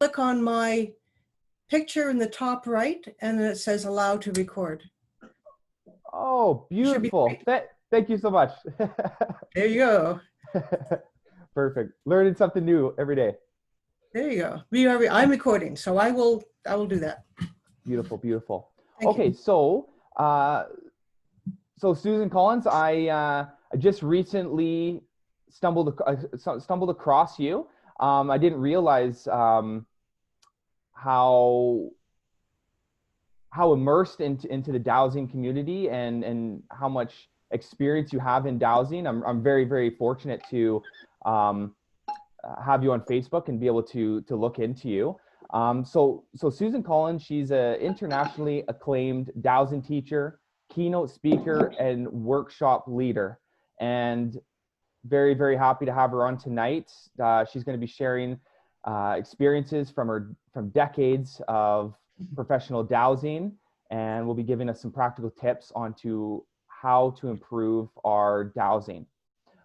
click on my picture in the top right, and then it says allow to record. Oh, beautiful. Thank you so much. There you go. Perfect. Learning something new every day. There you go. I'm recording, so I will do that. Beautiful, beautiful. Thank you. So Susan Collins, I just recently stumbled across you. I didn't realize how immersed into the dowsing community and how much experience you have in dowsing. I'm very, very fortunate to have you on Facebook and be able to look into you. So Susan Collins, she's an internationally acclaimed dowsing teacher, keynote speaker, and workshop leader. And very, very happy to have her on tonight. She's going to be sharing experiences from decades of professional dowsing, and will be giving us some practical tips onto how to improve our dowsing.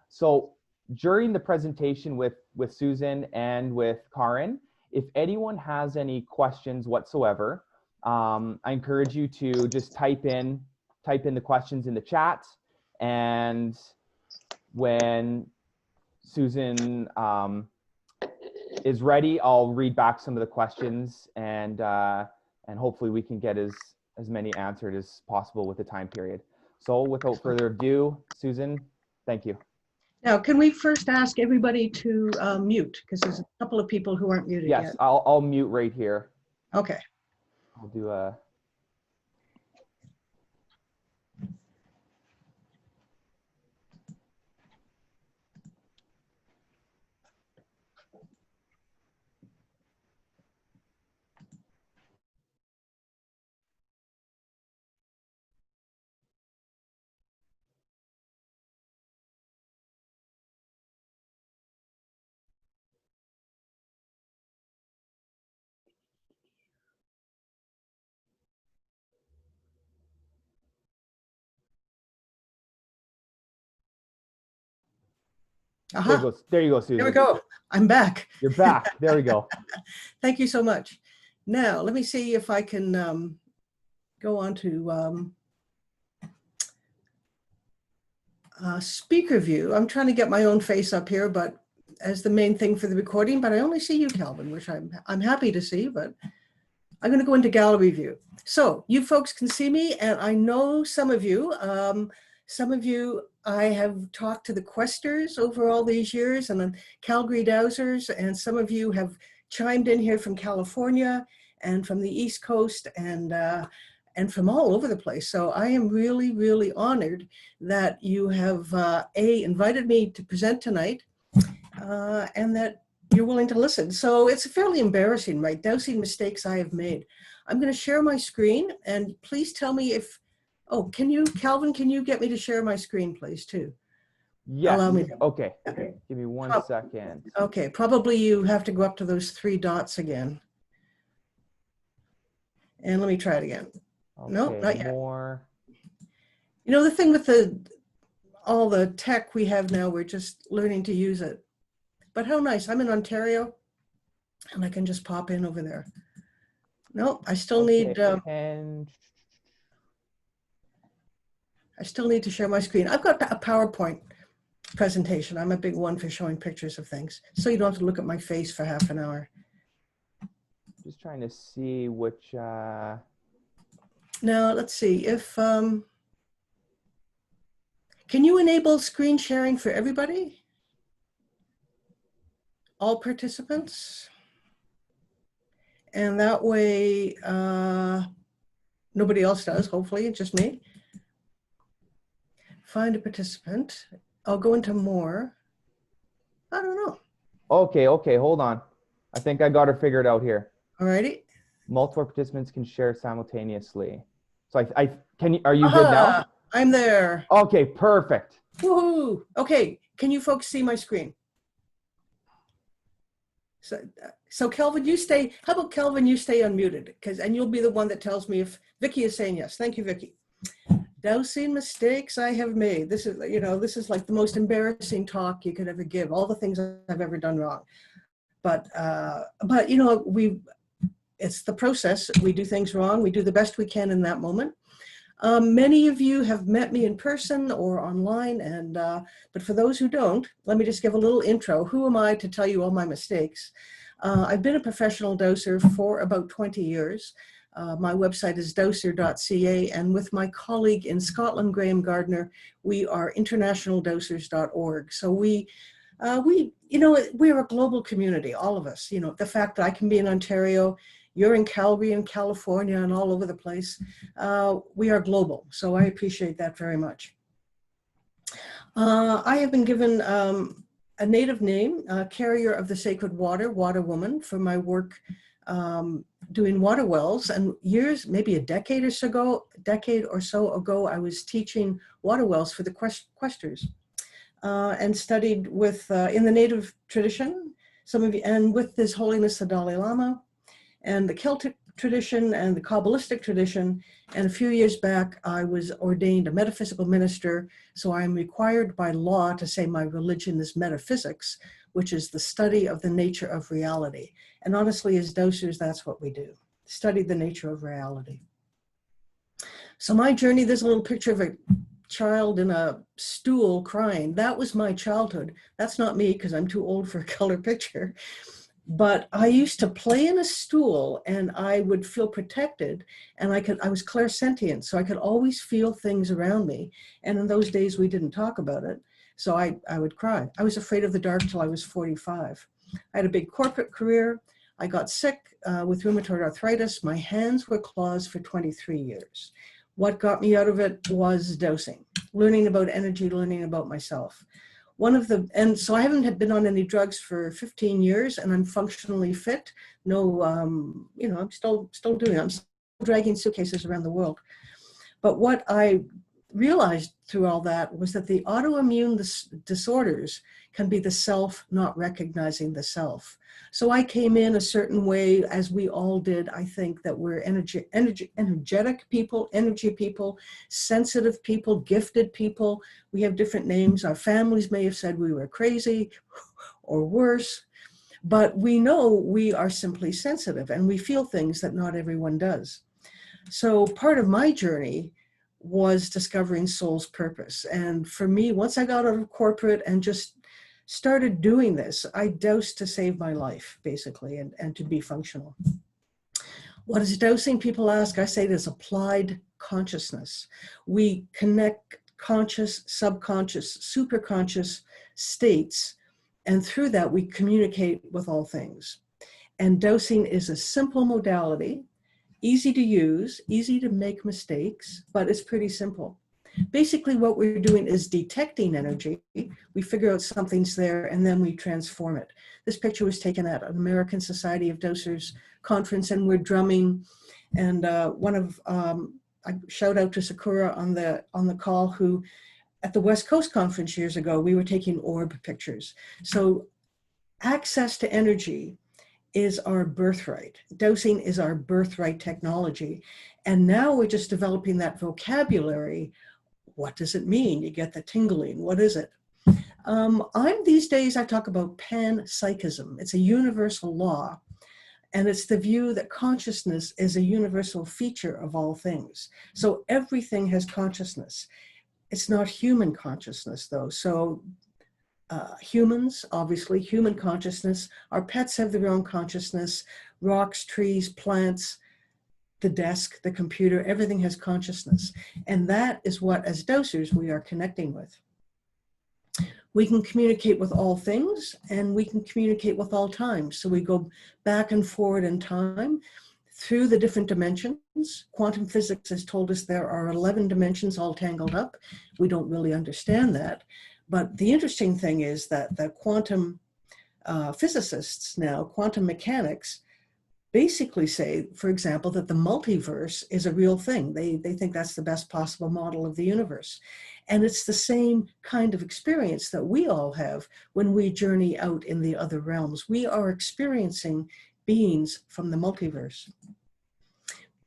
So during the presentation with Susan and with Caryn, if anyone has any questions whatsoever, I encourage you to just type in the questions in the chat, and when Susan is ready, I'll read back some of the questions, and hopefully we can get as many answered as possible with the time period. So without further ado, Susan, thank you. Now, can we first ask everybody to mute, because there's a couple of people who aren't muted yet. Yes, I'll mute right here. Okay. I'll do a... There you go, Susan. There we go. I'm back. You're back. There we go. Thank you so much. Now, let me see if I can go on to speaker view. I'm trying to get my own face up here, but as the main thing for the recording, but I only see you, Calvin, which I'm happy to see, but I'm going to go into gallery view. So you folks can see me, and I know some of you I have talked to the questers over all these years, and Calgary Dowsers, and some of you have chimed in here from California and from the East Coast and from all over the place. So I am really, really honored that you have invited me to present tonight, and that you're willing to listen. So it's fairly embarrassing, right? Dowsing mistakes I have made. I'm going to share my screen, and please tell me if, Calvin, can you get me to share my screen, please, too? Yes. Allow me to. Okay. Give me one second. Okay. Probably you have to go up to those three dots again. And let me try it again. Okay, no, not yet. More. You know, the thing with all the tech we have now, we're just learning to use it. But how nice. I'm in Ontario, and I can just pop in over there. No, I still need... I still need to share my screen. I've got a PowerPoint presentation. I'm a big one for showing pictures of things, so you don't have to look at my face for half an hour. Just trying to see which... Now, let's see if... can you enable screen sharing for everybody? All participants? And that way, nobody else does, hopefully, just me. Find a participant. I'll go into more. I don't know. Okay, hold on. I think I got her figured out here. Alrighty. Multiple participants can share simultaneously. So are you good now? I'm there. Okay, perfect. Woohoo! Okay, can you folks see my screen? So Kelvin, you stay. How about Kelvin, you stay unmuted, and you'll be the one that tells me if Vicky is saying yes. Thank you, Vicky. Dowsing mistakes I have made. This is like the most embarrassing talk you could ever give. All the things I've ever done wrong. But you know, it's the process. We do things wrong. We do the best we can in that moment. Many of you have met me in person or online, and but for those who don't, let me just give a little intro. Who am I to tell you all my mistakes? I've been a professional dowser for about 20 years. My website is dowser.ca, and with my colleague in Scotland, Graham Gardner, we are internationaldowsers.org. So you know, we're a global community, all of us. You know, the fact that I can be in Ontario, you're in Calgary and California and all over the place. We are global, so I appreciate that very much. I have been given a native name, carrier of the sacred water, water woman, for my work doing water wells. And years, maybe a decade or so ago, I was teaching water wells for the questers and studied with in the native tradition, some of you, and with His Holiness the Dalai Lama, and the Celtic tradition and the Kabbalistic tradition. And a few years back, I was ordained a metaphysical minister. So I'm required by law to say my religion is metaphysics, which is the study of the nature of reality. And honestly, as dowsers, that's what we do, study the nature of reality. So my journey, there's a little picture of a child in a stool crying. That was my childhood. That's not me, because I'm too old for a color picture. But I used to play in a stool and I would feel protected, and I was clairsentient, so I could always feel things around me. And in those days we didn't talk about it. So I would cry. I was afraid of the dark till I was 45. I had a big corporate career. I got sick with rheumatoid arthritis. My hands were claws for 23 years. What got me out of it was dowsing, learning about energy, learning about myself. And so I haven't been on any drugs for 15 years, and I'm functionally fit. No, you know, I'm still doing it. I'm still dragging suitcases around the world. But what I realized through all that was that the autoimmune disorders can be the self not recognizing the self. So I came in a certain way, as we all did. I think that we're energetic people, energy people, sensitive people, gifted people. We have different names. Our families may have said we were crazy or worse, but we know we are simply sensitive and we feel things that not everyone does. So part of my journey was discovering soul's purpose. And for me, once I got out of corporate and just started doing this, I dowsed to save my life, basically, and to be functional. What is dowsing, people ask? I say it is applied consciousness. We connect conscious, subconscious, superconscious states, and through that we communicate with all things. And dowsing is a simple modality, easy to use, easy to make mistakes, but it's pretty simple. Basically, what we're doing is detecting energy. We figure out something's there, and then we transform it. This picture was taken at an American Society of Dowsers conference, and we're drumming. And I shout out to Sakura on the call, who at the West Coast conference years ago, we were taking orb pictures. So access to energy is our birthright. Dowsing is our birthright technology. And now we're just developing that vocabulary. What does it mean? You get the tingling. What is it? These days, I talk about panpsychism. It's a universal law. And it's the view that consciousness is a universal feature of all things. So everything has consciousness. It's not human consciousness, though. So humans, obviously, human consciousness. Our pets have their own consciousness. Rocks, trees, plants, the desk, the computer, everything has consciousness. And that is what, as dowsers, we are connecting with. We can communicate with all things, and we can communicate with all time. So we go back and forward in time through the different dimensions. Quantum physics has told us there are 11 dimensions all tangled up. We don't really understand that. But the interesting thing is that the quantum physicists now, quantum mechanics, basically say, for example, that the multiverse is a real thing. They think that's the best possible model of the universe. And it's the same kind of experience that we all have when we journey out in the other realms. We are experiencing beings from the multiverse.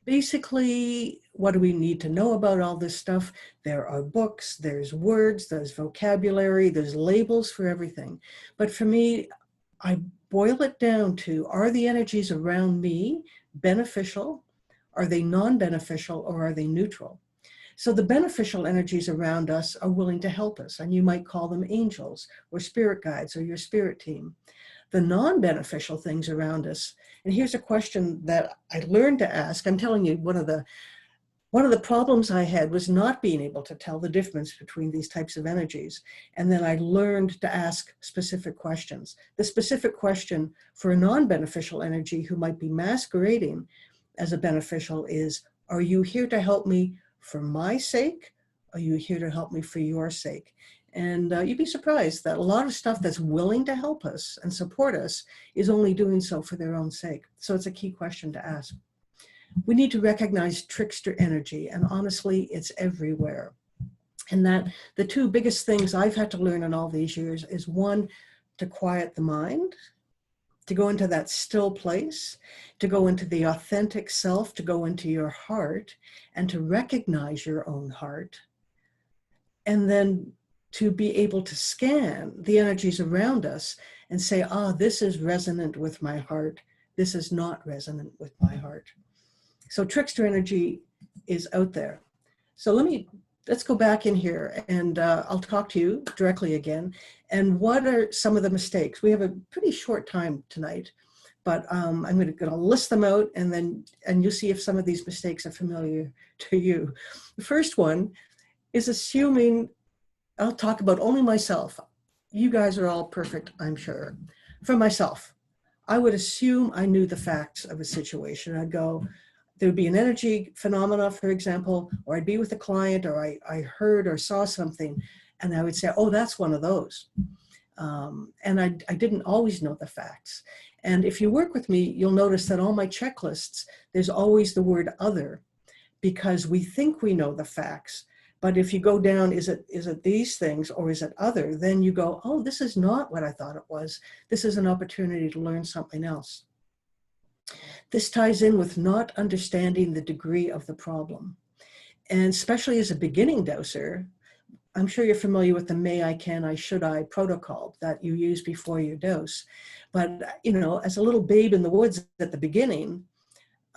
Basically, what do we need to know about all this stuff? There are books, there's words, there's vocabulary, there's labels for everything. But for me, I boil it down to, are the energies around me beneficial? Are they non-beneficial, or are they neutral? So the beneficial energies around us are willing to help us, and you might call them angels or spirit guides or your spirit team. The non-beneficial things around us, and here's a question that I learned to ask. I'm telling you, one of the problems I had was not being able to tell the difference between these types of energies. And then I learned to ask specific questions. The specific question for a non-beneficial energy who might be masquerading as a beneficial is, are you here to help me for my sake? Are you here to help me for your sake? And you'd be surprised that a lot of stuff that's willing to help us and support us is only doing so for their own sake. So it's a key question to ask. We need to recognize trickster energy, and honestly, it's everywhere. And that the two biggest things I've had to learn in all these years is, one, to quiet the mind, to go into that still place, to go into the authentic self, to go into your heart, and to recognize your own heart. And then to be able to scan the energies around us and say, this is resonant with my heart. This is not resonant with my heart. So trickster energy is out there. So let's go back in here, and I'll talk to you directly again. And what are some of the mistakes? We have a pretty short time tonight, but I'm going to list them out, and you'll see if some of these mistakes are familiar to you. The first one is assuming, I'll talk about only myself. You guys are all perfect, I'm sure. For myself, I would assume I knew the facts of a situation. I'd go, there would be an energy phenomena, for example, or I'd be with a client, or I heard or saw something, and I would say, that's one of those. And I didn't always know the facts. And if you work with me, you'll notice that all my checklists, there's always the word other, because we think we know the facts. But if you go down, is it these things or is it other? Then you go, this is not what I thought it was. This is an opportunity to learn something else. This ties in with not understanding the degree of the problem. And especially as a beginning dowser, I'm sure you're familiar with the may I, can I, should I protocol that you use before you dose. But, as a little babe in the woods at the beginning,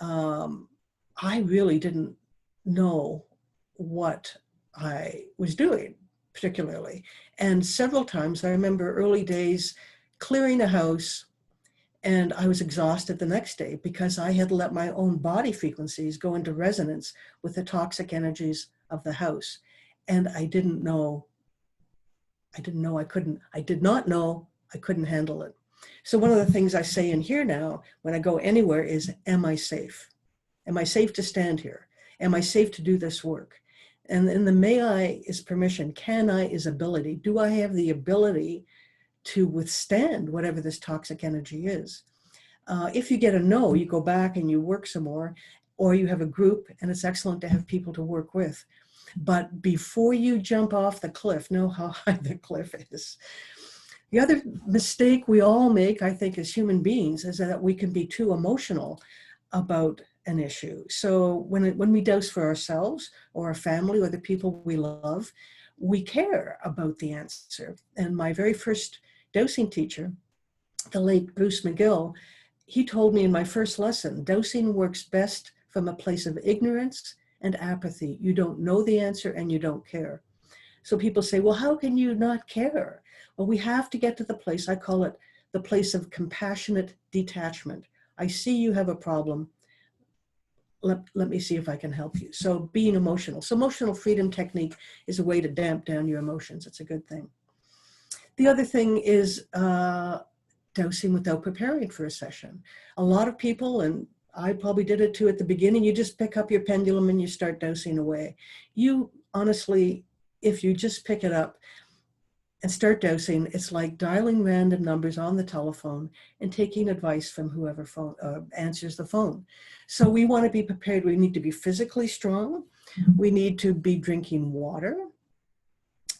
I really didn't know what I was doing particularly. And several times I remember early days clearing a house, and I was exhausted the next day because I had let my own body frequencies go into resonance with the toxic energies of the house. And I did not know I couldn't handle it. So one of the things I say in here now, when I go anywhere, is, am I safe? Am I safe to stand here? Am I safe to do this work? And then the may I is permission, can I is ability. Do I have the ability to withstand whatever this toxic energy is? If you get a no, you go back and you work some more, or you have a group, and it's excellent to have people to work with. But before you jump off the cliff, know how high the cliff is. The other mistake we all make, I think, as human beings, is that we can be too emotional about an issue. So when we dose for ourselves or our family or the people we love, we care about the answer. And my very first dosing teacher, the late Bruce McGill, he told me in my first lesson, dosing works best from a place of ignorance and apathy. You don't know the answer and you don't care. So people say, well, how can you not care? Well, we have to get to the place, I call it the place of compassionate detachment. I see you have a problem. Let me see if I can help you. So being emotional. So emotional freedom technique is a way to damp down your emotions. It's a good thing. The other thing is dosing without preparing for a session. A lot of people, and I probably did it too at the beginning, you just pick up your pendulum and you start dosing away. You honestly, if you just pick it up and start dosing, it's like dialing random numbers on the telephone and taking advice from whoever answers the phone. So we want to be prepared. We need to be physically strong. We need to be drinking water.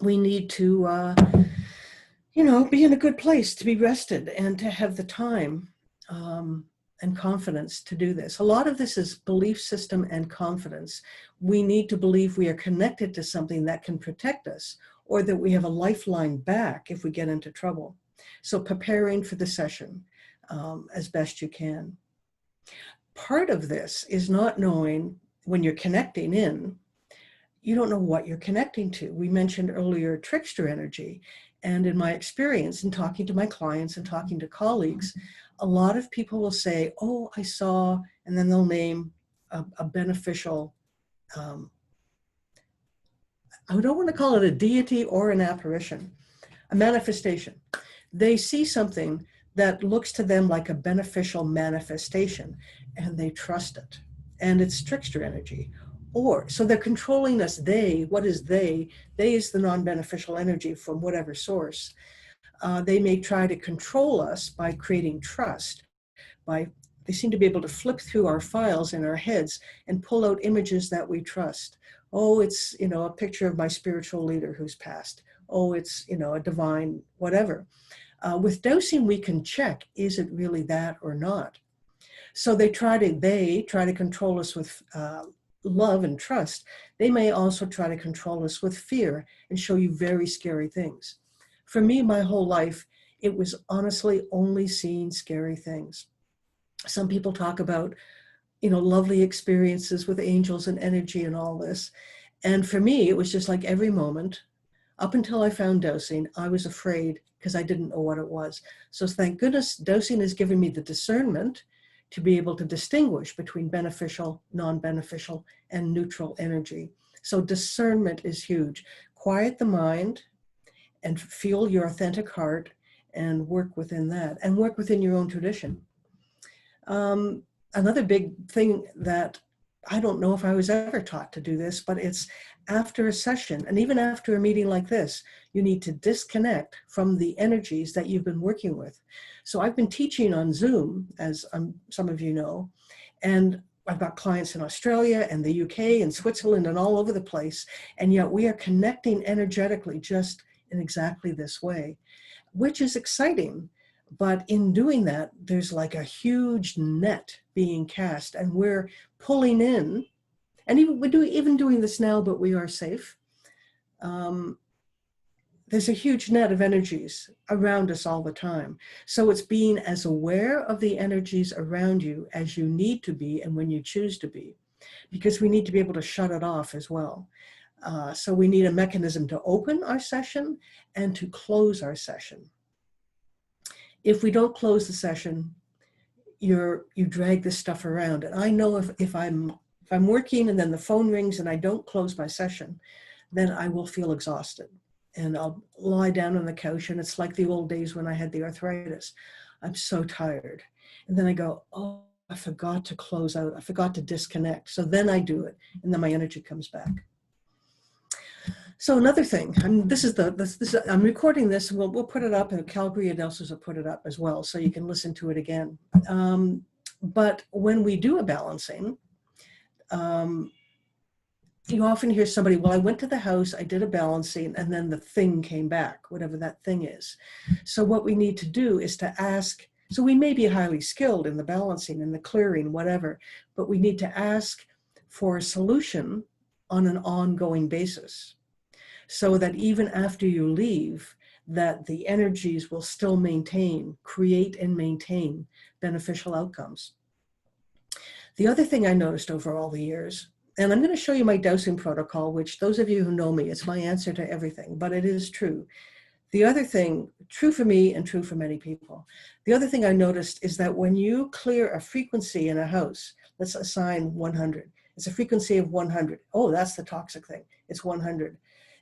We need to, be in a good place, to be rested and to have the time and confidence to do this. A lot of this is belief system and confidence. We need to believe we are connected to something that can protect us, or that we have a lifeline back if we get into trouble. So preparing for the session as best you can. Part of this is not knowing when you're connecting in, you don't know what you're connecting to. We mentioned earlier trickster energy. And in my experience in talking to my clients and talking to colleagues, a lot of people will say, oh, I saw, and then they'll name a beneficial, I don't want to call it a deity or an apparition, a manifestation. They see something that looks to them like a beneficial manifestation, and they trust it. And it's trickster energy. Or, so they're controlling us. What is they? They is the non-beneficial energy from whatever source. They may try to control us by creating trust. They seem to be able to flip through our files in our heads and pull out images that we trust. Oh, it's, a picture of my spiritual leader who's passed. Oh, it's, a divine whatever. With dowsing, we can check, is it really that or not? So they try to control us with love and trust. They may also try to control us with fear and show you very scary things. For me, my whole life, it was honestly only seeing scary things. Some people talk about, lovely experiences with angels and energy and all this. And for me, it was just like every moment, up until I found dowsing, I was afraid because I didn't know what it was. So thank goodness dowsing has given me the discernment to be able to distinguish between beneficial, non-beneficial, and neutral energy. So discernment is huge. Quiet the mind and feel your authentic heart and work within that and work within your own tradition. Another big thing that I don't know if I was ever taught to do this, but it's after a session and even after a meeting like this, you need to disconnect from the energies that you've been working with. So I've been teaching on Zoom, as some of you know, and I've got clients in Australia and the UK and Switzerland and all over the place. And yet we are connecting energetically just in exactly this way, which is exciting. But in doing that, there's like a huge net being cast and we're pulling in, and even doing this now, but we are safe. There's a huge net of energies around us all the time. So it's being as aware of the energies around you as you need to be and when you choose to be, because we need to be able to shut it off as well. So we need a mechanism to open our session and to close our session. If we don't close the session, you drag this stuff around. And I know if I'm working and then the phone rings and I don't close my session, then I will feel exhausted. And I'll lie down on the couch and it's like the old days when I had the arthritis. I'm so tired. And then I go, oh, I forgot to close out. I forgot to disconnect. So then I do it and then my energy comes back. So another thing, I'm recording this, and we'll put it up, and Calgary and Dowsers will put it up as well, so you can listen to it again. But when we do a balancing, you often hear somebody, well, I went to the house, I did a balancing, and then the thing came back, whatever that thing is. So what we need to do is to ask, so we may be highly skilled in the balancing and the clearing, whatever, but we need to ask for a solution on an ongoing basis, so that even after you leave, that the energies will still create and maintain beneficial outcomes. The other thing I noticed over all the years, and I'm going to show you my dowsing protocol, which those of you who know me, it's my answer to everything, but it is true. The other thing, true for me and true for many people, the other thing I noticed is that when you clear a frequency in a house, let's assign 100. It's a frequency of 100. Oh, that's the toxic thing. It's 100.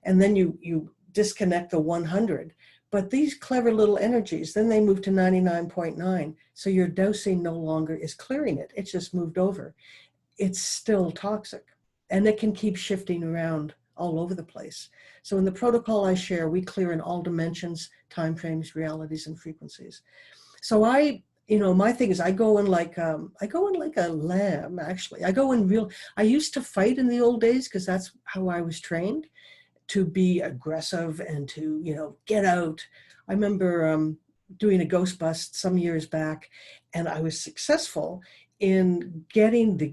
And then you disconnect the 100. But these clever little energies, then they move to 99.9. So your dowsing no longer is clearing it. It's just moved over. It's still toxic. And it can keep shifting around all over the place. So in the protocol I share, we clear in all dimensions, timeframes, realities, and frequencies. So my thing is I go in like a lamb, actually. I used to fight in the old days because that's how I was trained, to be aggressive and to, get out. I remember doing a ghost bust some years back, and I was successful in getting the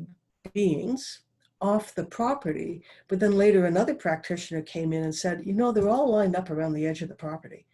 beings off the property. But then later another practitioner came in and said, they're all lined up around the edge of the property.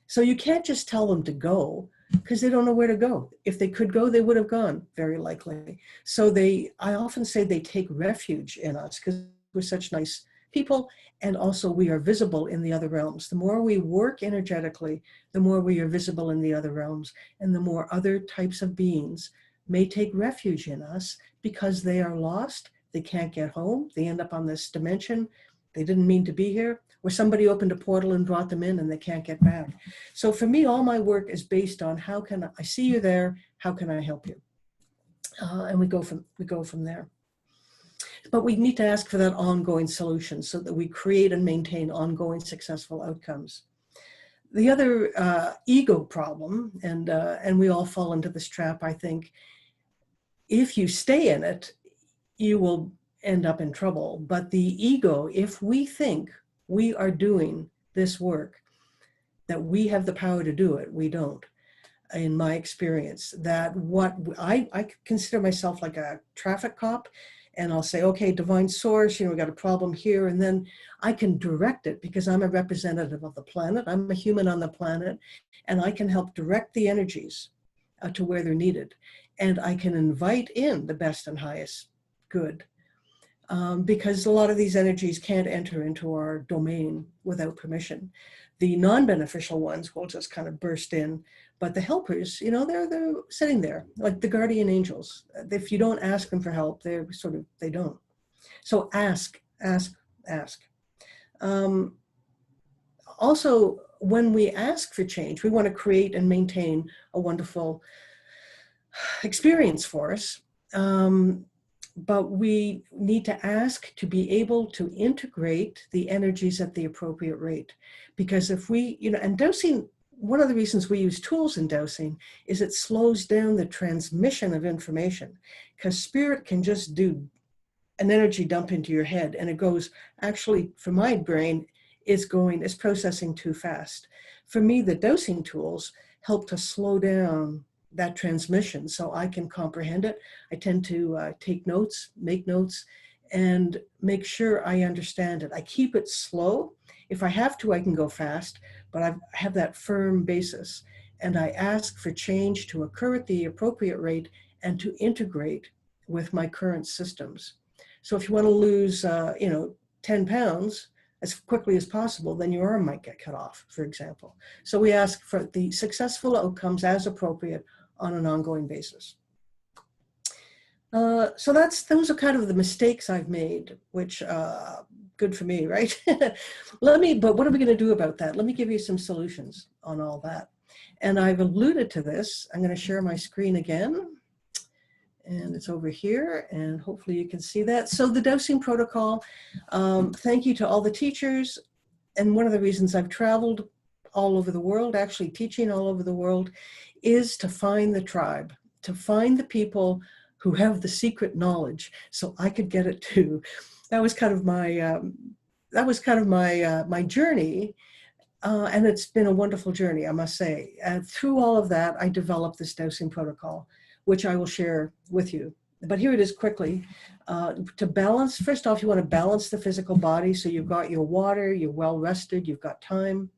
So you can't just tell them to go because they don't know where to go. If they could go, they would have gone, very likely. So I often say they take refuge in us because we're such nice people. And also we are visible in the other realms. The more we work energetically, the more we are visible in the other realms, and the more other types of beings may take refuge in us because they are lost. They can't get home. They end up on this dimension. They didn't mean to be here, or somebody opened a portal and brought them in and they can't get back. So for me, all my work is based on how can I see you there? How can I help you? And we go from there. But we need to ask for that ongoing solution so that we create and maintain ongoing successful outcomes. The other ego problem, and we all fall into this trap, I think, if you stay in it, you will end up in trouble. But the ego, if we think we are doing this work, that we have the power to do it, we don't. In my experience, that what I consider myself like a traffic cop, and I'll say, okay, divine source, we got a problem here, and then I can direct it because I'm a representative of the planet. I'm a human on the planet, and I can help direct the energies to where they're needed. And I can invite in the best and highest good. Because a lot of these energies can't enter into our domain without permission. The non-beneficial ones will just kind of burst in, but the helpers, they're sitting there, like the guardian angels. If you don't ask them for help, they don't. So ask. Also, when we ask for change, we want to create and maintain a wonderful experience for us. But we need to ask to be able to integrate the energies at the appropriate rate. Because if we, and dowsing, one of the reasons we use tools in dowsing is it slows down the transmission of information, because spirit can just do an energy dump into your head, and it goes, actually, for my brain, it's processing too fast. For me, the dowsing tools help to slow down that transmission so I can comprehend it. I tend to take notes, make notes, and make sure I understand it. I keep it slow. If I have to, I can go fast, but I have that firm basis. And I ask for change to occur at the appropriate rate and to integrate with my current systems. So if you want to lose, 10 pounds as quickly as possible, then your arm might get cut off, for example. So we ask for the successful outcomes as appropriate on an ongoing basis. So those are kind of the mistakes I've made, which good for me, right? But what are we going to do about that? Let me give you some solutions on all that. And I've alluded to this. I'm going to share my screen again. And it's over here, and hopefully you can see that. So the Dowsing Protocol, thank you to all the teachers. And one of the reasons I've traveled all over the world, actually teaching all over the world, is to find the tribe, to find the people who have the secret knowledge so I could get it too. That was kind of my my journey. And it's been a wonderful journey, I must say. And through all of that, I developed this Dowsing Protocol, which I will share with you. But here it is quickly. To balance, first off, you want to balance the physical body. So you've got your water, you're well rested, you've got time.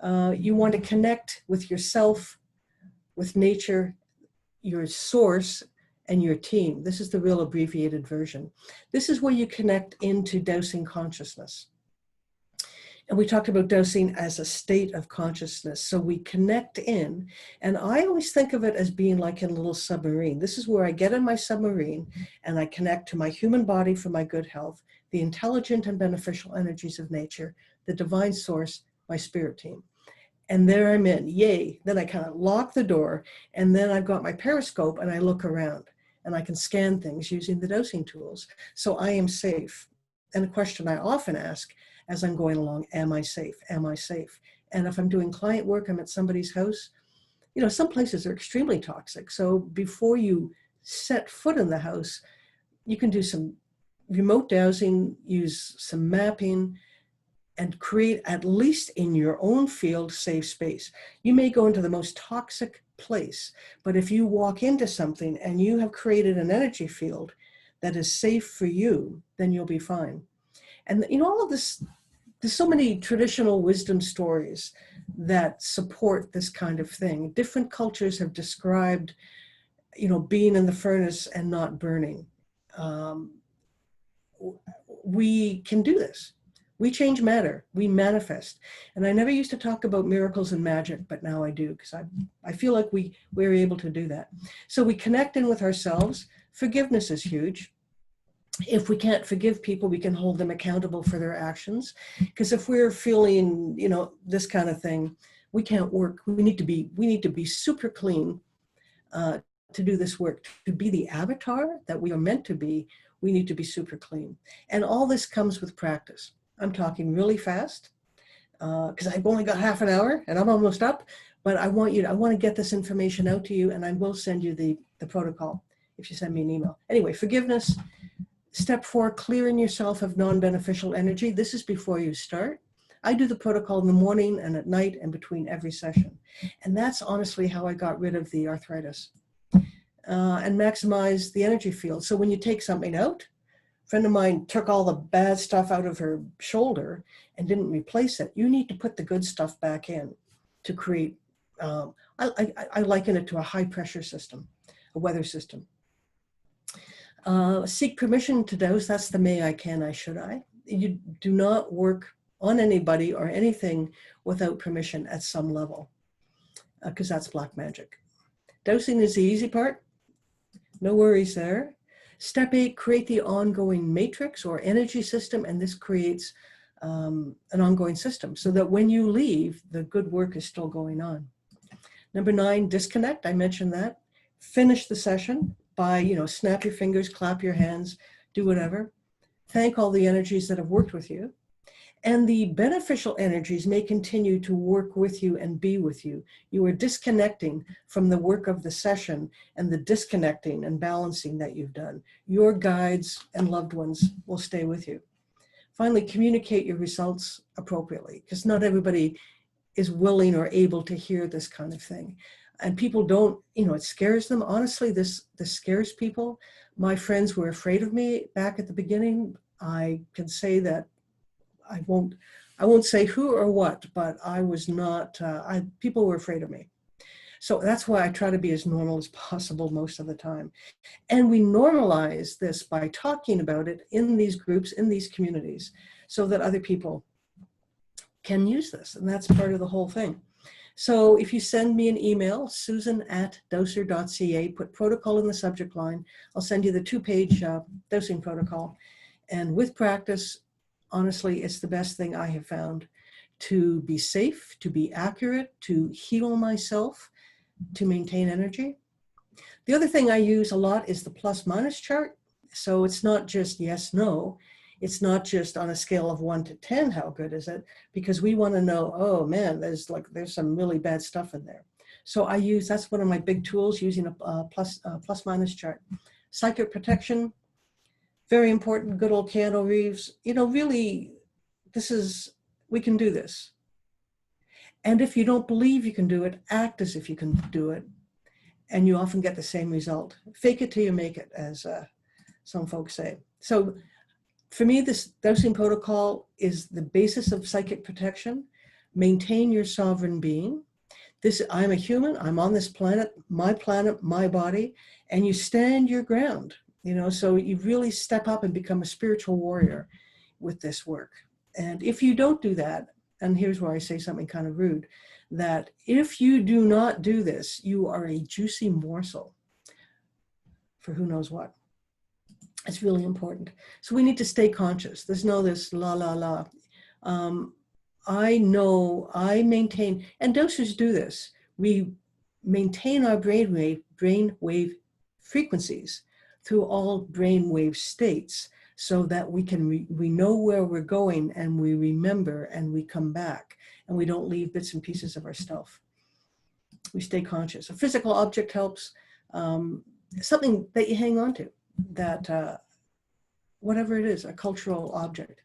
You want to connect with yourself, with nature, your source, and your team. This is the real abbreviated version. This is where you connect into dowsing consciousness. And we talked about dowsing as a state of consciousness. So we connect in, and I always think of it as being like in a little submarine. This is where I get in my submarine and I connect to my human body for my good health, the intelligent and beneficial energies of nature, the divine source, my spirit team. And there I'm in, yay. Then I kind of lock the door, and then I've got my periscope and I look around and I can scan things using the dowsing tools. So I am safe. And a question I often ask as I'm going along, am I safe? Am I safe? And if I'm doing client work, I'm at somebody's house, some places are extremely toxic. So before you set foot in the house, you can do some remote dowsing, use some mapping, and create, at least in your own field, safe space. You may go into the most toxic place, but if you walk into something and you have created an energy field that is safe for you, then you'll be fine. And all of this there's so many traditional wisdom stories that support this kind of thing. Different cultures have described, being in the furnace and not burning. We can do this. We change matter, we manifest. And I never used to talk about miracles and magic, but now I do, because I feel like we're able to do that. So we connect in with ourselves. Forgiveness is huge. If we can't forgive people, we can hold them accountable for their actions. Because if we're feeling, this kind of thing, we can't work. We need to be super clean to do this work. To be the avatar that we are meant to be, we need to be super clean. And all this comes with practice. I'm talking really fast because I've only got half an hour and I'm almost up, but I want to get this information out to you, and I will send you the protocol if you send me an email. Anyway, forgiveness. Step 4, clearing yourself of non-beneficial energy. This is before you start. I do the protocol in the morning and at night and between every session. And that's honestly how I got rid of the arthritis and maximize the energy field. So when you take something out, a friend of mine took all the bad stuff out of her shoulder and didn't replace it. You need to put the good stuff back in to create, I liken it to a high pressure system, a weather system. Seek permission to dose. That's the may, I, can, I, should I. You do not work on anybody or anything without permission at some level, because that's black magic. Dosing is the easy part. No worries there. Step 8, create the ongoing matrix or energy system, and this creates an ongoing system so that when you leave, the good work is still going on. Number 9, disconnect. I mentioned that. Finish the session by, snap your fingers, clap your hands, do whatever. Thank all the energies that have worked with you. And the beneficial energies may continue to work with you and be with you. You are disconnecting from the work of the session and the disconnecting and balancing that you've done. Your guides and loved ones will stay with you. Finally, communicate your results appropriately, because not everybody is willing or able to hear this kind of thing. And people don't, it scares them. Honestly, this scares people. My friends were afraid of me back at the beginning. I can say that I won't say who or what, but I was not, people were afraid of me. So that's why I try to be as normal as possible most of the time. And we normalize this by talking about it in these groups, in these communities, so that other people can use this. And that's part of the whole thing. So if you send me an email, susan@dowser.ca, put protocol in the subject line, I'll send you the 2-page dosing protocol. And with practice, honestly, it's the best thing I have found to be safe, to be accurate, to heal myself, to maintain energy. The other thing I use a lot is the plus-minus chart. So it's not just yes, no. It's not just on a scale of 1 to 10, how good is it? Because we want to know, oh man, there's some really bad stuff in there. So that's one of my big tools, using a plus-minus chart. Psychic protection, very important. Good old Keanu Reeves. Really, we can do this. And if you don't believe you can do it, act as if you can do it. And you often get the same result. Fake it till you make it, as some folks say. So for me, this dosing protocol is the basis of psychic protection. Maintain your sovereign being. I'm a human, I'm on this planet, my body, and you stand your ground. So you really step up and become a spiritual warrior with this work. And if you don't do that, and here's where I say something kind of rude, that if you do not do this, you are a juicy morsel for who knows what. It's really important. So we need to stay conscious. There's no this la, la, la. I know I maintain, and dosers do this. We maintain our brainwave frequencies through all brainwave states, so that we know where we're going, and we remember, and we come back, and we don't leave bits and pieces of our stuff. We stay conscious. A physical object helps, something that you hang on to, that whatever it is, a cultural object.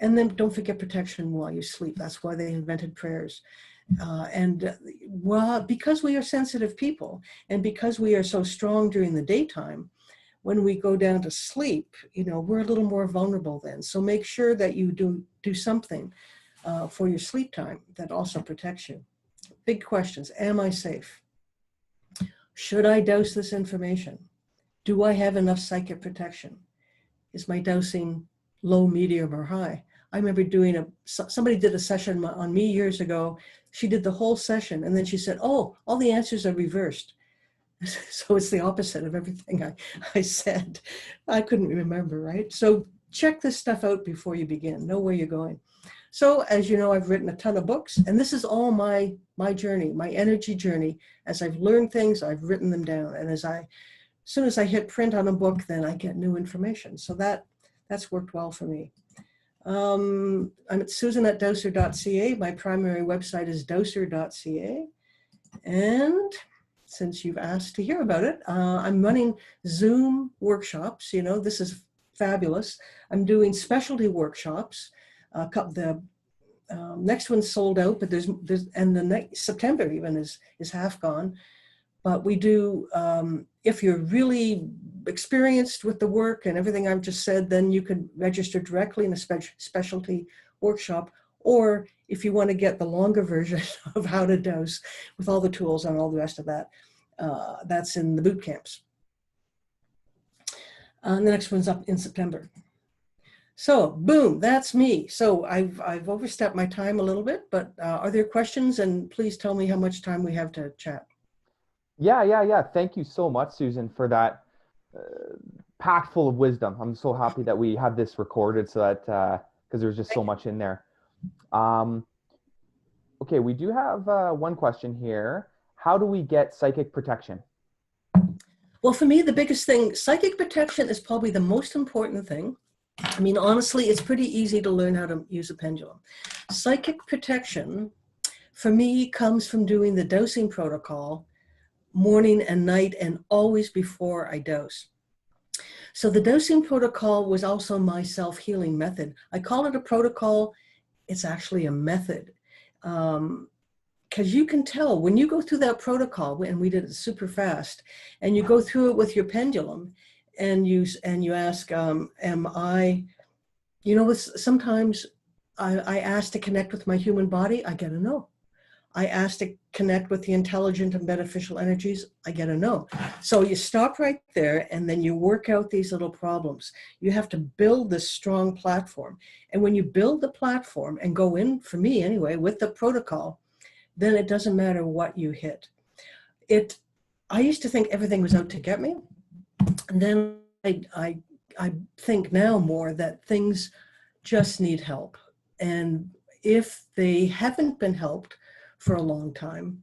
And then don't forget protection while you sleep. That's why they invented prayers. Because we are sensitive people, and because we are so strong during the daytime, when we go down to sleep, we're a little more vulnerable then. So make sure that you do something for your sleep time that also protects you. Big questions. Am I safe? Should I dose this information? Do I have enough psychic protection? Is my dosing low, medium, or high? I remember somebody did a session on me years ago. She did the whole session, and then she said, oh, all the answers are reversed. So it's the opposite of everything I said. I couldn't remember, right? So check this stuff out before you begin. Know where you're going. So as you know, I've written a ton of books, and this is all my journey, my energy journey. As I've learned things, I've written them down. And as soon as I hit print on a book, then I get new information. So that's worked well for me. I'm at Susan@Dowser.ca. My primary website is Dowser.ca. And since you've asked to hear about it, I'm running Zoom workshops. This is fabulous. I'm doing specialty workshops. The next one's sold out, but and the next September even is half gone. But we do, if you're really experienced with the work and everything I've just said, then you can register directly in a specialty workshop. Or if you want to get the longer version of how to dose with all the tools and all the rest of that, that's in the boot camps. And the next one's up in September. So boom, that's me. So I've overstepped my time a little bit, but are there questions? And please tell me how much time we have to chat. Yeah. Thank you so much, Susan, for that packed full of wisdom. I'm so happy that we have this recorded so that, because there's just so much in there. Okay, we do have one question here. How do we get psychic protection? Well, for me, the biggest thing, psychic protection is probably the most important thing. I mean, honestly, it's pretty easy to learn how to use a pendulum. Psychic protection, for me, comes from doing the dosing protocol morning and night and always before I dose. So the dosing protocol was also my self-healing method. I call it a protocol. It's actually a method. Because you can tell when you go through that protocol, and we did it super fast, and you go through it with your pendulum, and you ask, am I, sometimes I ask to connect with my human body, I get a no. I ask to connect with the intelligent and beneficial energies, I get a no. So you stop right there, and then you work out these little problems. You have to build this strong platform. And when you build the platform and go in, for me anyway, with the protocol, then it doesn't matter what you hit. I used to think everything was out to get me. And then I think now more that things just need help. And if they haven't been helped for a long time,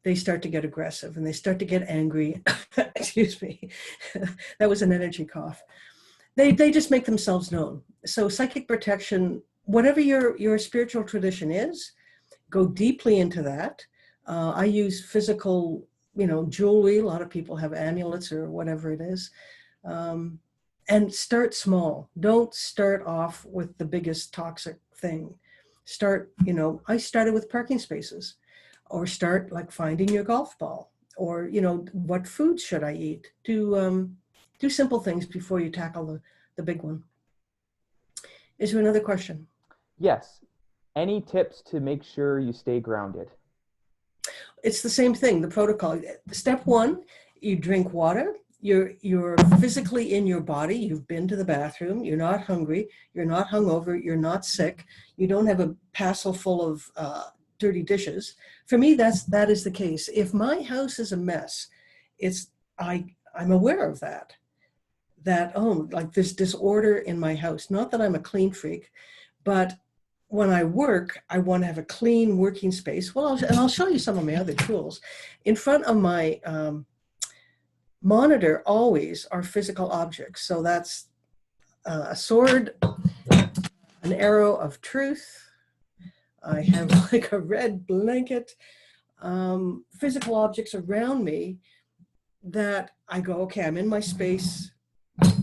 they start to get aggressive and they start to get angry. Excuse me. That was an energy cough. They just make themselves known. So psychic protection, whatever your spiritual tradition is, go deeply into that. I use physical, jewelry. A lot of people have amulets or whatever it is. And start small. Don't start off with the biggest toxic thing. Start, I started with parking spaces, or start like finding your golf ball, or, what food should I eat? Do simple things before you tackle the big one. Is there another question? Yes. Any tips to make sure you stay grounded? It's the same thing, the protocol. Step one, you drink water. You're physically in your body. You've been to the bathroom. You're not hungry. You're not hungover. You're not sick. You don't have a parcel full of dirty dishes. For me, that is the case. If my house is a mess, I'm aware of that. Like there's disorder in my house. Not that I'm a clean freak, but when I work, I want to have a clean working space. Well, I'll show you some of my other tools. In front of my monitor always are physical objects. So that's a sword, an arrow of truth. I have like a red blanket, physical objects around me that I go, okay, I'm in my space,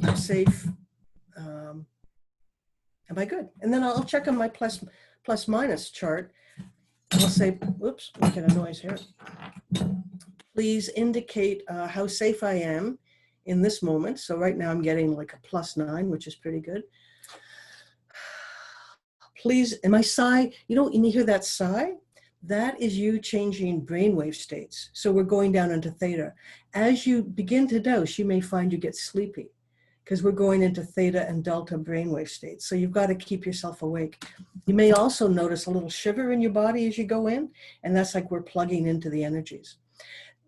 I'm safe. Am I good? And then I'll check on my plus minus chart. I'll say, whoops, making a noise here. Please indicate how safe I am in this moment. So right now I'm getting like a +9, which is pretty good. Please, and my sigh, you know, when you hear that sigh, that is you changing brainwave states. So we're going down into theta. As you begin to dose, you may find you get sleepy because we're going into theta and delta brainwave states. So you've got to keep yourself awake. You may also notice a little shiver in your body as you go in, and that's like we're plugging into the energies.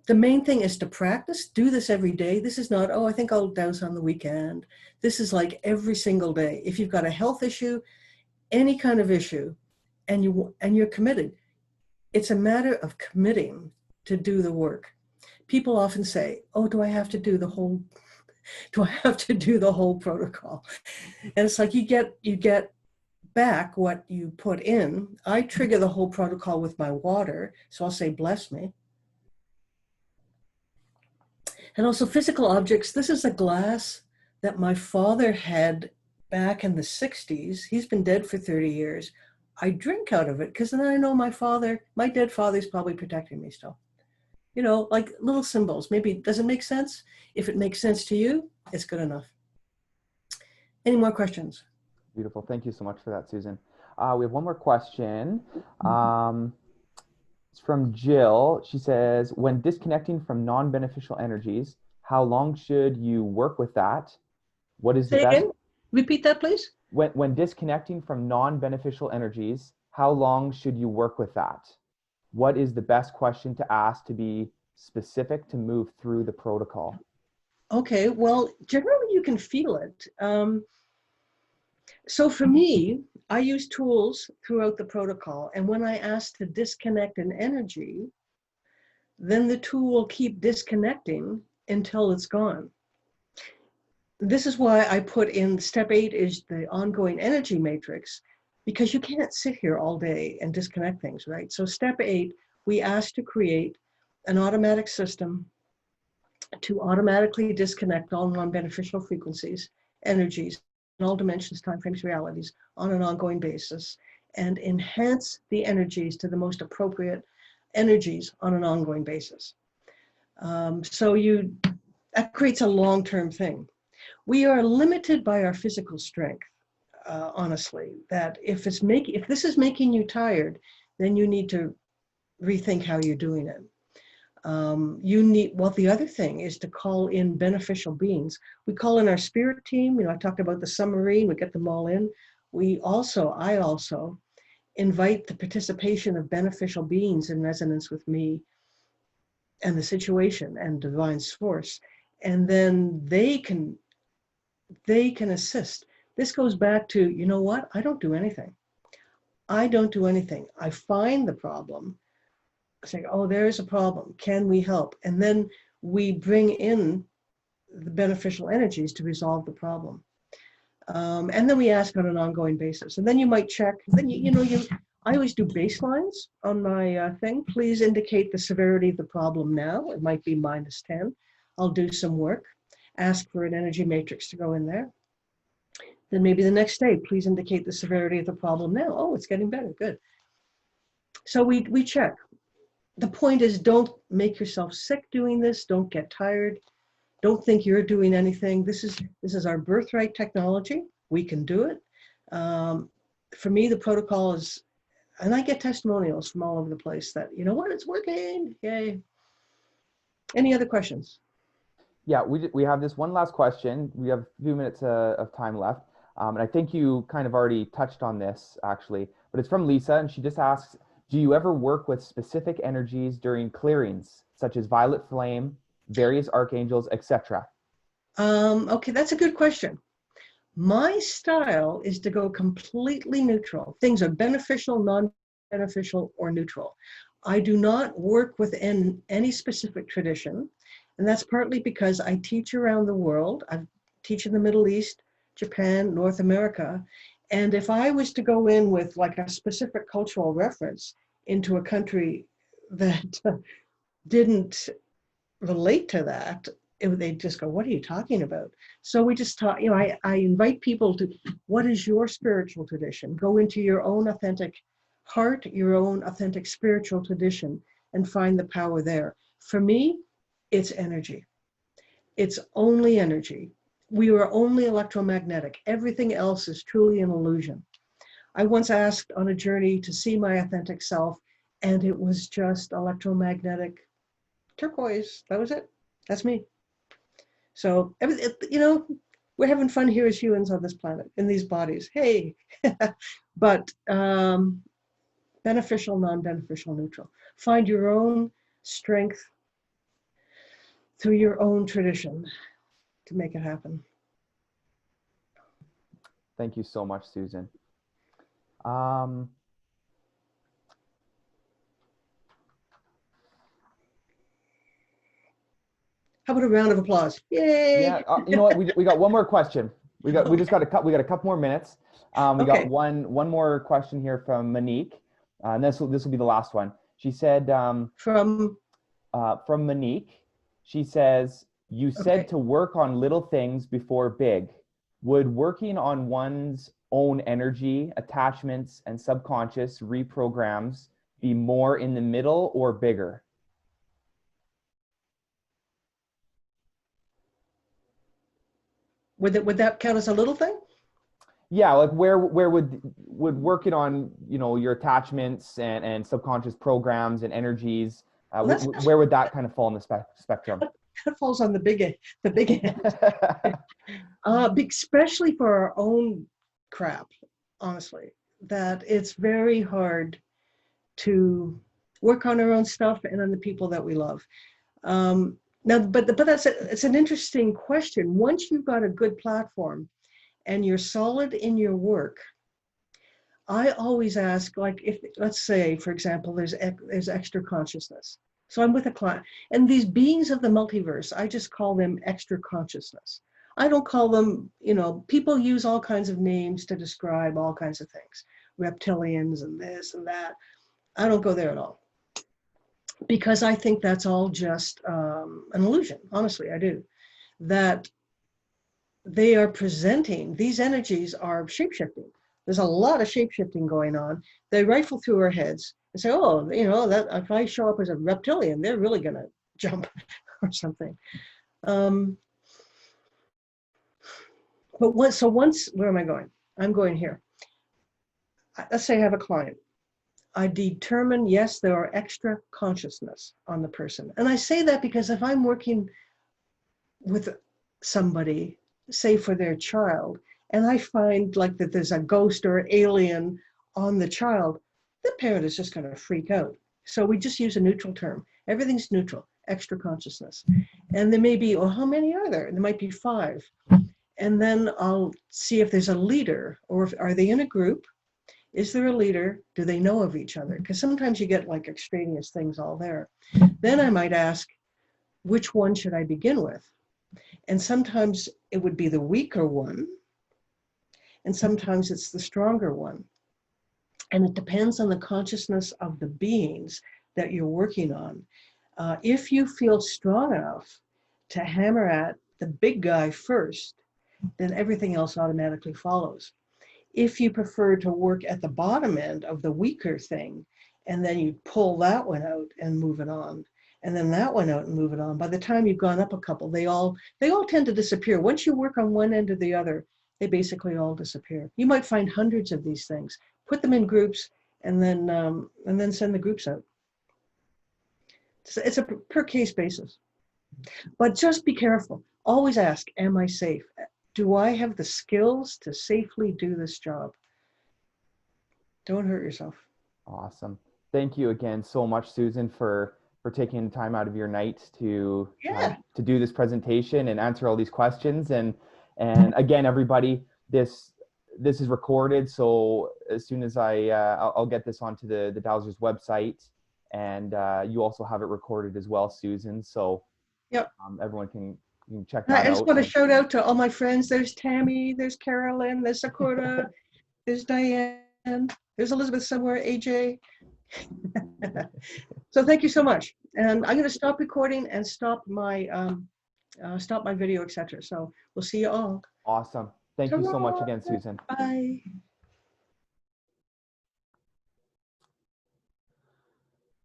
The main thing is to practice, do this every day. This is not, oh, I think I'll dose on the weekend. This is like every single day. If you've got a health issue, any kind of issue, and you're committed, it's a matter of committing to do the work. People often say, oh, do I have to do the whole protocol? And it's like you get back what you put in. I trigger the whole protocol with my water. So I'll say, bless me. And also physical objects. This is a glass that my father had back in the 60s. He's been dead for 30 years. I drink out of it because then I know my dead father's probably protecting me still. You know, like little symbols. Maybe it doesn't make sense. If it makes sense to you, it's good enough. Any more questions? Beautiful. Thank you so much for that, Susan. We have one more question. It's from Jill. She says, when disconnecting from non-beneficial energies, how long should you work with that? What is the best? Again? Repeat that, please. When disconnecting from non-beneficial energies, how long should you work with that? What is the best question to ask to be specific to move through the protocol? Okay, well, generally you can feel it. So for me, I use tools throughout the protocol. And when I ask to disconnect an energy, then the tool will keep disconnecting until it's gone. This is why I put in step 8 is the ongoing energy matrix, because you can't sit here all day and disconnect things, right? So step 8, we ask to create an automatic system to automatically disconnect all non-beneficial frequencies, energies, in all dimensions, timeframes, realities on an ongoing basis, and enhance the energies to the most appropriate energies on an ongoing basis. That creates a long-term thing. We are limited by our physical strength, honestly, that if this is making you tired, then you need to rethink how you're doing it. The other thing is to call in beneficial beings. We call in our spirit team. You know, I talked about the submarine, we get them all in. I also invite the participation of beneficial beings in resonance with me and the situation and divine source. And then they can assist. This goes back to, you know what? I don't do anything. I find the problem. Say, oh, there's a problem. Can we help? And then we bring in the beneficial energies to resolve the problem. And then we ask on an ongoing basis. And then you might check. Then I always do baselines on my thing. Please indicate the severity of the problem now. It might be -10. I'll do some work. Ask for an energy matrix to go in there. Then maybe the next day, please indicate the severity of the problem now. Oh, it's getting better. Good. So we check. The point is, don't make yourself sick doing this. Don't get tired. Don't think you're doing anything. This is our birthright technology. We can do it. For me, the protocol is, and I get testimonials from all over the place that, you know what, it's working. Yay. Any other questions? Yeah, we have this one last question. We have a few minutes of time left. And I think you kind of already touched on this, actually. But it's from Lisa, and she just asks, do you ever work with specific energies during clearings, such as violet flame, various archangels, etc.? Okay, that's a good question. My style is to go completely neutral. Things are beneficial, non-beneficial, or neutral. I do not work within any specific tradition, and that's partly because I teach around the world. I teach in the Middle East, Japan, North America, and if I was to go in with like a specific cultural reference into a country that didn't relate to that, they'd just go, what are you talking about? So we just talk, I invite people to, what is your spiritual tradition? Go into your own authentic heart, your own authentic spiritual tradition, and find the power there. For me, it's energy. It's only energy. We are only electromagnetic. Everything else is truly an illusion. I once asked on a journey to see my authentic self, and it was just electromagnetic turquoise. That was it. That's me. So, you know, we're having fun here as humans on this planet, in these bodies. Hey, but beneficial, non-beneficial, neutral. Find your own strength through your own tradition to make it happen. Thank you so much, Susan. How about a round of applause? Yay! Yeah, you know what? We got one more question. We got a couple more minutes. We got one more question here from Monique, and this will be the last one. She said from Monique. She says, you said to work on little things before big. Would working on one's own energy, attachments, and subconscious reprograms be more in the middle or bigger? Would that count as a little thing? Yeah, like where would working on, you know, your attachments and subconscious programs and energies, where would that kind of fall in the spectrum? That falls on the big end. The big end. Especially for our own crap, honestly, that it's very hard to work on our own stuff and on the people that we love. Now, but it's an interesting question. Once you've got a good platform and you're solid in your work, I always ask, like, if, let's say, for example, there's extra consciousness. So I'm with a client, and these beings of the multiverse, I just call them extra consciousness. I don't call them, you know, people use all kinds of names to describe all kinds of things, reptilians and this and that. I don't go there at all, because I think that's all just an illusion. Honestly, I do. That they are presenting, these energies are shapeshifting. There's a lot of shapeshifting going on. They rifle through our heads and say, oh, you know, that if I show up as a reptilian, they're really going to jump or something. But once, where am I going? I'm going here. Let's say I have a client. I determine, yes, there are extra consciousness on the person. And I say that because if I'm working with somebody, say for their child, and I find like that there's a ghost or alien on the child, the parent is just going to freak out. So we just use a neutral term. Everything's neutral, extra consciousness. And there may be, oh, how many are there? There might be 5. And then I'll see if there's a leader, or are they in a group? Is there a leader? Do they know of each other? Because sometimes you get like extraneous things all there. Then I might ask, which one should I begin with? And sometimes it would be the weaker one, and sometimes it's the stronger one. And it depends on the consciousness of the beings that you're working on. If you feel strong enough to hammer at the big guy first, then everything else automatically follows. If you prefer to work at the bottom end of the weaker thing, and then you pull that one out and move it on, and then that one out and move it on, by the time you've gone up a couple, they all tend to disappear. Once you work on one end or the other, they basically all disappear. You might find hundreds of these things, put them in groups, and then send the groups out. So it's a per case basis. But just be careful. Always ask, am I safe? Do I have the skills to safely do this job? Don't hurt yourself. Awesome. Thank you again so much, Susan, for taking time out of your night to do this presentation and answer all these questions. And again, everybody, this is recorded, so as soon as I'll get this onto the Dowser's website, and you also have it recorded as well, Susan. So everyone can check that out. I just want to shout out to all my friends. There's Tammy, there's Carolyn, there's Sakura, there's Diane, there's Elizabeth somewhere, AJ. So thank you so much. And I'm going to stop recording and stop my video, etc. So we'll see you all. Awesome. Thank you so much again, Susan. Bye.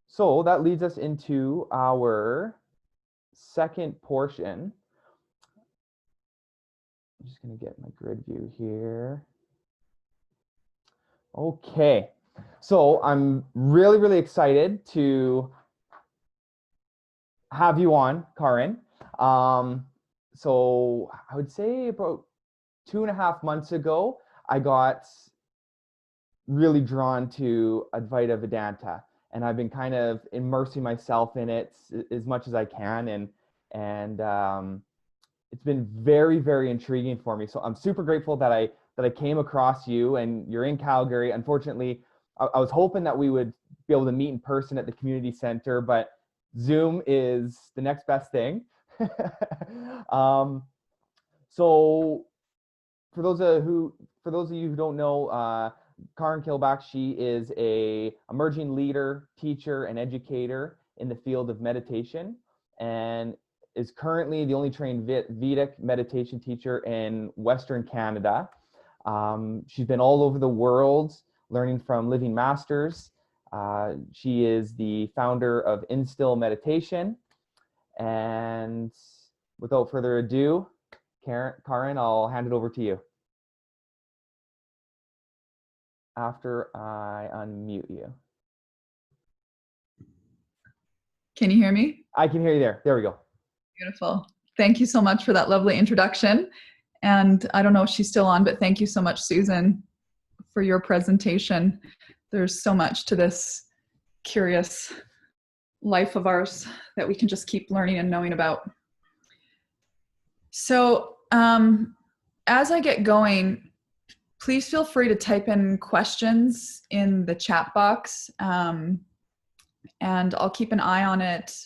So that leads us into our second portion. I'm just going to get my grid view here. Okay. So I'm really, really excited to have you on, Caryn. So I would say about 2.5 months ago, I got really drawn to Advaita Vedanta, and I've been kind of immersing myself in it as much as I can, and it's been very, very intriguing for me. So I'm super grateful that I came across you, and you're in Calgary. Unfortunately, I was hoping that we would be able to meet in person at the community center, but Zoom is the next best thing. So for those of you who don't know, Caryn Kilback, she is a emerging leader, teacher, and educator in the field of meditation, and is currently the only trained Vedic meditation teacher in Western Canada. She's been all over the world learning from living masters. She is the founder of Instill Meditation. And without further ado, Caryn, I'll hand it over to you after I unmute you. Can you hear me? I can hear you there. There we go. Beautiful. Thank you so much for that lovely introduction. And I don't know if she's still on, but thank you so much, Susan, for your presentation. There's so much to this curious life of ours that we can just keep learning and knowing about. So as I get going, please feel free to type in questions in the chat box, and I'll keep an eye on it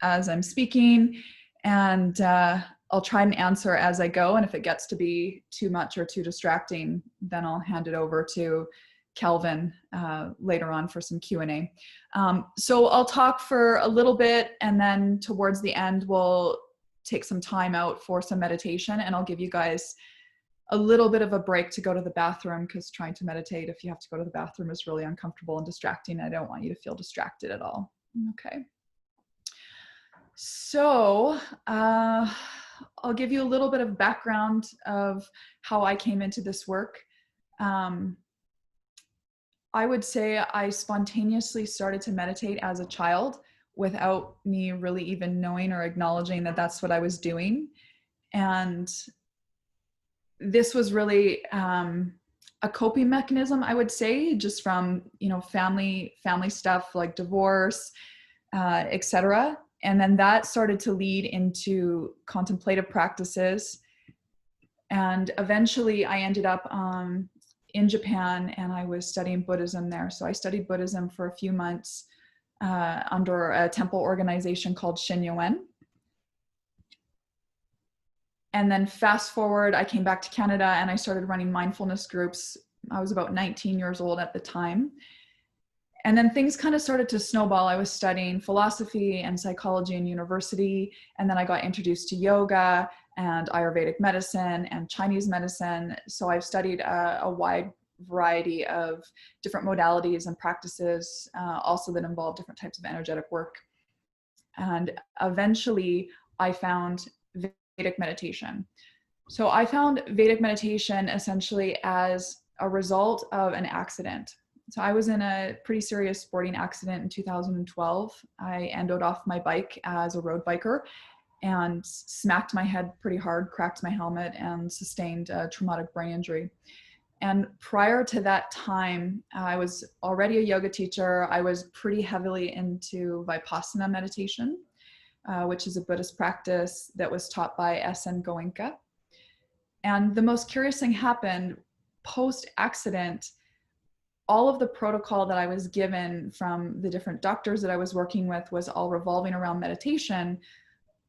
as I'm speaking, and I'll try and answer as I go. And if it gets to be too much or too distracting, then I'll hand it over to Calvin later on for some Q&A. So I'll talk for a little bit, and then towards the end, we'll take some time out for some meditation, and I'll give you guys a little bit of a break to go to the bathroom, because trying to meditate, if you have to go to the bathroom, is really uncomfortable and distracting. I don't want you to feel distracted at all. Okay. So I'll give you a little bit of background of how I came into this work. I would say I spontaneously started to meditate as a child without me really even knowing or acknowledging that that's what I was doing. And this was really a coping mechanism, I would say, just from, family stuff like divorce, etc. And then that started to lead into contemplative practices. And eventually I ended up in Japan, and I was studying Buddhism there. So I studied Buddhism for a few months under a temple organization called Shinyoen. And then fast forward, I came back to Canada and I started running mindfulness groups. I was about 19 years old at the time. And then things kind of started to snowball. I was studying philosophy and psychology in university. And then I got introduced to yoga and Ayurvedic medicine and Chinese medicine. So I've studied a wide variety of different modalities and practices, also that involve different types of energetic work. And eventually I found Vedic meditation. So I found Vedic meditation essentially as a result of an accident. So I was in a pretty serious sporting accident in 2012. I endoed off my bike as a road biker and smacked my head pretty hard, cracked my helmet, and sustained a traumatic brain injury. And prior to that time, I was already a yoga teacher. I was pretty heavily into Vipassana meditation, which is a Buddhist practice that was taught by S.N. Goenka. And the most curious thing happened post-accident. All of the protocol that I was given from the different doctors that I was working with was all revolving around meditation,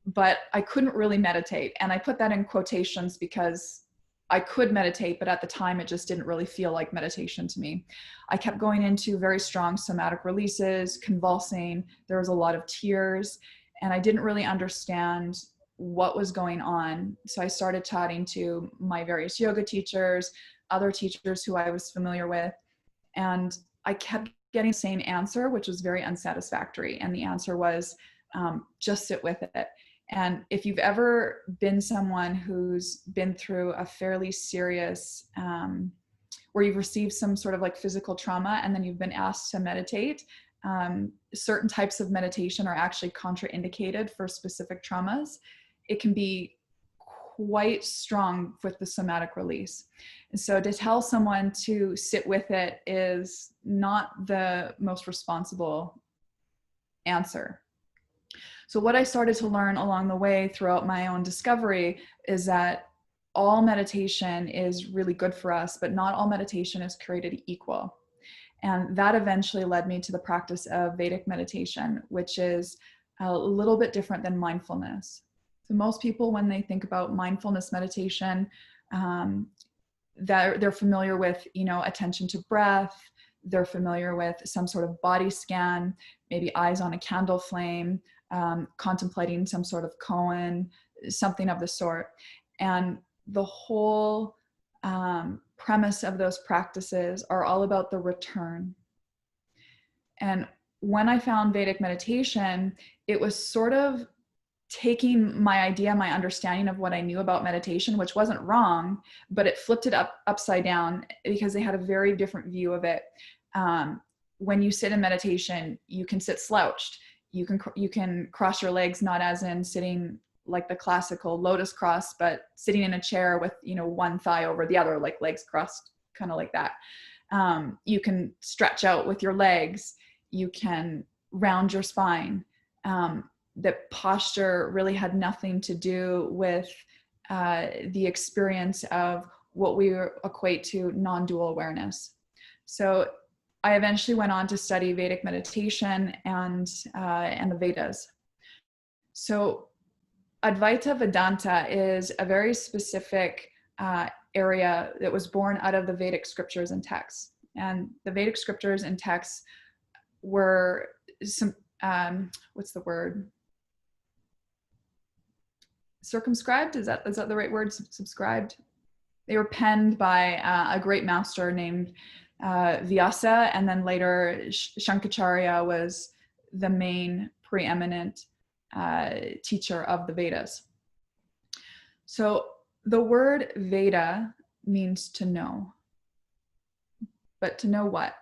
but I couldn't really meditate. And I put that in quotations because I could meditate, but at the time it just didn't really feel like meditation to me. I kept going into very strong somatic releases, convulsing. There was a lot of tears, and I didn't really understand what was going on. So I started chatting to my various yoga teachers, other teachers who I was familiar with, and I kept getting the same answer, which was very unsatisfactory. And the answer was, just sit with it. And if you've ever been someone who's been through a fairly serious, where you've received some sort of like physical trauma and then you've been asked to meditate, certain types of meditation are actually contraindicated for specific traumas. It can be quite strong with the somatic release. And so to tell someone to sit with it is not the most responsible answer. So what I started to learn along the way throughout my own discovery is that all meditation is really good for us, but not all meditation is created equal. And that eventually led me to the practice of Vedic meditation, which is a little bit different than mindfulness. So most people, when they think about mindfulness meditation, they're familiar with, attention to breath. They're familiar with some sort of body scan, maybe eyes on a candle flame, contemplating some sort of koan, something of the sort. And the whole premise of those practices are all about the return. And when I found Vedic meditation, it was sort of taking my idea, my understanding of what I knew about meditation, which wasn't wrong, but it flipped it upside down because they had a very different view of it. When you sit in meditation, you can sit slouched. You can cross your legs, not as in sitting like the classical lotus cross, but sitting in a chair with, one thigh over the other, like legs crossed, kind of like that. You can stretch out with your legs. You can round your spine. That posture really had nothing to do with the experience of what we equate to non-dual awareness. So I eventually went on to study Vedic meditation and the Vedas. So Advaita Vedanta is a very specific area that was born out of the Vedic scriptures and texts. And the Vedic scriptures and texts were some, what's the word? Circumscribed? Is that the right word? Subscribed? They were penned by a great master named Vyasa, and then later Shankaracharya was the main preeminent teacher of the Vedas. So the word Veda means to know, but to know what?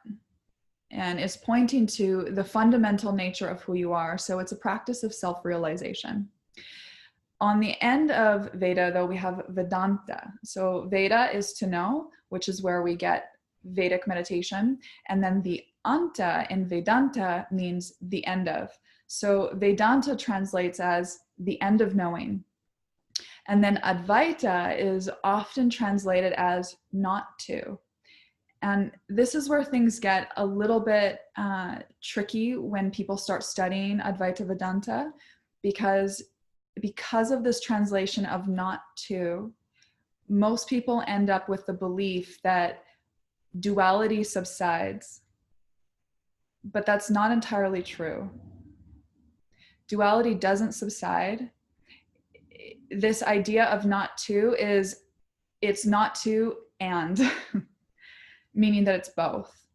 And it's pointing to the fundamental nature of who you are. So it's a practice of self-realization. On the end of Veda, though, we have Vedanta. So Veda is to know, which is where we get Vedic meditation. And then the Anta in Vedanta means the end of. So Vedanta translates as the end of knowing. And then Advaita is often translated as not to. And this is where things get a little bit tricky when people start studying Advaita Vedanta, because of this translation of not to, most people end up with the belief that duality subsides, but that's not entirely true. Duality doesn't subside. This idea of not to is, it's not to and, meaning that it's both.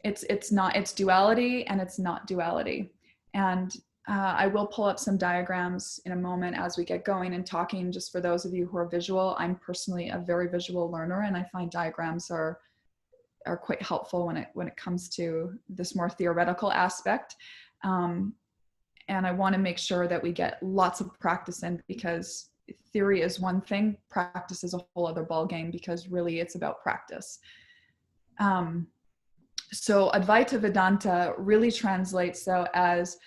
It's duality and it's not duality. And I will pull up some diagrams in a moment as we get going and talking, just for those of you who are visual. I'm personally a very visual learner, and I find diagrams are quite helpful when it comes to this more theoretical aspect. And I want to make sure that we get lots of practice in, because theory is one thing, practice is a whole other ballgame, because really it's about practice. So Advaita Vedanta really translates, though, as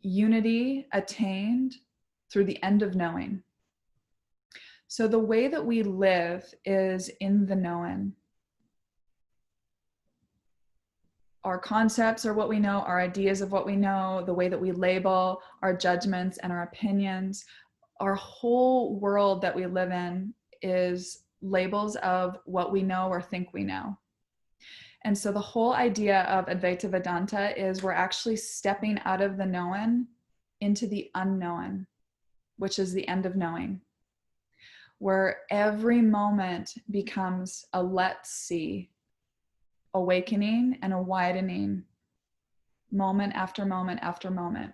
unity attained through the end of knowing. So the way that we live is in the known. Our concepts are what we know, our ideas of what we know, the way that we label our judgments and our opinions. Our whole world that we live in is labels of what we know or think we know. And so the whole idea of Advaita Vedanta is we're actually stepping out of the known into the unknown, which is the end of knowing, where every moment becomes a let's see, awakening and a widening, moment after moment after moment.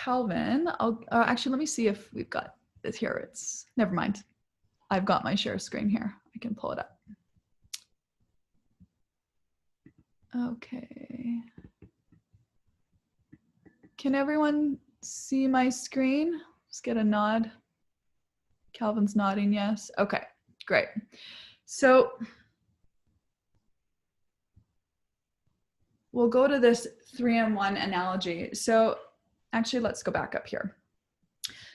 Calvin, actually, let me see if we've got this here. Never mind. I've got my share screen here. I can pull it up. Okay. Can everyone see my screen? Just get a nod. Calvin's nodding yes. Okay, great. So we'll go to this 3-in-1 analogy. So actually, let's go back up here.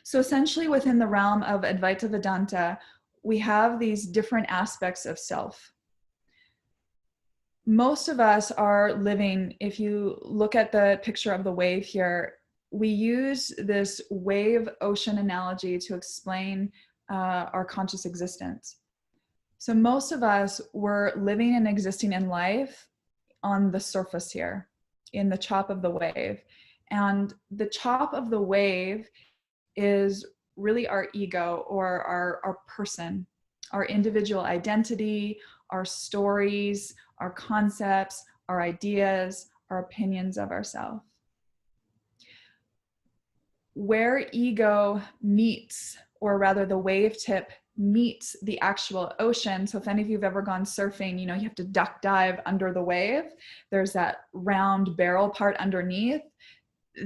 So essentially within the realm of Advaita Vedanta, we have these different aspects of self. Most of us are living, if you look at the picture of the wave here, we use this wave ocean analogy to explain our conscious existence. So most of us were living and existing in life on the surface here, in the chop of the wave. And the chop of the wave is really our ego, or our person, our individual identity, our stories, our concepts, our ideas, our opinions of ourselves. Where ego meets, or rather the wave tip meets the actual ocean. So if any of you have ever gone surfing, you know, you have to duck dive under the wave. There's that round barrel part underneath.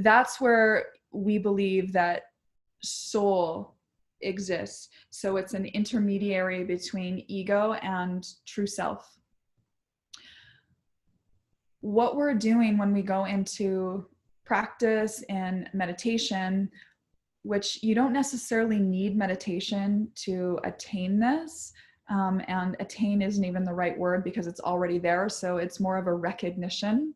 That's where we believe that soul exists. So it's an intermediary between ego and true self. What we're doing when we go into practice and meditation, which you don't necessarily need meditation to attain this, and attain isn't even the right word because it's already there, so it's more of a recognition.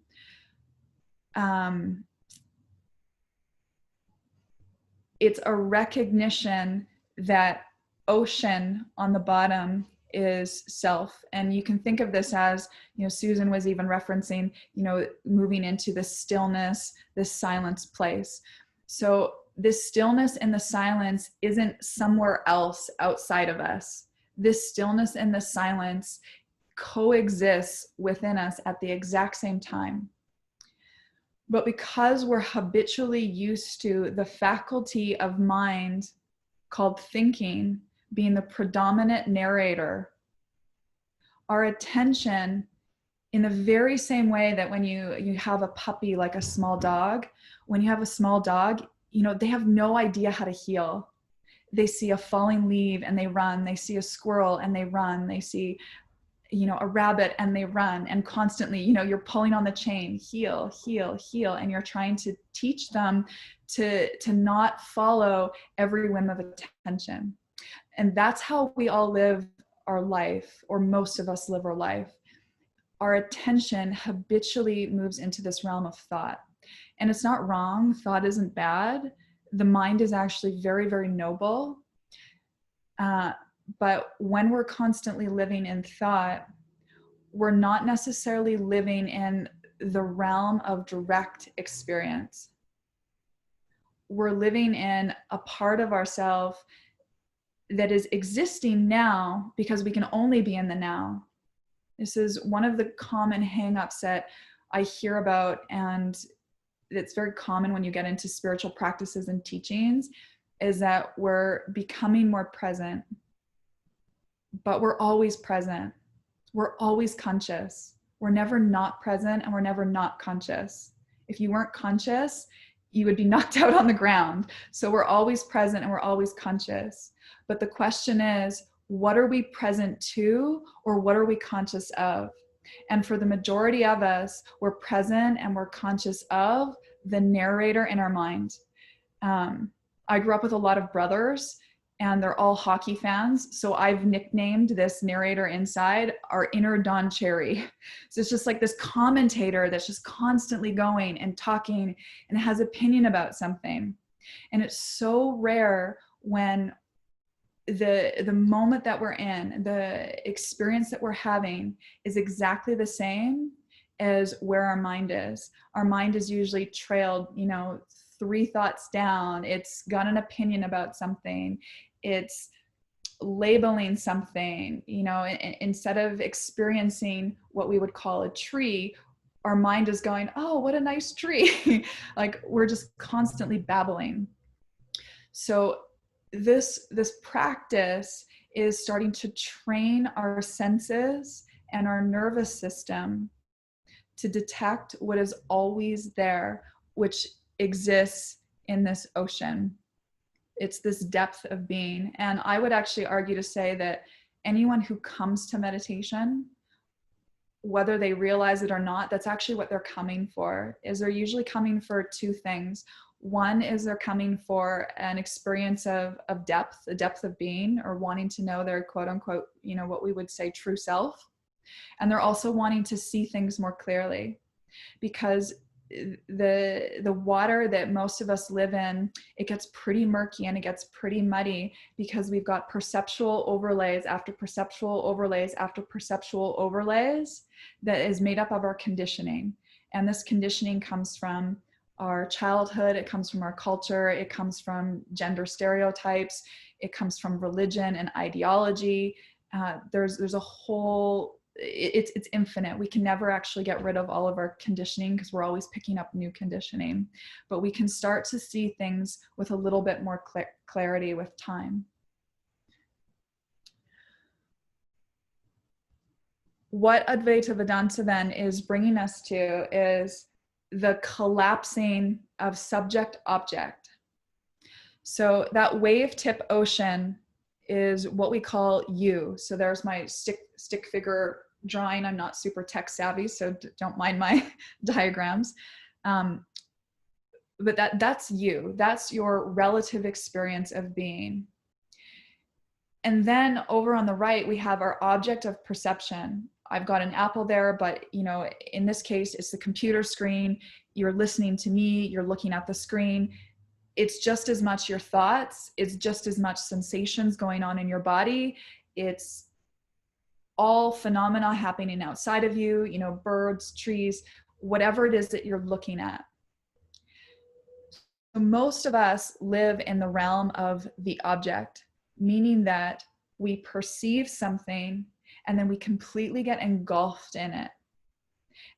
It's a recognition that ocean on the bottom is self. And you can think of this as, you know, Susan was even referencing, you know, moving into this stillness, this silence place. So this stillness and the silence isn't somewhere else outside of us. This stillness and the silence coexists within us at the exact same time. But because we're habitually used to the faculty of mind called thinking being the predominant narrator, our attention, in the very same way that when you have a puppy, like a small dog, when you have a small dog, you know, they have no idea how to heel. They see a falling leaf and they run. They see a squirrel and they run. They see, you know, a rabbit and they run, and constantly, you know, you're pulling on the chain, heel, heel, heel, and you're trying to teach them to not follow every whim of attention. And that's how we all live our life, or most of us live our life. Our attention habitually moves into this realm of thought. And it's not wrong. Thought isn't bad. The mind is actually very, very noble. But when we're constantly living in thought, we're not necessarily living in the realm of direct experience. We're living in a part of ourselves that is existing now because we can only be in the now. This is one of the common hang-ups that I hear about, and it's very common when you get into spiritual practices and teachings, is that we're becoming more present. But we're always present. We're always conscious. We're never not present, and we're never not conscious. If you weren't conscious, you would be knocked out on the ground. So we're always present and we're always conscious. But the question is, what are we present to, or what are we conscious of? And for the majority of us, we're present and we're conscious of the narrator in our mind. I grew up with a lot of brothers, and they're all hockey fans. So I've nicknamed this narrator inside our inner Don Cherry. So it's just like this commentator that's just constantly going and talking and has opinion about something. And it's so rare when the moment that we're in, the experience that we're having is exactly the same as where our mind is. Our mind is usually trailed, you know, 3 thoughts down. It's got an opinion about something. It's labeling something, you know, instead of experiencing what we would call a tree, our mind is going, oh, what a nice tree. Like we're just constantly babbling. So this practice is starting to train our senses and our nervous system to detect what is always there, which exists in this ocean. It's this depth of being. And I would actually argue to say that anyone who comes to meditation, whether they realize it or not, that's actually what they're coming for. Is they're usually coming for two things. One is they're coming for an experience of depth, a depth of being, or wanting to know their quote unquote, you know, what we would say true self. And they're also wanting to see things more clearly, because the water that most of us live in, it gets pretty murky and it gets pretty muddy because we've got perceptual overlays after perceptual overlays after perceptual overlays that is made up of our conditioning. And this conditioning comes from our childhood, it comes from our culture, it comes from gender stereotypes, it comes from religion and ideology. There's a whole, it's infinite. We can never actually get rid of all of our conditioning because we're always picking up new conditioning, but we can start to see things with a little bit more clarity with time. What Advaita Vedanta then is bringing us to is the collapsing of subject object. So that wave tip ocean is what we call you. So there's my stick figure drawing. I'm not super tech savvy, so don't mind my diagrams. But that's you. That's your relative experience of being. And then over on the right, we have our object of perception. I've got an apple there, but you know, in this case, it's the computer screen. You're listening to me, you're looking at the screen. It's just as much your thoughts, it's just as much sensations going on in your body. It's all phenomena happening outside of you, you know, birds, trees, whatever it is that you're looking at. So most of us live in the realm of the object, meaning that we perceive something and then we completely get engulfed in it.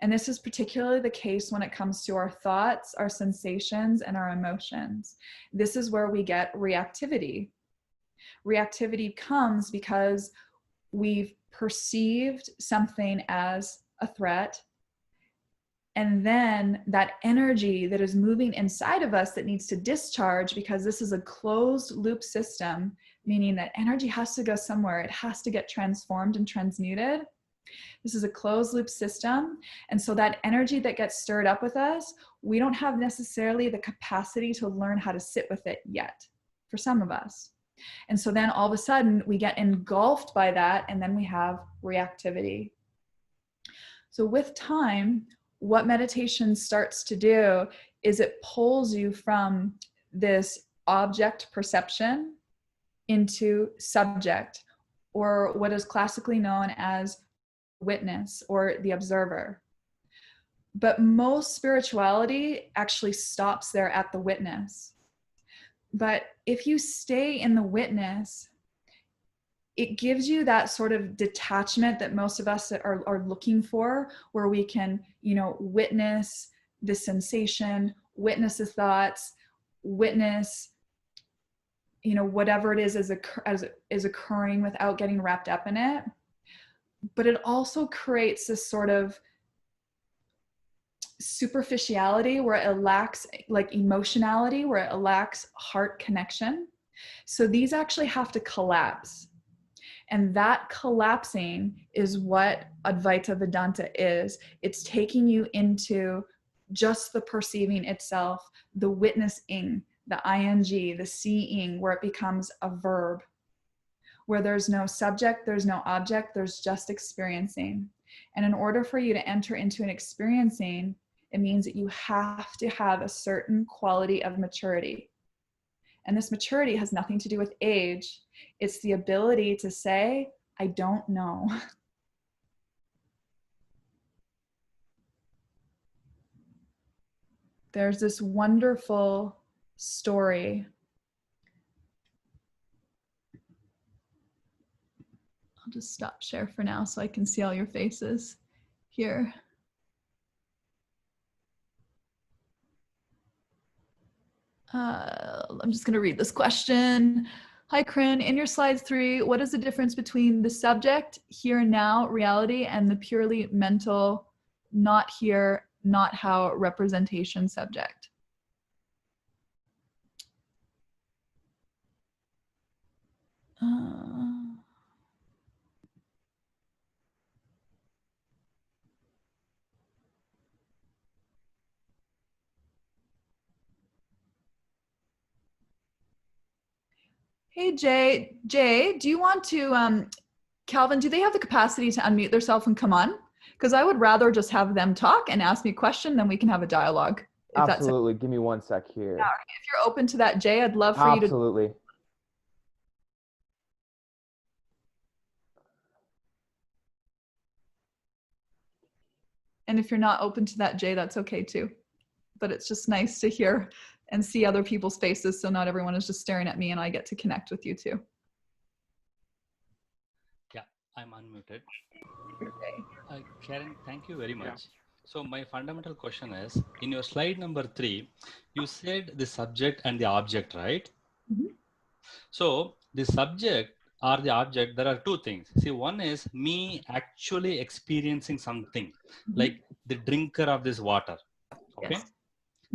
And this is particularly the case when it comes to our thoughts, our sensations, and our emotions. This is where we get reactivity. Reactivity comes because we've perceived something as a threat, and then that energy that is moving inside of us that needs to discharge, because this is a closed loop system, meaning that energy has to go somewhere. It has to get transformed and transmuted. This is a closed loop system. And so that energy that gets stirred up with us, we don't have necessarily the capacity to learn how to sit with it yet, for some of us. And so then all of a sudden we get engulfed by that, and then we have reactivity. So with time, what meditation starts to do is it pulls you from this object perception into subject, or what is classically known as witness or the observer. But most spirituality actually stops there at the witness. But if you stay in the witness, it gives you that sort of detachment that most of us are looking for, where we can, you know, witness the sensation, witness the thoughts, witness, you know, whatever it is is occurring without getting wrapped up in it. But it also creates this sort of superficiality where it lacks like emotionality, where it lacks heart connection. So these actually have to collapse. And that collapsing is what Advaita Vedanta is. It's taking you into just the perceiving itself, the witnessing, the ing, the seeing, where it becomes a verb, where there's no subject, there's no object, there's just experiencing. And in order for you to enter into an experiencing, it means that you have to have a certain quality of maturity. And this maturity has nothing to do with age. It's the ability to say, I don't know. There's this wonderful story. I'll just stop share for now so I can see all your faces here. I'm just going to read this question. Hi, Caryn. In your slide 3, what is the difference between the subject, here and now, reality, and the purely mental, not here, not how representation subject? Hey, Jay, do you want to, Calvin, do they have the capacity to unmute themselves and come on? Because I would rather just have them talk and ask me a question, then we can have a dialogue. Absolutely. Give me one sec here. Yeah, if you're open to that, Jay, I'd love for you to. Absolutely. And if you're not open to that, Jay, that's okay too. But it's just nice to hear and see other people's faces, so not everyone is just staring at me and I get to connect with you too. Yeah, I'm unmuted. Caryn, thank you very much. So my fundamental question is, in your slide number 3, you said the subject and the object, right? Mm-hmm. So the subject or the object, there are two things. See, one is me actually experiencing something, like the drinker of this water. Okay. Yes.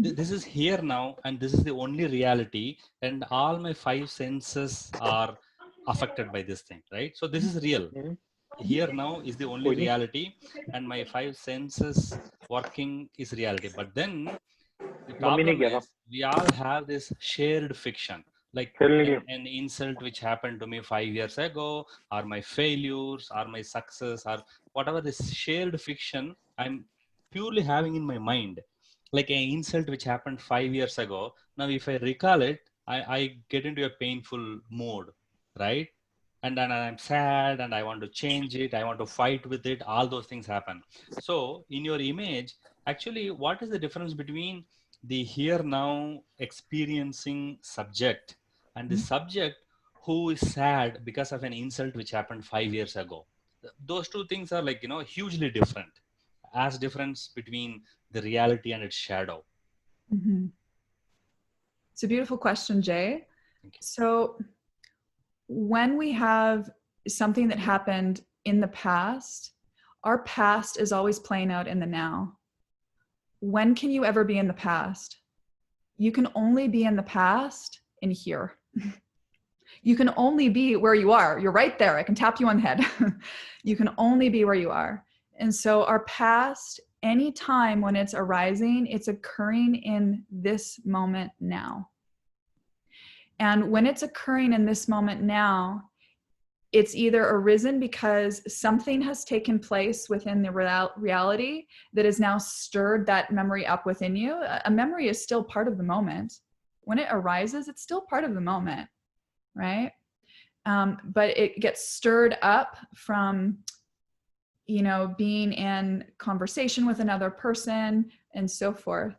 This is here now, and this is the only reality, and all my 5 senses are affected by this thing, right? So this is real. Here now is the only reality, and my 5 senses working is reality. But then the problem is we all have this shared fiction, like an insult which happened to me 5 years ago, or my failures, or my success, or whatever this shared fiction I'm purely having in my mind, like an insult which happened 5 years ago. Now, if I recall it, I get into a painful mode, right? And then I'm sad and I want to change it. I want to fight with it. All those things happen. So in your image, actually, what is the difference between the here now experiencing subject and the subject who is sad because of an insult which happened 5 years ago? Those two things are, like, hugely different, as difference between the reality and its shadow. Mm-hmm. It's a beautiful question, Jay. So when we have something that happened in the past, our past is always playing out in the now. When can you ever be in the past? You can only be in the past in here. You can only be where you are. You're right there. I can tap you on the head. You can only be where you are. And so our past, any time when it's arising, it's occurring in this moment now. And when it's occurring in this moment now, it's either arisen because something has taken place within the reality that has now stirred that memory up within you. A memory is still part of the moment. When it arises, it's still part of the moment, right? But it gets stirred up from, being in conversation with another person and so forth.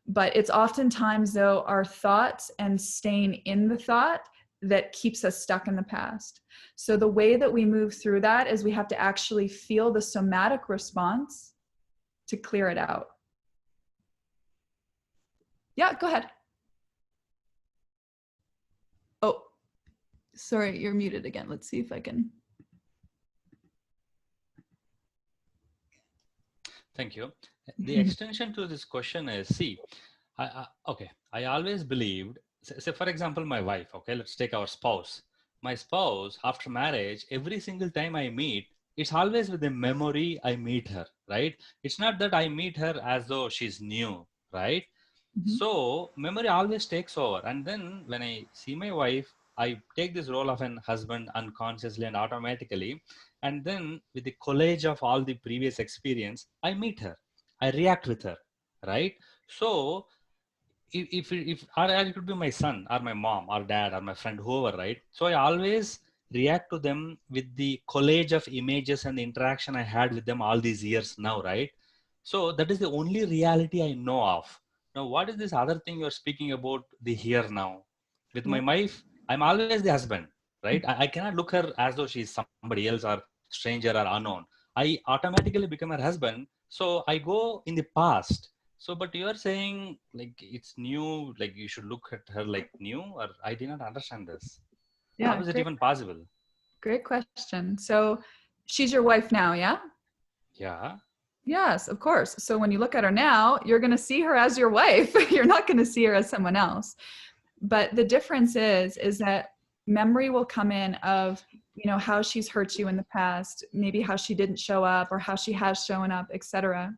But it's oftentimes, though, our thoughts and staying in the thought that keeps us stuck in the past. So the way that we move through that is we have to actually feel the somatic response to clear it out. Yeah, go ahead. Oh, sorry, you're muted again. Let's see if I can. Thank you. The extension to this question is, see, I always believed, say for example, my wife, okay, let's take our spouse. My spouse, after marriage, every single time I meet, it's always with the memory I meet her, right? It's not that I meet her as though she's new, right? So memory always takes over. And then when I see my wife, I take this role of an husband unconsciously and automatically. And then with the collage of all the previous experience, I meet her, I react with her, right? So if or it could be my son or my mom or dad or my friend, whoever, right? So I always react to them with the collage of images and the interaction I had with them all these years now, right? So that is the only reality I know of. Now, what is this other thing you're speaking about, the here now? With my wife, I'm always the husband, right? I cannot look her as though she's somebody else or stranger or unknown. I automatically become her husband. So I go in the past So, but you are saying like it's new, like you should look at her like new, or I did not understand this. Yeah, How is it even possible? great question. So she's your wife now, yeah? Yeah. Yes, of course. So when you look at her now, you're going to see her as your wife. You're not going to see her as someone else. But the difference is that memory will come in of, you know, how she's hurt you in the past, maybe how she didn't show up or how she has shown up, etc.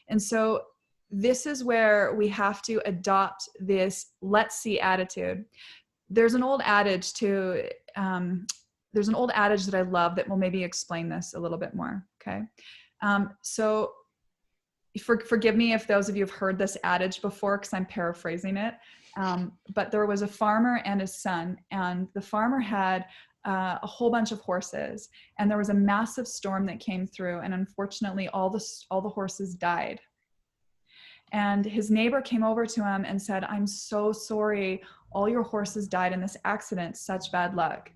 And so this is where we have to adopt this let's see attitude. There's an old adage there's an old adage that I love that will maybe explain this a little bit more. Okay. So forgive me if those of you have heard this adage before, because I'm paraphrasing it. But there was a farmer and his son, and the farmer had a whole bunch of horses, and there was a massive storm that came through, and unfortunately all the horses died. And his neighbor came over to him and said, "I'm so sorry, all your horses died in this accident, such bad luck."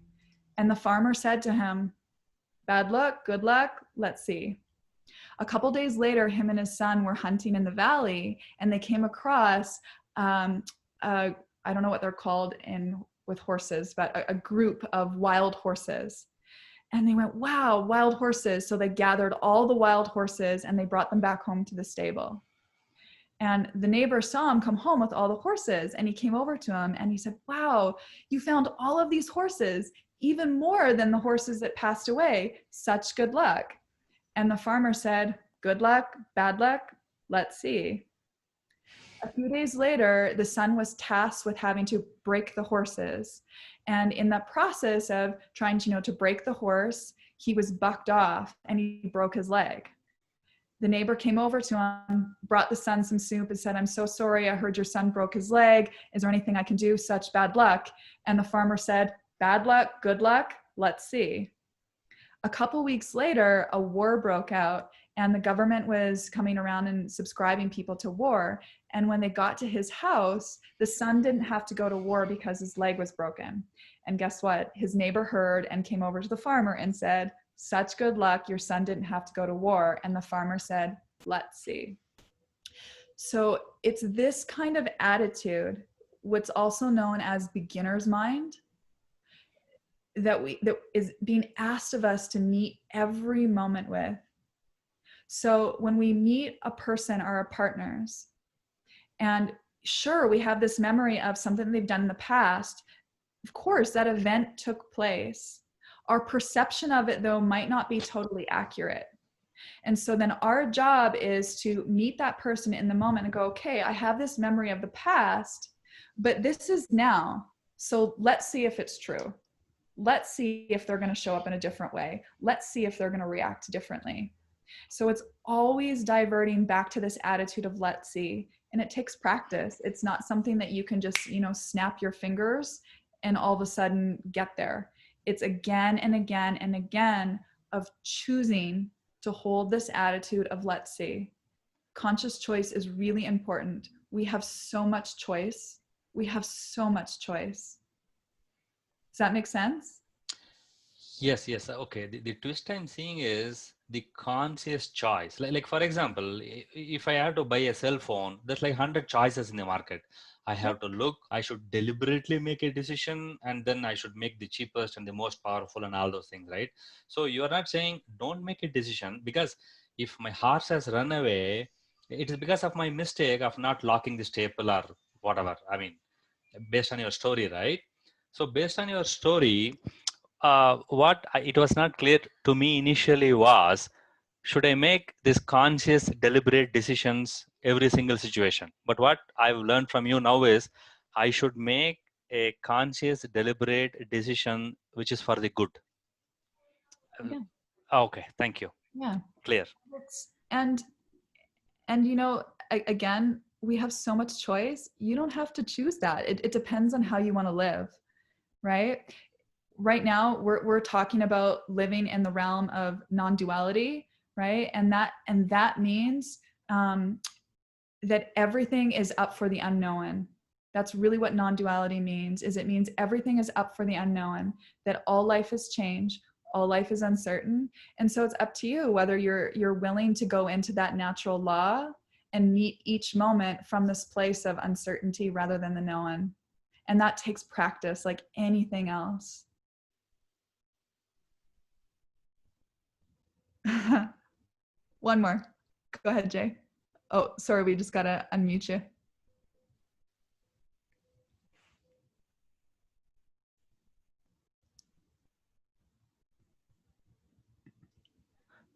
And the farmer said to him, "Bad luck, good luck, let's see." A couple days later, him and his son were hunting in the valley, and they came across, I don't know what they're called with horses, but a group of wild horses. And they went, "Wow, wild horses." So they gathered all the wild horses and they brought them back home to the stable. And the neighbor saw him come home with all the horses, and he came over to him and he said, "Wow, you found all of these horses, even more than the horses that passed away. Such good luck." And the farmer said, "Good luck, bad luck, let's see." A few days later, the son was tasked with having to break the horses. And in that process of trying to break the horse, he was bucked off and he broke his leg. The neighbor came over to him, brought the son some soup and said, "I'm so sorry, I heard your son broke his leg. Is there anything I can do? Such bad luck." And the farmer said, "Bad luck, good luck, let's see." A couple weeks later, a war broke out, and the government was coming around and subscribing people to war. And when they got to his house, the son didn't have to go to war because his leg was broken. And guess what? His neighbor heard and came over to the farmer and said, "Such good luck, your son didn't have to go to war." And the farmer said, "Let's see." So it's this kind of attitude, what's also known as beginner's mind, that is being asked of us to meet every moment with. So when we meet a person or our partners, and sure, we have this memory of something they've done in the past, of course, that event took place. Our perception of it, though, might not be totally accurate. And so then our job is to meet that person in the moment and go, "Okay, I have this memory of the past, but this is now. So let's see if it's true. Let's see if they're going to show up in a different way. Let's see if they're going to react differently." So it's always diverting back to this attitude of let's see. And it takes practice. It's not something that you can just, snap your fingers and all of a sudden get there. It's again and again and again of choosing to hold this attitude of let's see. Conscious choice is really important. We have so much choice. We have so much choice. Does that make sense? Yes. Okay. The twist I'm seeing is the conscious choice. Like for example, if I have to buy a cell phone, there's like 100 choices in the market. I have to look, I should deliberately make a decision, and then I should make the cheapest and the most powerful and all those things, right? So you're not saying don't make a decision, because if my horse has run away, it is because of my mistake of not locking the staple or whatever. I mean, based on your story, right? So based on your story, it was not clear to me initially was, should I make this conscious, deliberate decisions every single situation? But what I've learned from you now is I should make a conscious, deliberate decision which is for the good. Yeah. Okay, thank you. Yeah. Clear. And again, we have so much choice. You don't have to choose that. It depends on how you want to live, right? Right now, we're talking about living in the realm of non-duality, right? And that means that everything is up for the unknown. That's really what non-duality means. It means everything is up for the unknown, that all life is change, all life is uncertain. And so it's up to you whether you're willing to go into that natural law and meet each moment from this place of uncertainty rather than the known. And that takes practice like anything else. One more. Go ahead, Jay. Oh, sorry, we just gotta unmute you.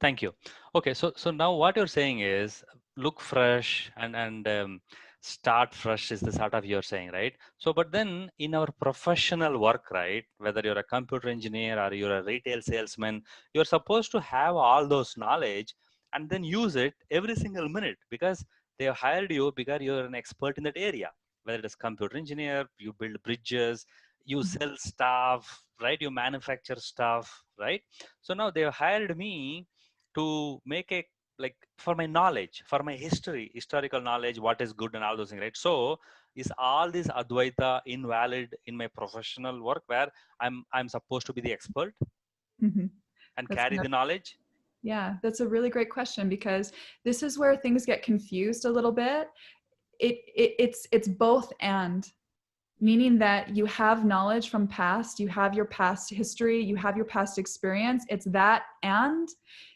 Thank you. Okay, so now what you're saying is look fresh and start fresh is the sort of you're saying, right? So, but then in our professional work, right, whether you're a computer engineer or you're a retail salesman, you're supposed to have all those knowledge and then use it every single minute, because they have hired you because you're an expert in that area. Whether it is computer engineer, you build bridges, you sell stuff, right? You manufacture stuff, right? So now they have hired me to make a, like, for my knowledge, for my historical knowledge, what is good and all those things, right? So is all this Advaita invalid in my professional work where I'm supposed to be the expert Mm-hmm. and That's carry the knowledge? Yeah, that's a really great question, because this is where things get confused a little bit. It's both and, meaning that you have knowledge from past, you have your past history, you have your past experience. It's that, and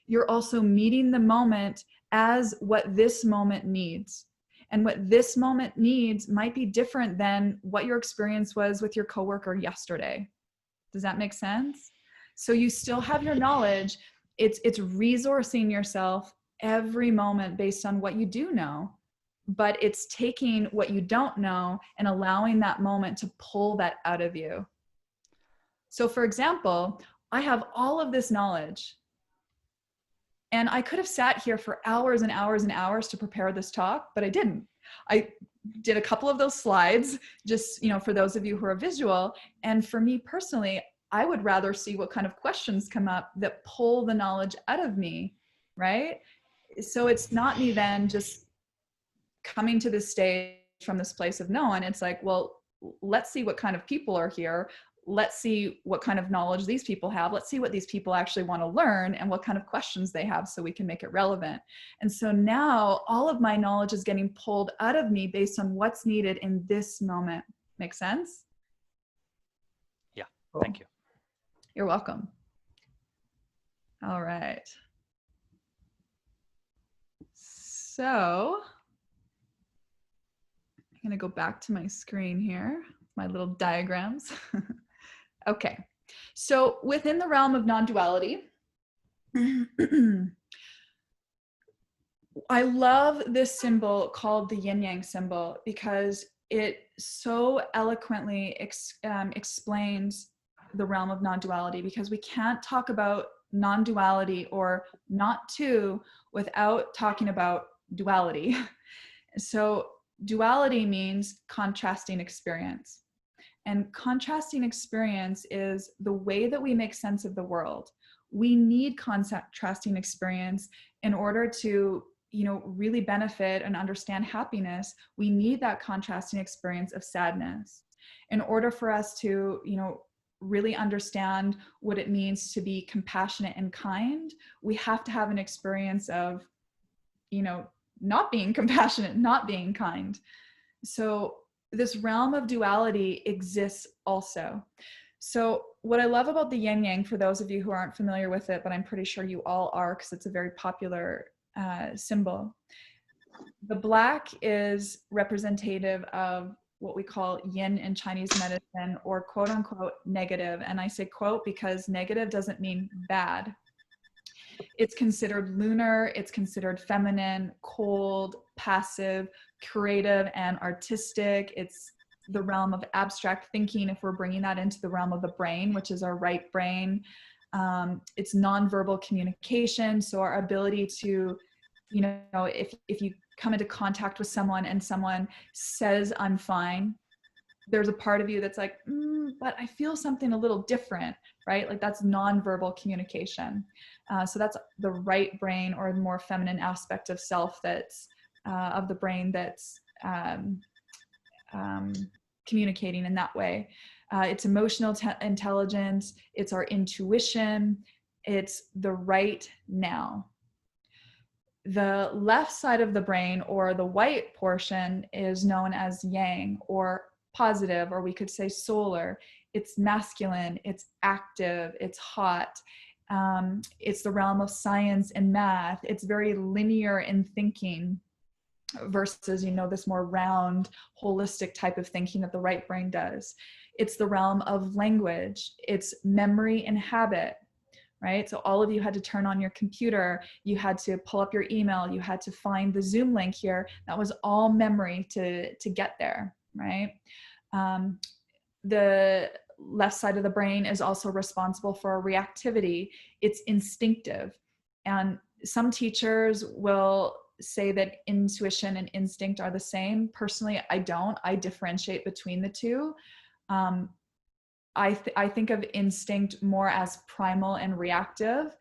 you're also meeting the moment as what this moment needs. And what this moment needs might be different than what your experience was with your coworker yesterday. Does that make sense? So you still have your knowledge. It's resourcing yourself every moment based on what you do know, but it's taking what you don't know and allowing that moment to pull that out of you. So for example, I have all of this knowledge, and I could have sat here for hours and hours and hours to prepare this talk, but I didn't. I did a couple of those slides, just, you know, for those of you who are visual. And for me personally, I would rather see what kind of questions come up that pull the knowledge out of me, right? So it's not me then just coming to this stage from this place of knowing. It's like, well, let's see what kind of people are here. Let's see what kind of knowledge these people have. Let's see what these people actually want to learn and what kind of questions they have so we can make it relevant. And so now all of my knowledge is getting pulled out of me based on what's needed in this moment. Make sense? Yeah, thank you. You're welcome. All right. So I'm going to go back to my screen here, my little diagrams. Okay. So within the realm of non-duality, I love this symbol called the yin-yang symbol because it so eloquently explains the realm of non-duality, because we can't talk about non-duality or not two without talking about duality. So duality means contrasting experience. And contrasting experience is the way that we make sense of the world. We need contrasting experience in order to, you know, really benefit and understand happiness. We need that contrasting experience of sadness in order for us to, you know, really understand what it means to be compassionate and kind. We have to have an experience of, you know, not being compassionate, not being kind. So this realm of duality exists also. So what I love about the yin yang, for those of you who aren't familiar with it, but I'm pretty sure you all are because it's a very popular symbol. The black is representative of what we call yin in Chinese medicine, or quote unquote negative. And I say quote because negative doesn't mean bad. It's considered lunar, it's considered feminine, cold, passive, creative, and artistic. It's the realm of abstract thinking if we're bringing that into the realm of the brain, which is our right brain. It's nonverbal communication, so our ability to, you know, if you come into contact with someone and someone says, I'm fine, there's a part of you that's like, but I feel something a little different, right? Like that's nonverbal communication. So that's the right brain, or the more feminine aspect of self that's, of the brain that's communicating in that way. It's emotional intelligence, it's our intuition, it's the right now. The left side of the brain, or the white portion, is known as yang, or positive, or we could say solar. It's masculine, it's active, it's hot. It's the realm of science and math. It's very linear in thinking versus, this more round, holistic type of thinking that the right brain does. It's the realm of language. It's memory and habit, right? So all of you had to turn on your computer. You had to pull up your email. You had to find the Zoom link here. That was all memory to get there, right? The left side of the brain is also responsible for reactivity. It's instinctive. And some teachers will say that intuition and instinct are the same. Personally, I don't. I differentiate between the two. I think of instinct more as primal and reactive.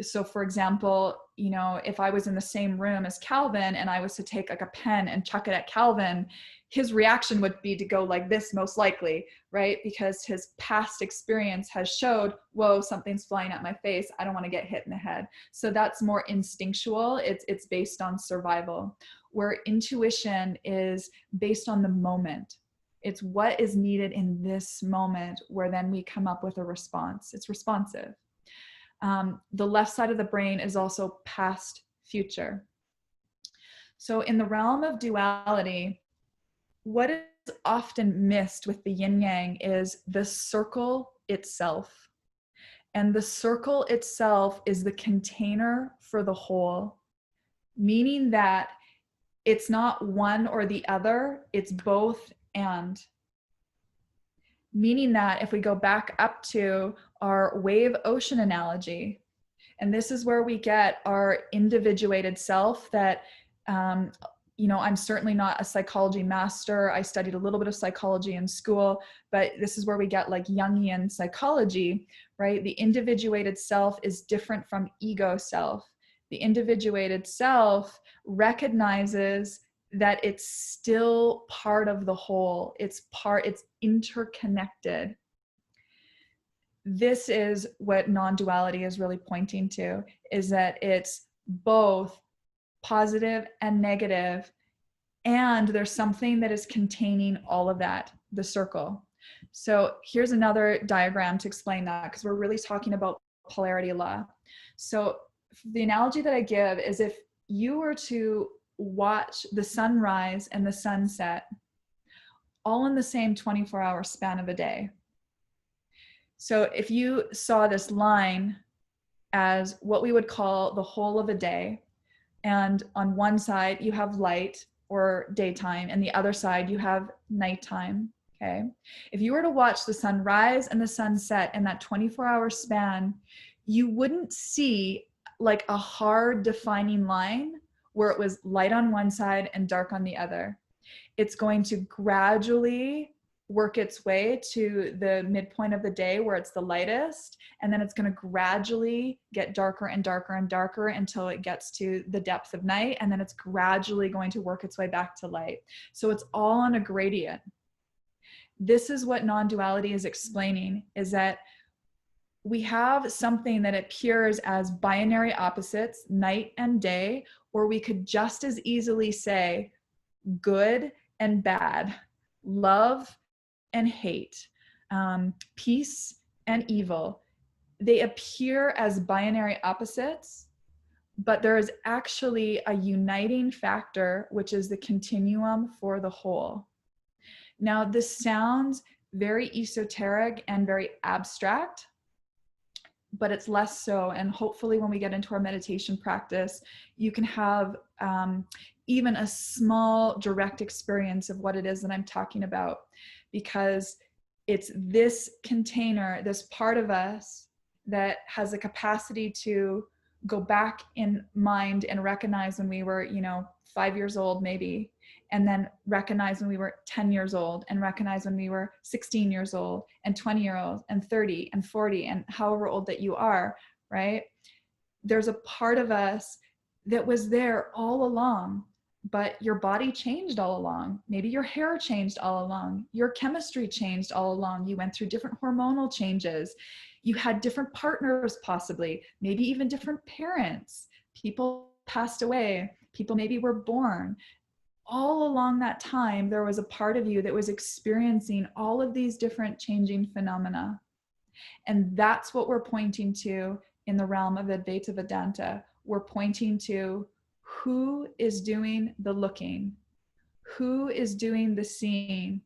So for example, if I was in the same room as Calvin and I was to take like a pen and chuck it at Calvin, his reaction would be to go like this, most likely, right? Because his past experience has showed, whoa, something's flying at my face. I don't want to get hit in the head. So that's more instinctual. It's based on survival, where intuition is based on the moment. It's what is needed in this moment, where then we come up with a response. It's responsive. The left side of the brain is also past, future. So in the realm of duality, what is often missed with the yin yang is the circle itself. And the circle itself is the container for the whole, meaning that it's not one or the other, it's both and. Meaning that if we go back up to our wave ocean analogy, and this is where we get our individuated self that, I'm certainly not a psychology master. I studied a little bit of psychology in school, but this is where we get like Jungian psychology, right? The individuated self is different from ego self. The individuated self recognizes that it's still part of the whole. It's interconnected. This is what non-duality is really pointing to, is that it's both positive and negative, and there's something that is containing all of that, the circle. So here's another diagram to explain that, because we're really talking about polarity law. So the analogy that I give is, if you were to watch the sunrise and the sunset all in the same 24-hour span of a day. So if you saw this line as what we would call the whole of a day, and on one side you have light or daytime, and the other side you have nighttime, okay? If you were to watch the sunrise and the sunset in that 24-hour span, you wouldn't see like a hard defining line where it was light on one side and dark on the other. It's going to gradually work its way to the midpoint of the day where it's the lightest, and then it's going to gradually get darker and darker and darker until it gets to the depth of night, and then it's gradually going to work its way back to light. So it's all on a gradient. This is what non-duality is explaining, is that we have something that appears as binary opposites, night and day, or we could just as easily say good and bad, love and hate, peace and evil. They appear as binary opposites, but there is actually a uniting factor, which is the continuum for the whole. Now, this sounds very esoteric and very abstract, but it's less so. And hopefully when we get into our meditation practice, you can have even a small direct experience of what it is that I'm talking about, because it's this container, this part of us that has a capacity to go back in mind and recognize when we were, 5 years old maybe, and then recognize when we were 10 years old, and recognize when we were 16 years old and 20 years old and 30 and 40 and however old that you are, right? There's a part of us that was there all along, but your body changed all along. Maybe your hair changed all along. Your chemistry changed all along. You went through different hormonal changes. You had different partners possibly, maybe even different parents. people passed away, people maybe were born. All along that time, there was a part of you that was experiencing all of these different changing phenomena. And that's what we're pointing to in the realm of Advaita Vedanta. We're pointing to who is doing the looking, who is doing the seeing,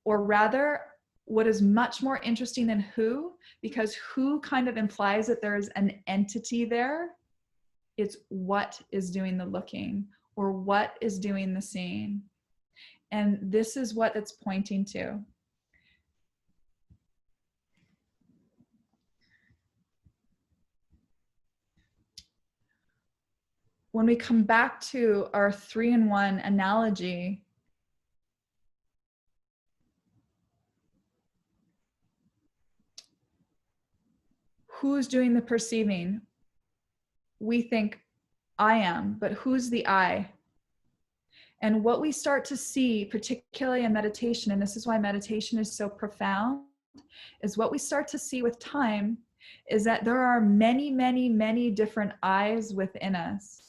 or rather, what is much more interesting than who, because who kind of implies that there's an entity there. It's what is doing the looking, or what is doing the seeing. And this is what it's pointing to. When we come back to our 3-in-1 analogy, who's doing the perceiving? We think I am, but who's the I? And what we start to see, particularly in meditation, and this is why meditation is so profound, is what we start to see with time is that there are many, many, many different I's within us.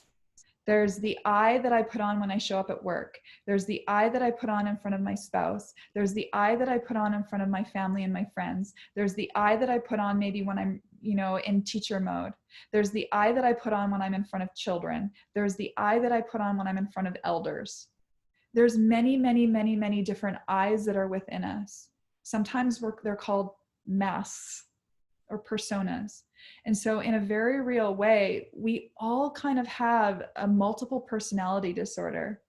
There's the I that I put on when I show up at work. There's the I that I put on in front of my spouse. There's the I that I put on in front of my family and my friends. There's the I that I put on maybe when I'm, in teacher mode. There's the I that I put on when I'm in front of children. There's the I that I put on when I'm in front of elders. There's many, many, many, many different I's that are within us. Sometimes they're called masks or personas. And so in a very real way, we all kind of have a multiple personality disorder.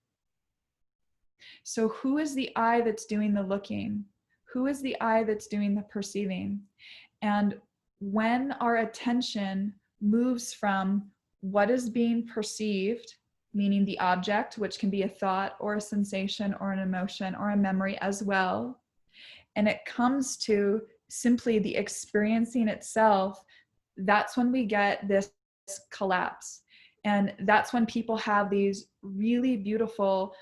So who is the I that's doing the looking? Who is the I that's doing the perceiving? And when our attention moves from what is being perceived, meaning the object, which can be a thought or a sensation or an emotion or a memory as well, and it comes to simply the experiencing itself, that's when we get this collapse. And that's when people have these really beautiful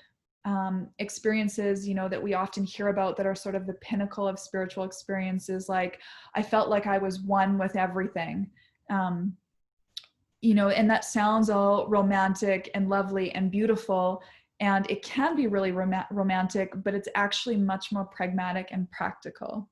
experiences, that we often hear about that are sort of the pinnacle of spiritual experiences. Like, I felt like I was one with everything. And that sounds all romantic and lovely and beautiful. And it can be really romantic, but it's actually much more pragmatic and practical.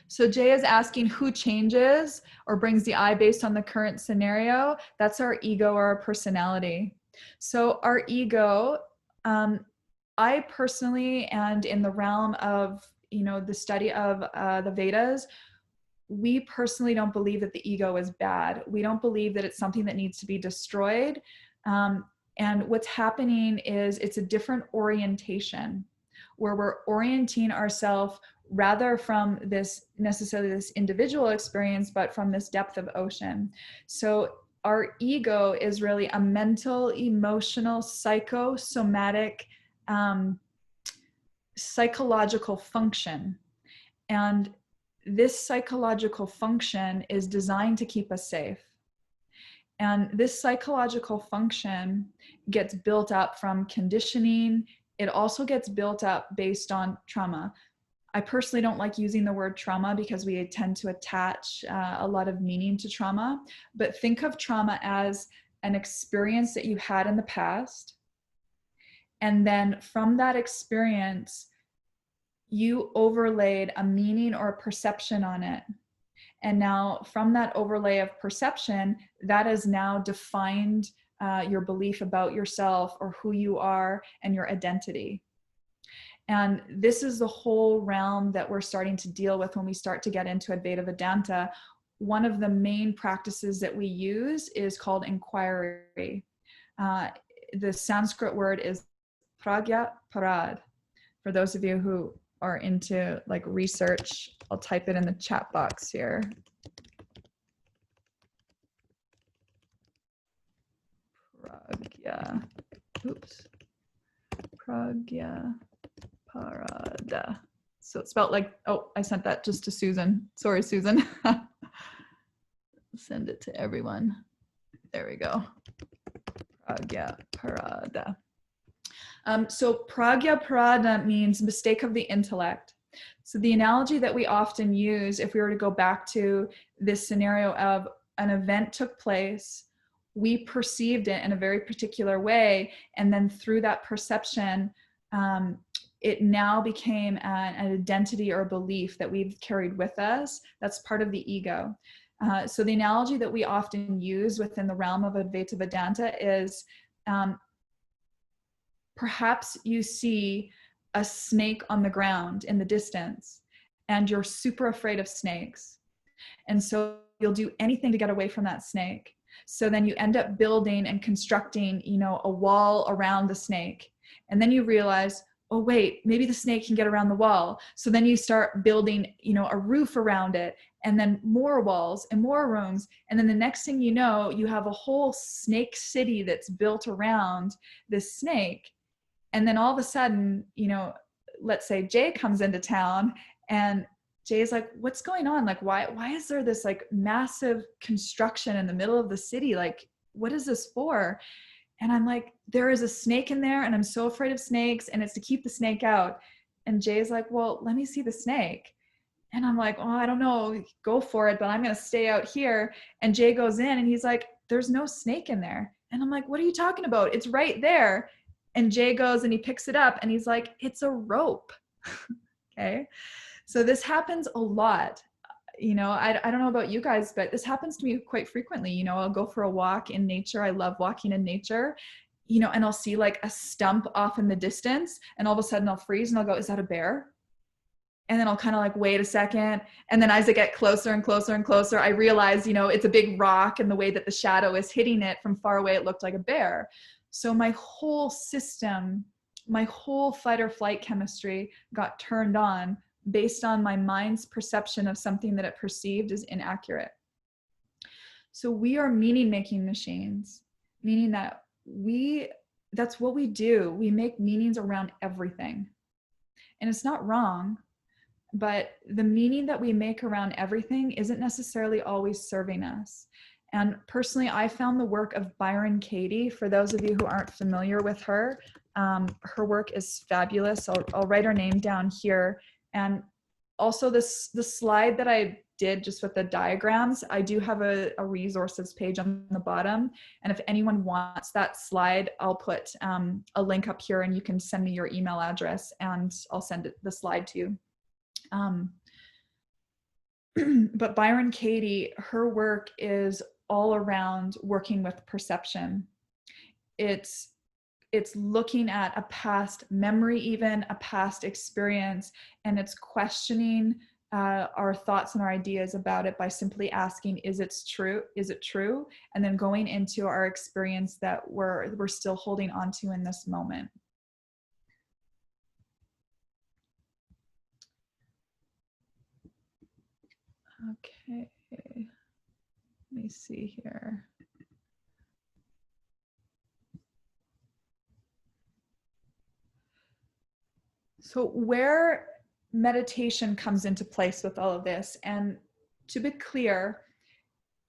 So Jay is asking who changes or brings the I based on the current scenario. That's our ego or our personality. So our ego, I personally, and in the realm of, the study of the Vedas, we personally don't believe that the ego is bad. We don't believe that it's something that needs to be destroyed. And what's happening is it's a different orientation where we're orienting ourselves rather from this individual experience, but from this depth of ocean. So our ego is really a mental, emotional, psychosomatic, psychological function. And this psychological function is designed to keep us safe. And this psychological function gets built up from conditioning. It also gets built up based on trauma. I personally don't like using the word trauma because we tend to attach a lot of meaning to trauma, but think of trauma as an experience that you had in the past. And then from that experience, you overlaid a meaning or a perception on it. And now from that overlay of perception, that has now defined your belief about yourself or who you are and your identity. And this is the whole realm that we're starting to deal with when we start to get into Advaita Vedanta. One of the main practices that we use is called inquiry. The Sanskrit word is pragya parad. For those of you who are into like research, I'll type it in the chat box here. Pragya, pragya parada. So it's spelled like, oh, I sent that just to Susan. Sorry, Susan. Send it to everyone. There we go. Pragya parada. So pragya prana means mistake of the intellect. So the analogy that we often use, if we were to go back to this scenario of an event took place, we perceived it in a very particular way, and then through that perception, it now became an identity or a belief that we've carried with us. That's part of the ego. So the analogy that we often use within the realm of Advaita Vedanta is perhaps you see a snake on the ground in the distance and you're super afraid of snakes. And so you'll do anything to get away from that snake. So then you end up building and constructing, you know, a wall around the snake. And then you realize, oh wait, maybe the snake can get around the wall. So then you start building, you know, a roof around it, and then more walls and more rooms. And then the next thing you know, you have a whole snake city that's built around this snake. And then all of a sudden, you know, let's say Jay comes into town, and Jay's like, what's going on? Like, why is there this like massive construction in the middle of the city? Like, what is this for? And I'm like, there is a snake in there and I'm so afraid of snakes, and it's to keep the snake out. And Jay's like, well, let me see the snake. And I'm like, oh, I don't know, go for it, but I'm going to stay out here. And Jay goes in and he's like, there's no snake in there. And I'm like, what are you talking about? It's right there. And Jay goes and he picks it up and he's like, it's a rope. Okay. So this happens a lot. You know, I don't know about you guys, but this happens to me quite frequently. You know, I'll go for a walk in nature. I love walking in nature, you know, and I'll see like a stump off in the distance, and all of a sudden I'll freeze and I'll go, is that a bear? And then I'll kind of like, wait a second. And then as I get closer and closer and closer, I realize, you know, it's a big rock, and the way that the shadow is hitting it from far away, it looked like a bear. So my whole system, my whole fight or flight chemistry got turned on based on my mind's perception of something that it perceived as inaccurate. So we are meaning-making machines, meaning that that's what we do. We make meanings around everything. And it's not wrong, but the meaning that we make around everything isn't necessarily always serving us. And personally, I found the work of Caryn Kiback. For those of you who aren't familiar with her, her work is fabulous. I'll write her name down here. And also the slide that I did just with the diagrams, I do have a resources page on the bottom. And if anyone wants that slide, I'll put a link up here, and you can send me your email address and I'll send the slide to you. But Caryn Kiback, her work is all around working with perception. It's looking at a past memory, even a past experience, and it's questioning our thoughts and our ideas about it by simply asking, is it true? Is it true? And then going into our experience that we're still holding on to in this moment. Okay, let me see here. So where meditation comes into place with all of this, and to be clear,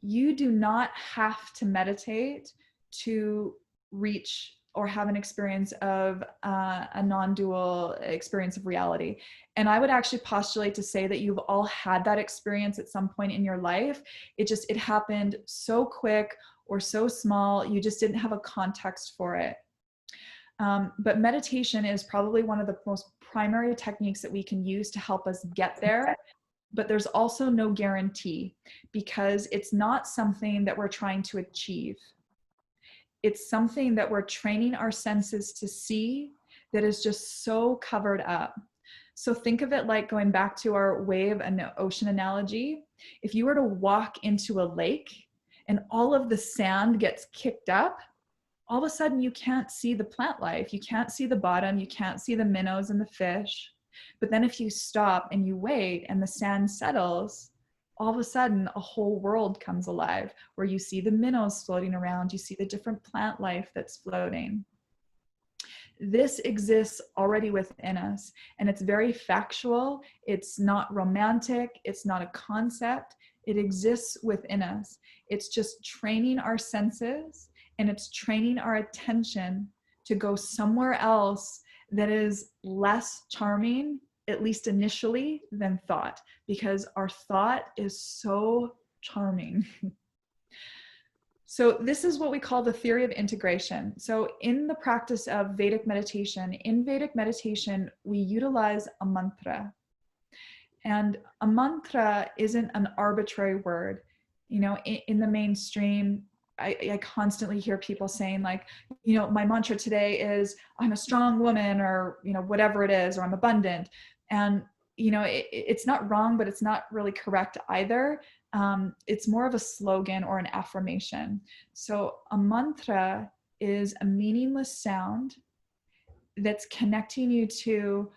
you do not have to meditate to reach or have an experience of a non-dual experience of reality. And I would actually postulate to say that you've all had that experience at some point in your life. It happened so quick or so small, you just didn't have a context for it. But meditation is probably one of the most primary techniques that we can use to help us get there. But there's also no guarantee, because it's not something that we're trying to achieve. It's something that we're training our senses to see that is just so covered up. So think of it like, going back to our wave and ocean analogy. If you were to walk into a lake and all of the sand gets kicked up, all of a sudden you can't see the plant life. You can't see the bottom. You can't see the minnows and the fish. But then if you stop and you wait and the sand settles, all of a sudden a whole world comes alive, where you see the minnows floating around, you see the different plant life that's floating. This exists already within us, and it's very factual. It's not romantic. It's not a concept. It exists within us. It's just training our senses, and it's training our attention to go somewhere else that is less charming, at least initially, than thought, because our thought is so charming. So this is what we call the theory of integration. So in the practice of Vedic meditation, we utilize a mantra. And a mantra isn't an arbitrary word. You know, in the mainstream, I constantly hear people saying like, you know, my mantra today is I'm a strong woman, or, you know, whatever it is, or I'm abundant. And, you know, it's not wrong, but it's not really correct either. It's more of a slogan or an affirmation. So a mantra is a meaningless sound that's connecting you to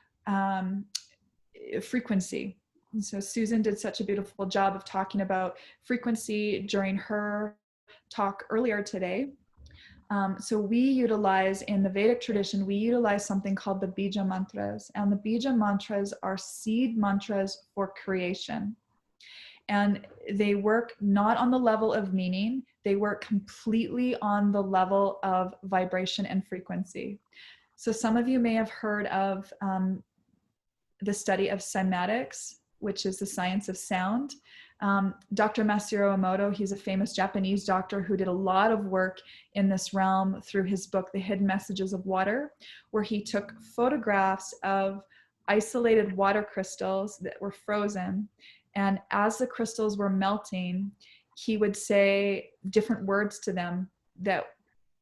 frequency. And so Susan did such a beautiful job of talking about frequency during her talk earlier today. So we utilize, in the Vedic tradition, we utilize something called the bija mantras. And the bija mantras are seed mantras for creation. And they work not on the level of meaning, they work completely on the level of vibration and frequency. So some of you may have heard of the study of cymatics, which is the science of sound. Dr. Masahiro Emoto, he's a famous Japanese doctor who did a lot of work in this realm through his book, The Hidden Messages of Water, where he took photographs of isolated water crystals that were frozen. And as the crystals were melting, he would say different words to them that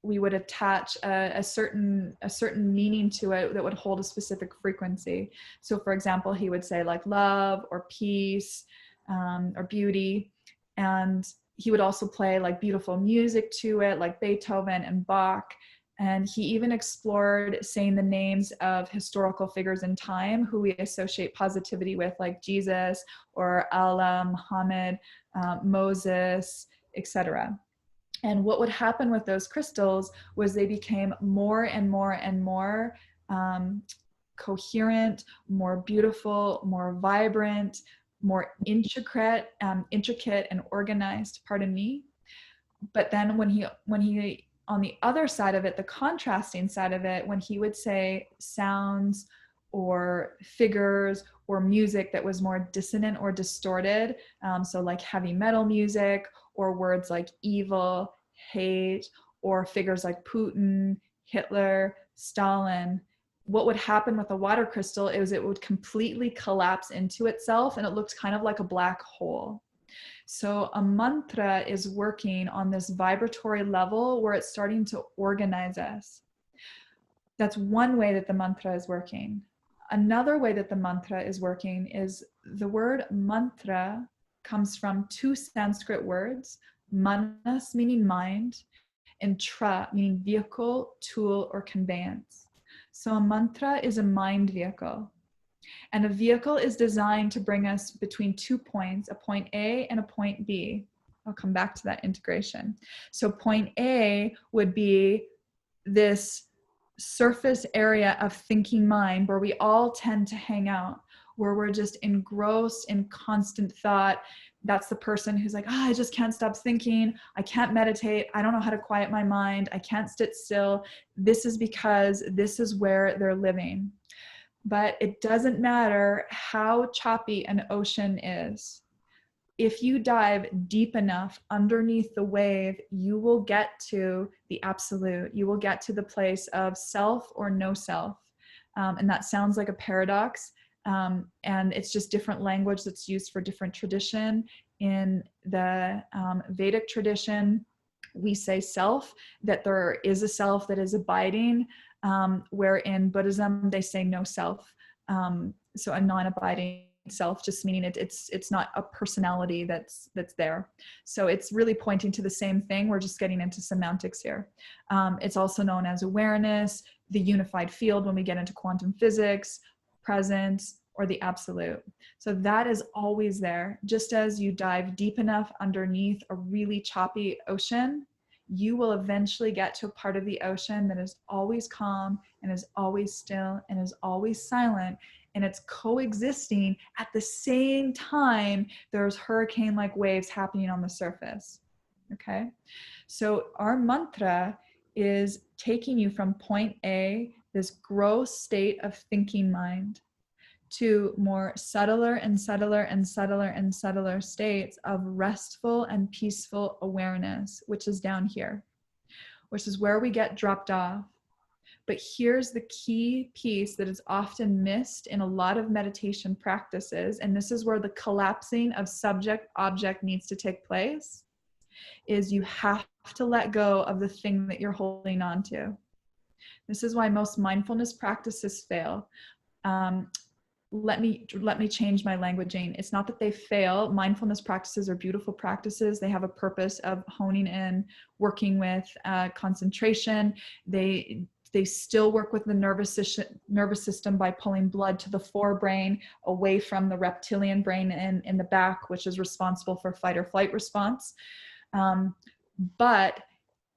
we would attach a certain meaning to it that would hold a specific frequency. So for example, he would say like love or peace or beauty. And he would also play like beautiful music to it, like Beethoven and Bach. And he even explored saying the names of historical figures in time who we associate positivity with, like Jesus or Allah, Muhammad, Moses, etc. And what would happen with those crystals was they became more and more and more coherent, more beautiful, more vibrant, more intricate and organized, pardon me. But then when he, on the other side of it, the contrasting side of it, when he would say sounds or figures or music that was more dissonant or distorted, so like heavy metal music, or words like evil, hate, or figures like Putin, Hitler, Stalin, what would happen with a water crystal is it would completely collapse into itself, and it looked kind of like a black hole. So a mantra is working on this vibratory level where it's starting to organize us. That's one way that the mantra is working. Another way that the mantra is working is the word mantra comes from two Sanskrit words, manas meaning mind, and tra meaning vehicle, tool, or conveyance. So a mantra is a mind vehicle. And a vehicle is designed to bring us between 2 points, a point A and a point B. I'll come back to that integration. So point A would be this surface area of thinking mind where we all tend to hang out, where we're just engrossed in constant thought. That's the person who's like, I just can't stop thinking. I can't meditate. I don't know how to quiet my mind. I can't sit still. This is because this is where they're living. But it doesn't matter how choppy an ocean is. If you dive deep enough underneath the wave, you will get to the absolute. You will get to the place of self or no self. And that sounds like a paradox. And it's just different language that's used for different tradition. In the Vedic tradition, we say self, that there is a self that is abiding, where in Buddhism, they say no self. So a non-abiding self, just meaning it's not a personality that's there. So it's really pointing to the same thing. We're just getting into semantics here. It's also known as awareness, the unified field when we get into quantum physics, presence, or the absolute. So that is always there. Just as you dive deep enough underneath a really choppy ocean, you will eventually get to a part of the ocean that is always calm and is always still and is always silent. And it's coexisting at the same time there's hurricane-like waves happening on the surface. Okay? So our mantra is taking you from point A, this gross state of thinking mind, to more subtler and subtler and subtler and subtler states of restful and peaceful awareness, which is down here, which is where we get dropped off. But here's the key piece that is often missed in a lot of meditation practices, and this is where the collapsing of subject-object needs to take place, is you have to let go of the thing that you're holding on to. This is why most mindfulness practices fail. Let me change my languaging. It's not that they fail. Mindfulness practices are beautiful practices. They have a purpose of honing in, working with concentration. They still work with the nervous system by pulling blood to the forebrain away from the reptilian brain in the back, which is responsible for fight or flight response. But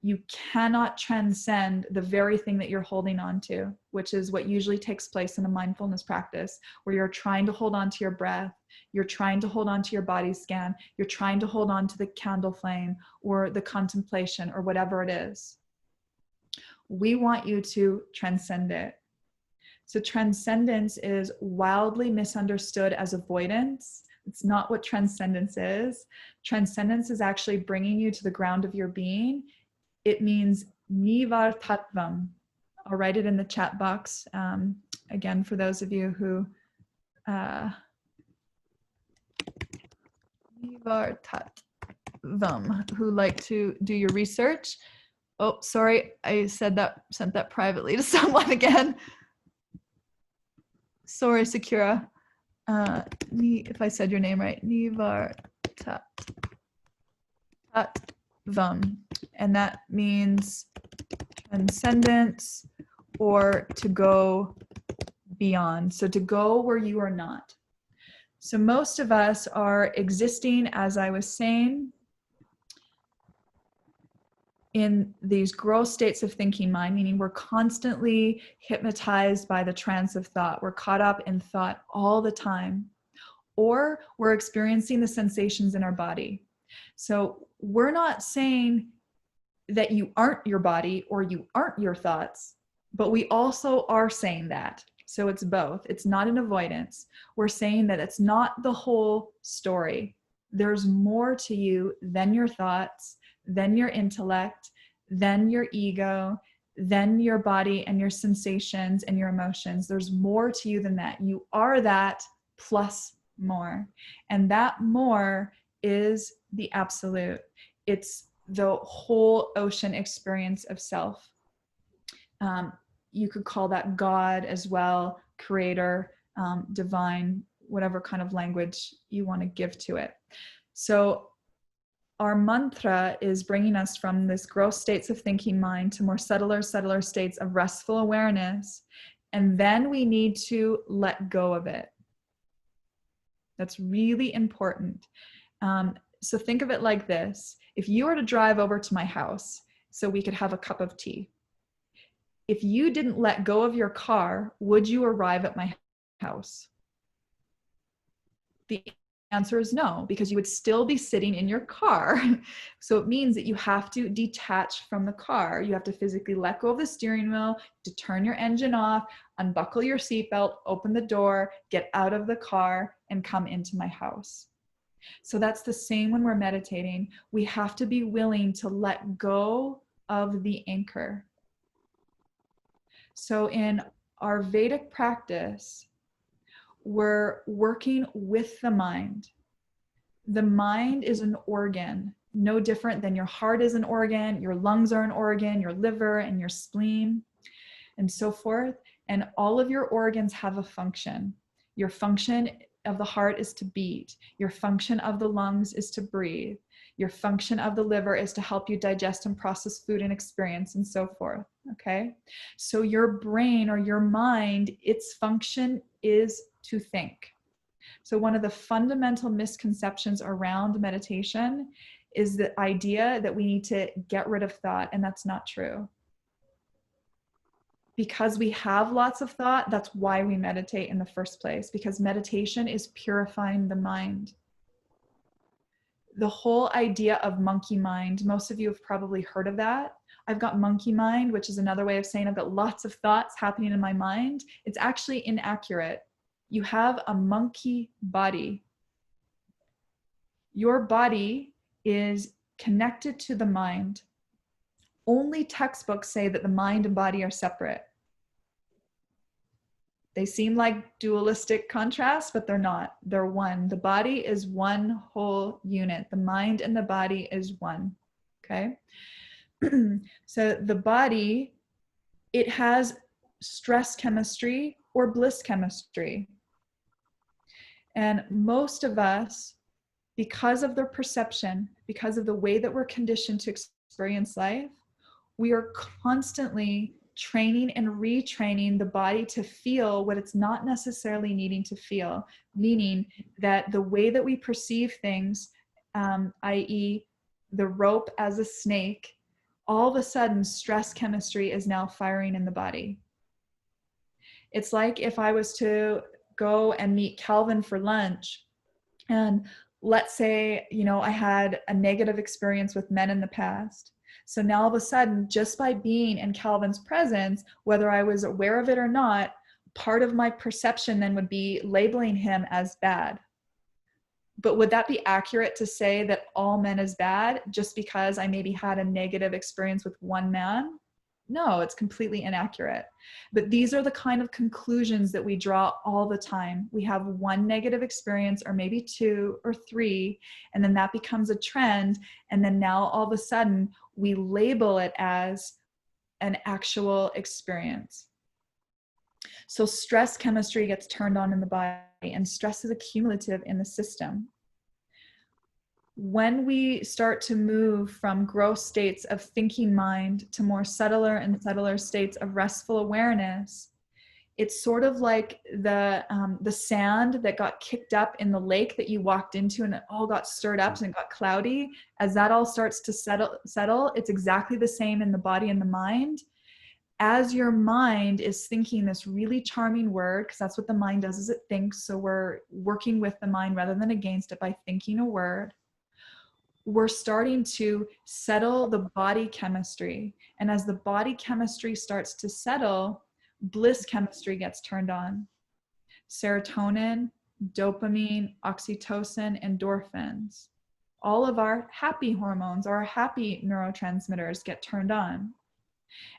you cannot transcend the very thing that you're holding on to, which is what usually takes place in a mindfulness practice, where you're trying to hold on to your breath, you're trying to hold on to your body scan, you're trying to hold on to the candle flame or the contemplation or whatever it is. We want you to transcend it. So transcendence is wildly misunderstood as avoidance. It's not what transcendence is. Transcendence is actually bringing you to the ground of your being. It means nivar tattvam. I'll write it in the chat box. Again, for those of you who nivar tattvam, who like to do your research. Oh, sorry, I sent that privately to someone again. Sorry, Sakura. If I said your name right, nivar tattvam. And that means transcendence or to go beyond. So to go where you are not. So most of us are existing, as I was saying, in these gross states of thinking mind, meaning we're constantly hypnotized by the trance of thought. We're caught up in thought all the time, or we're experiencing the sensations in our body. So we're not saying that you aren't your body or you aren't your thoughts, but we also are saying that. So it's both. It's not an avoidance. We're saying that it's not the whole story. There's more to you than your thoughts, than your intellect, than your ego, than your body and your sensations and your emotions. There's more to you than that. You are that plus more. And that more is the absolute. It's the whole ocean experience of self. You could call that God as well, creator, divine, whatever kind of language you want to give to it. So our mantra is bringing us from this gross states of thinking mind to more subtler states of restful awareness. And then we need to let go of it. That's really important. So think of it like this. If you were to drive over to my house so we could have a cup of tea, if you didn't let go of your car, would you arrive at my house? The answer is no, because you would still be sitting in your car. So it means that you have to detach from the car. You have to physically let go of the steering wheel, to turn your engine off, unbuckle your seatbelt, open the door, get out of the car, and come into my house. So that's the same when we're meditating. We have to be willing to let go of the anchor. So in our Vedic practice, we're working with the mind. The mind is an organ, no different than your heart is an organ, your lungs are an organ, your liver and your spleen, and so forth. And all of your organs have a function. Your function of the heart is to beat. Your function of the lungs is to breathe. Your function of the liver is to help you digest and process food and experience and so forth, okay? So your brain or your mind, its function is to think. So one of the fundamental misconceptions around meditation is the idea that we need to get rid of thought, and that's not true. Because we have lots of thought, that's why we meditate in the first place, because meditation is purifying the mind. The whole idea of monkey mind, most of you have probably heard of that. I've got monkey mind, which is another way of saying I've got lots of thoughts happening in my mind. It's actually inaccurate. You have a monkey body. Your body is connected to the mind. Only textbooks say that the mind and body are separate. They seem like dualistic contrasts, but they're not. They're one. The body is one whole unit. The mind and the body is one. Okay? So the body, it has stress chemistry or bliss chemistry. And most of us, because of their perception, because of the way that we're conditioned to experience life, we are constantly training and retraining the body to feel what it's not necessarily needing to feel, meaning that the way that we perceive things, i.e. the rope as a snake, all of a sudden stress chemistry is now firing in the body. It's like if I was to go and meet Calvin for lunch, and let's say, you know, I had a negative experience with men in the past. So now all of a sudden, just by being in Calvin's presence, whether I was aware of it or not, part of my perception then would be labeling him as bad. But would that be accurate to say that all men is bad just because I maybe had a negative experience with one man? No, it's completely inaccurate. But these are the kind of conclusions that we draw all the time. We have one negative experience, or maybe two or three, and then that becomes a trend. And then now all of a sudden we label it as an actual experience. So stress chemistry gets turned on in the body, and stress is accumulative in the system. When we start to move from gross states of thinking mind to more subtler and subtler states of restful awareness, it's sort of like the sand that got kicked up in the lake that you walked into, and it all got stirred up and it got cloudy. As that all starts to settle, it's exactly the same in the body and the mind. As your mind is thinking this really charming word, because that's what the mind does, is it thinks. So we're working with the mind rather than against it by thinking a word. We're starting to settle the body chemistry. And as the body chemistry starts to settle, bliss chemistry gets turned on. Serotonin, dopamine, oxytocin, endorphins. All of our happy hormones, our happy neurotransmitters get turned on.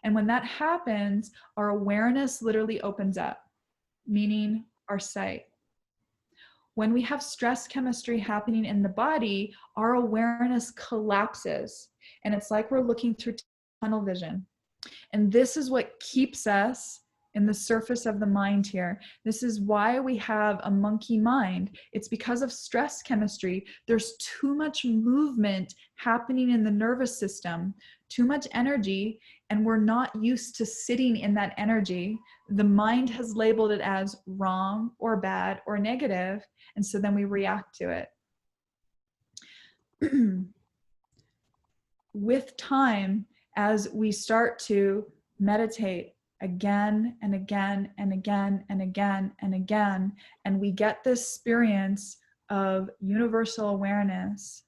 And when that happens, our awareness literally opens up, meaning our sight. When we have stress chemistry happening in the body, our awareness collapses. And it's like we're looking through tunnel vision. And this is what keeps us in the surface of the mind here. This is why we have a monkey mind. It's because of stress chemistry. There's too much movement happening in the nervous system, too much energy, and we're not used to sitting in that energy. The mind has labeled it as wrong or bad or negative, and so then we react to it. With time, as we start to meditate again and again and again and again and again, and we get this experience of universal awareness,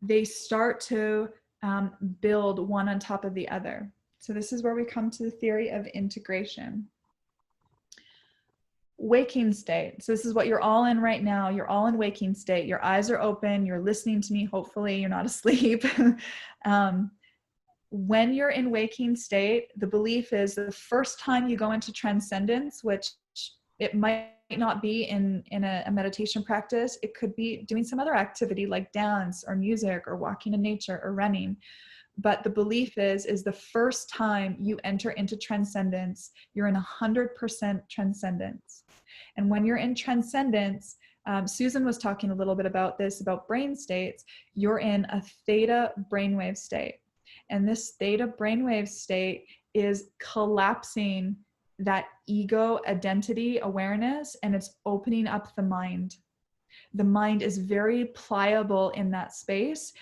they start to build one on top of the other. So this is where we come to the theory of integration. Waking state. So this is what you're all in right now. You're all in waking state. Your eyes are open. You're listening to me. Hopefully you're not asleep. When you're in waking state, the belief is the first time you go into transcendence, which it might not be in a meditation practice. It could be doing some other activity like dance or music or walking in nature or running. But the belief is the first time you enter into transcendence, you're in 100% transcendence. And when you're in transcendence, Susan was talking a little bit about this, about brain states. You're in a theta brainwave state. And this theta brainwave state is collapsing that ego identity awareness, and it's opening up the mind. The mind is very pliable in that space.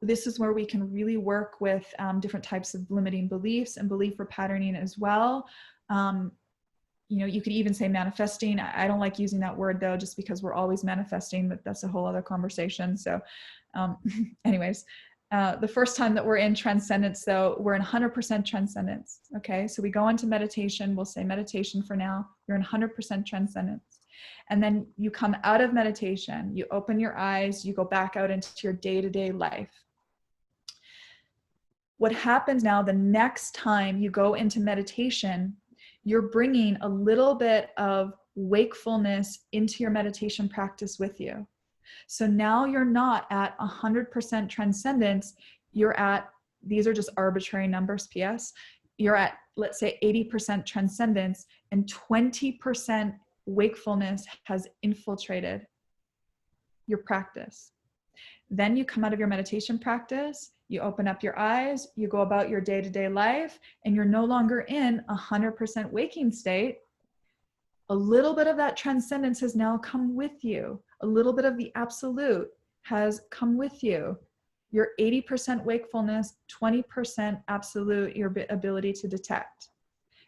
This is where we can really work with different types of limiting beliefs and belief repatterning as well. You know, you could even say manifesting. I don't like using that word though, just because we're always manifesting, but that's a whole other conversation. So anyways, The first time that we're in transcendence, though, we're in 100% transcendence. Okay, so we go into meditation. We'll say meditation for now. You're in 100% transcendence. And then you come out of meditation. You open your eyes. You go back out into your day-to-day life. What happens now, the next time you go into meditation, you're bringing a little bit of wakefulness into your meditation practice with you. So now you're not at 100% transcendence. You're at, these are just arbitrary numbers, PS. You're at, let's say, 80% transcendence, and 20% wakefulness has infiltrated your practice. Then you come out of your meditation practice, you open up your eyes, you go about your day-to-day life, and you're no longer in 100% waking state. A little bit of that transcendence has now come with you. A little bit of the absolute has come with you. Your 80% wakefulness, 20% absolute, your ability to detect.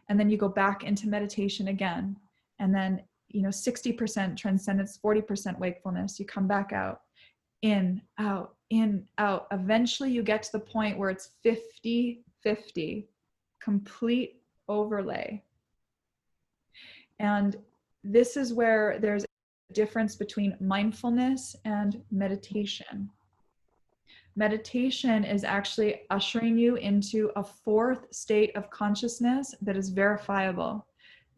And then you go back into meditation again. And then, 60% transcendence, 40% wakefulness. You come back out, in, out, in, out. Eventually you get to the point where it's 50-50, complete overlay. And this is where there's a difference between mindfulness and meditation. Meditation is actually ushering you into a fourth state of consciousness that is verifiable.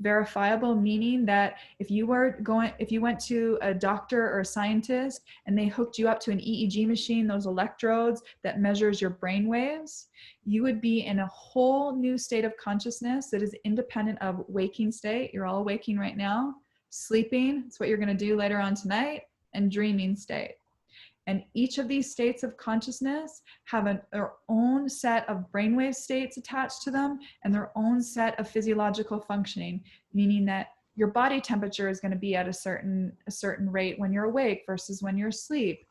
Verifiable meaning that if you went to a doctor or a scientist and they hooked you up to an EEG machine, those electrodes that measures your brain waves, you would be in a whole new state of consciousness that is independent of waking state. You're all waking right now. Sleeping, it's what you're going to do later on tonight, and dreaming state. And each of these states of consciousness have their own set of brainwave states attached to them and their own set of physiological functioning, meaning that your body temperature is going to be at a certain rate when you're awake versus when you're asleep.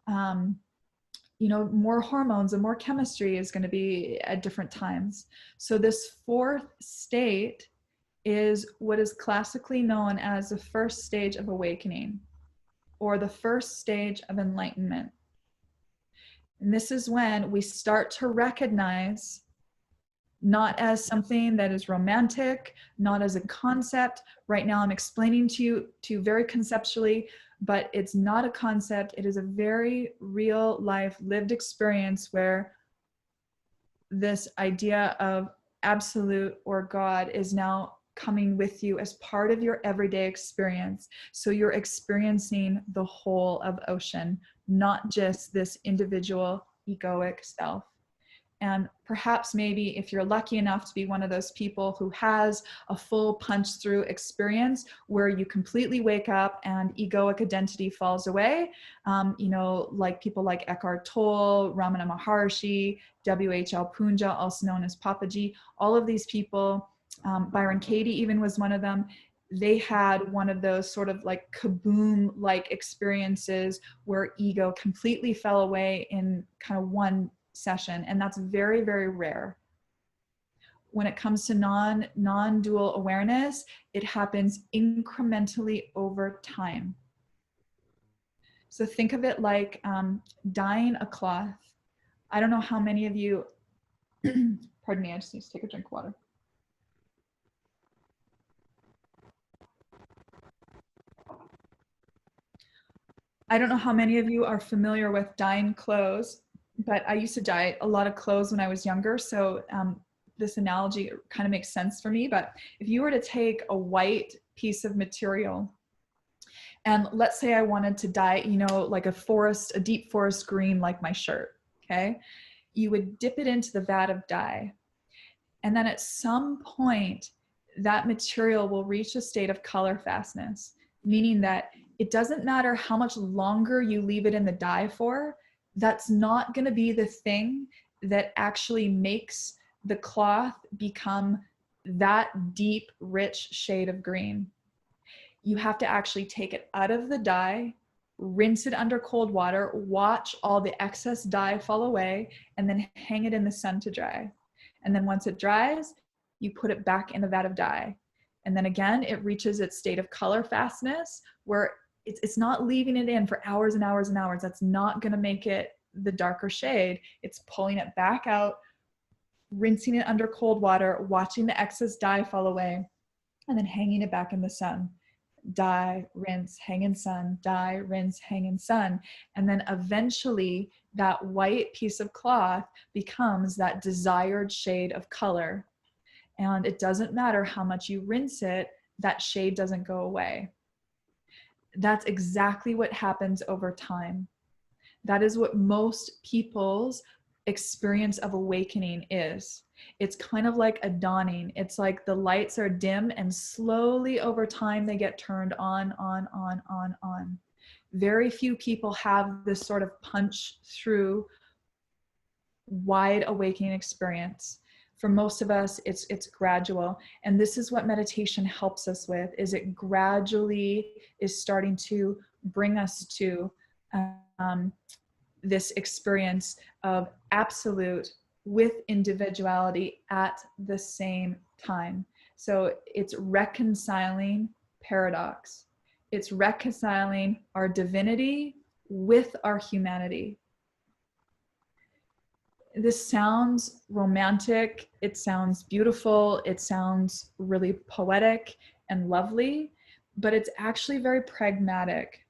More hormones and more chemistry is going to be at different times. So this fourth state is what is classically known as the first stage of awakening, or the first stage of enlightenment. And this is when we start to recognize, not as something that is romantic, not as a concept. Right now I'm explaining to you very conceptually, but it's not a concept. It is a very real life lived experience where this idea of absolute or God is now coming with you as part of your everyday experience. So you're experiencing the whole of ocean, not just this individual egoic self. And perhaps maybe if you're lucky enough to be one of those people who has a full punch through experience where you completely wake up and egoic identity falls away, like people like Eckhart Tolle, Ramana Maharshi, W.H.L. Punja, also known as Papaji, all of these people, Byron Katie even was one of them. They had one of those sort of like kaboom-like experiences where ego completely fell away in kind of one session, and that's very, very rare. When it comes to non-dual awareness, it happens incrementally over time. So think of it like dyeing a cloth. I don't know how many of you, pardon me, I just need to take a drink of water. I don't know how many of you are familiar with dyeing clothes, but I used to dye a lot of clothes when I was younger. So this analogy kind of makes sense for me. But if you were to take a white piece of material, and let's say I wanted to dye, like a deep forest green, like my shirt, okay? You would dip it into the vat of dye. And then at some point, that material will reach a state of color fastness, meaning that it doesn't matter how much longer you leave it in the dye for, that's not going to be the thing that actually makes the cloth become that deep, rich shade of green. You have to actually take it out of the dye, rinse it under cold water, watch all the excess dye fall away, and then hang it in the sun to dry. And then once it dries, you put it back in the vat of dye. And then again, it reaches its state of color fastness where it's not leaving it in for hours and hours and hours. That's not going to make it the darker shade, it's pulling it back out, rinsing it under cold water, watching the excess dye fall away, and then hanging it back in the sun. Dye, rinse, hang in sun, dye, rinse, hang in sun. And then eventually that white piece of cloth becomes that desired shade of color. And it doesn't matter how much you rinse it, that shade doesn't go away. That's exactly what happens over time. That is what most people's experience of awakening is. It's kind of like a dawning. It's like the lights are dim and slowly over time they get turned on. Very few people have this sort of punch through wide awakening experience. For most of us, it's gradual. And this is what meditation helps us with, is it gradually is starting to bring us to this experience of absolute with individuality at the same time. So it's reconciling paradox. It's reconciling our divinity with our humanity. This sounds romantic, it sounds beautiful, it sounds really poetic and lovely, but it's actually very pragmatic.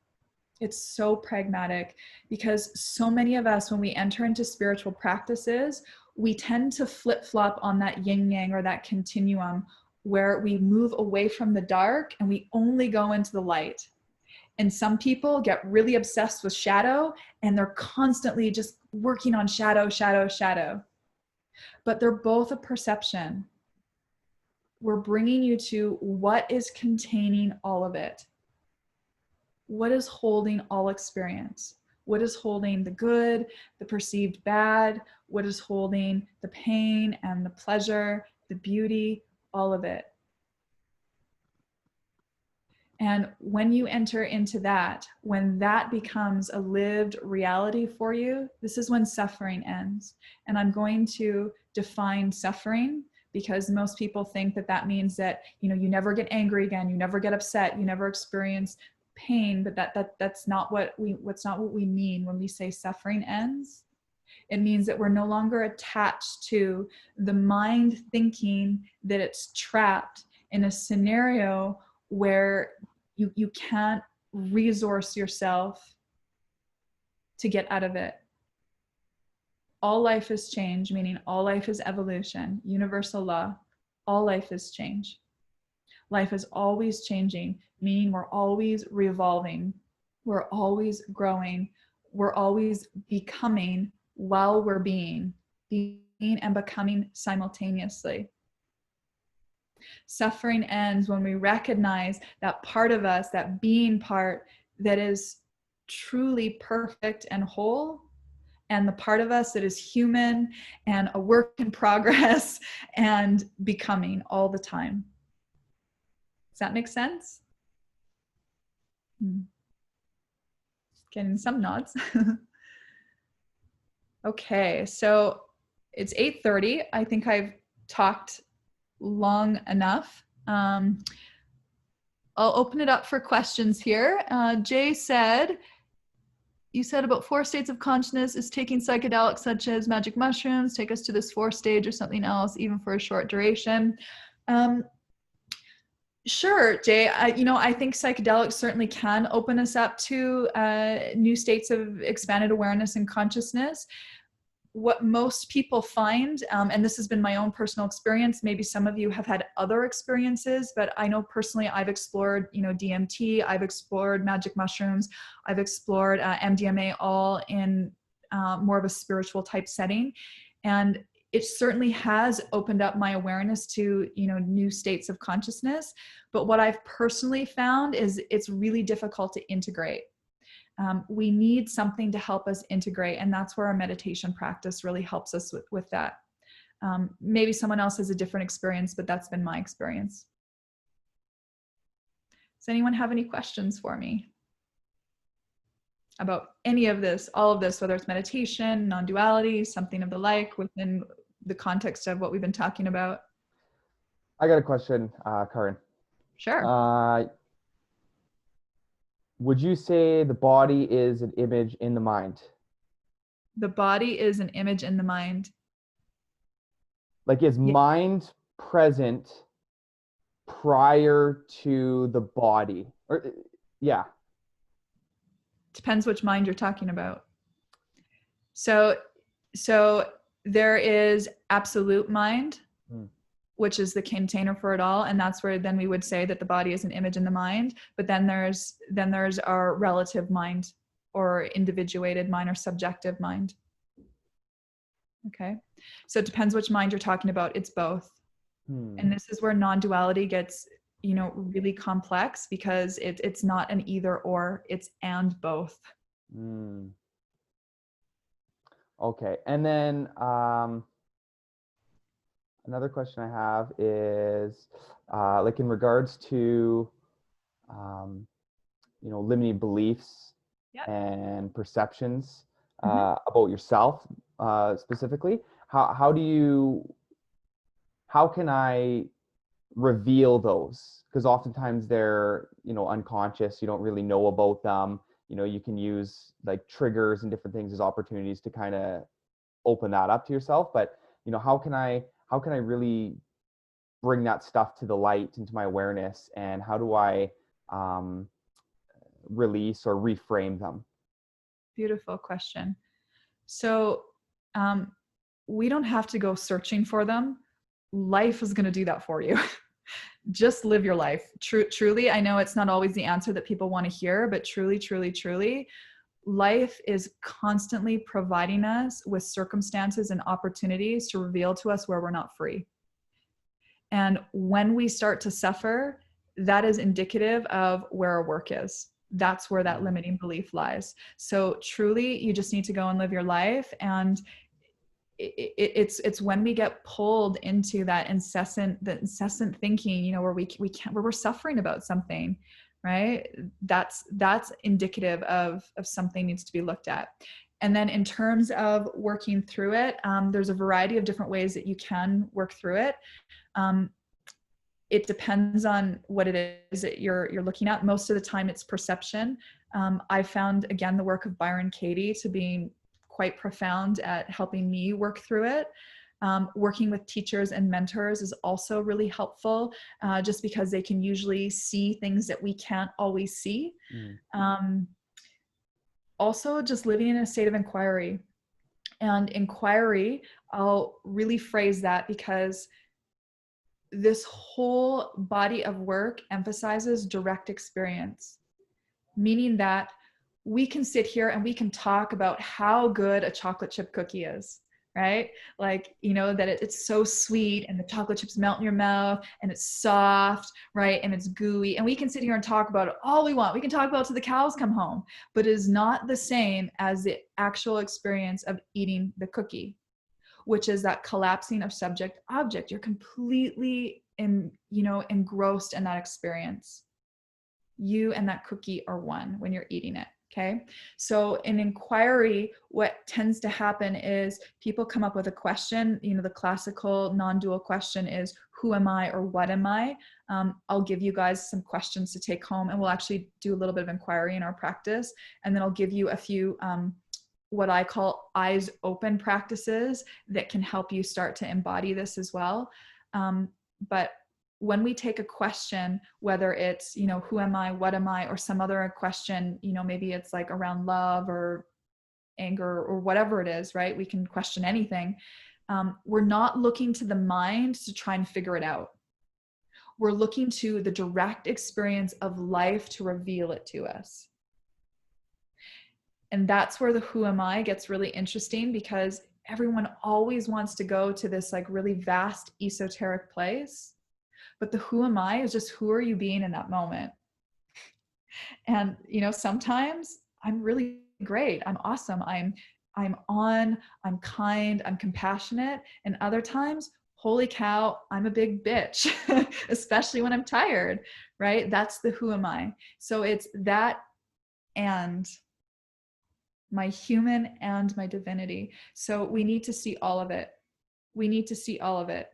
It's so pragmatic, because so many of us, when we enter into spiritual practices, we tend to flip-flop on that yin-yang or that continuum where we move away from the dark and we only go into the light. And some people get really obsessed with shadow and they're constantly just working on shadow, shadow, shadow. But they're both a perception. We're bringing you to what is containing all of it. What is holding all experience? What is holding the good, the perceived bad? What is holding the pain and the pleasure, the beauty, all of it? And when you enter into that, when that becomes a lived reality for you, this is when suffering ends. And I'm going to define suffering, because most people think that that means that, you know, you never get angry again, you never get upset, you never experience pain, but that's not what we mean when we say suffering ends. It means that we're no longer attached to the mind thinking that it's trapped in a scenario where you can't resource yourself to get out of it. All life is change, meaning all life is evolution, universal law. All life is change. Life is always changing, meaning we're always revolving. We're always growing. We're always becoming while we're being and becoming simultaneously. Suffering ends when we recognize that part of us, that being part that is truly perfect and whole, and the part of us that is human and a work in progress and becoming all the time. Does that make sense? Getting some nods. Okay, so it's 8:30. I think I've talked long enough. I'll open it up for questions here. Jay said, you said about 4 states of consciousness. Is taking psychedelics such as magic mushrooms take us to this 4th stage or something else, even for a short duration? Sure, Jay. I think psychedelics certainly can open us up to new states of expanded awareness and consciousness. What most people find, and this has been my own personal experience, maybe some of you have had other experiences, but I know personally I've explored, DMT, I've explored magic mushrooms, I've explored MDMA, all in more of a spiritual type setting. And it certainly has opened up my awareness to, new states of consciousness. But what I've personally found is it's really difficult to integrate. We need something to help us integrate, and that's where our meditation practice really helps us with that. Maybe someone else has a different experience, but that's been my experience. Does anyone have any questions for me about any of this, all of this, whether it's meditation, non-duality, something of the like, within the context of what we've been talking about? I got a question, Caryn. Sure. Would you say the body is an image in the mind? The body is an image in the mind. Like, is mind present prior to the body? Or yeah. Depends which mind you're talking about. So there is absolute mind, which is the container for it all, and that's where then we would say that the body is an image in the mind. But then there's our relative mind, or individuated mind, or subjective mind. Okay, so it depends which mind you're talking about. It's both. And this is where non-duality gets, you know, really complex, because it's not an either or, it's and both. Okay, and then another question I have is like in regards to you know, limiting beliefs and perceptions about yourself specifically. How can I reveal those? Because oftentimes they're, you know, unconscious. You don't really know about them. You know, you can use like triggers and different things as opportunities to kind of open that up to yourself. But, you know, how can I really bring that stuff to the light, into my awareness, and how do I release or reframe them? Beautiful question. So we don't have to go searching for them. Life is going to do that for you. Just live your life. Truly, I know it's not always the answer that people want to hear, but truly, life is constantly providing us with circumstances and opportunities to reveal to us where we're not free. And when we start to suffer, that is indicative of where our work is. That's where that limiting belief lies. So truly, you just need to go and live your life. And it's when we get pulled into that incessant thinking, you know, where where we're suffering about something, right? That's indicative of something needs to be looked at. And then in terms of working through it, there's a variety of different ways that you can work through it. It depends on what it is that you're looking at. Most of the time it's perception. I found, again, the work of Byron Katie to being quite profound at helping me work through it. Working with teachers and mentors is also really helpful, just because they can usually see things that we can't always see. Also, just living in a state of inquiry. And inquiry, I'll really phrase that, because this whole body of work emphasizes direct experience, meaning that we can sit here and we can talk about how good a chocolate chip cookie is, right? Like, you know, that it's so sweet and the chocolate chips melt in your mouth and it's soft, right? And it's gooey. And we can sit here and talk about it all we want. We can talk about it till the cows come home, but it is not the same as the actual experience of eating the cookie, which is that collapsing of subject object. You're completely engrossed in that experience. You and that cookie are one when you're eating it. Okay. So in inquiry, what tends to happen is people come up with a question. You know, the classical non-dual question is, who am I, or what am I? I'll give you guys some questions to take home, and we'll actually do a little bit of inquiry in our practice. And then I'll give you a few, what I call eyes open practices that can help you start to embody this as well. But when we take a question, whether it's, you know, who am I, what am I, or some other question, you know, maybe it's like around love or anger or whatever it is, right? We can question anything. We're not looking to the mind to try and figure it out. We're looking to the direct experience of life to reveal it to us. And that's where the who am I gets really interesting, because everyone always wants to go to this like really vast esoteric place. But the who am I is just, who are you being in that moment? And, you know, sometimes I'm really great. I'm awesome. I'm on, I'm kind, I'm compassionate. And other times, holy cow, I'm a big bitch, especially when I'm tired, right? That's the who am I. So it's that, and my human and my divinity. So we need to see all of it. We need to see all of it.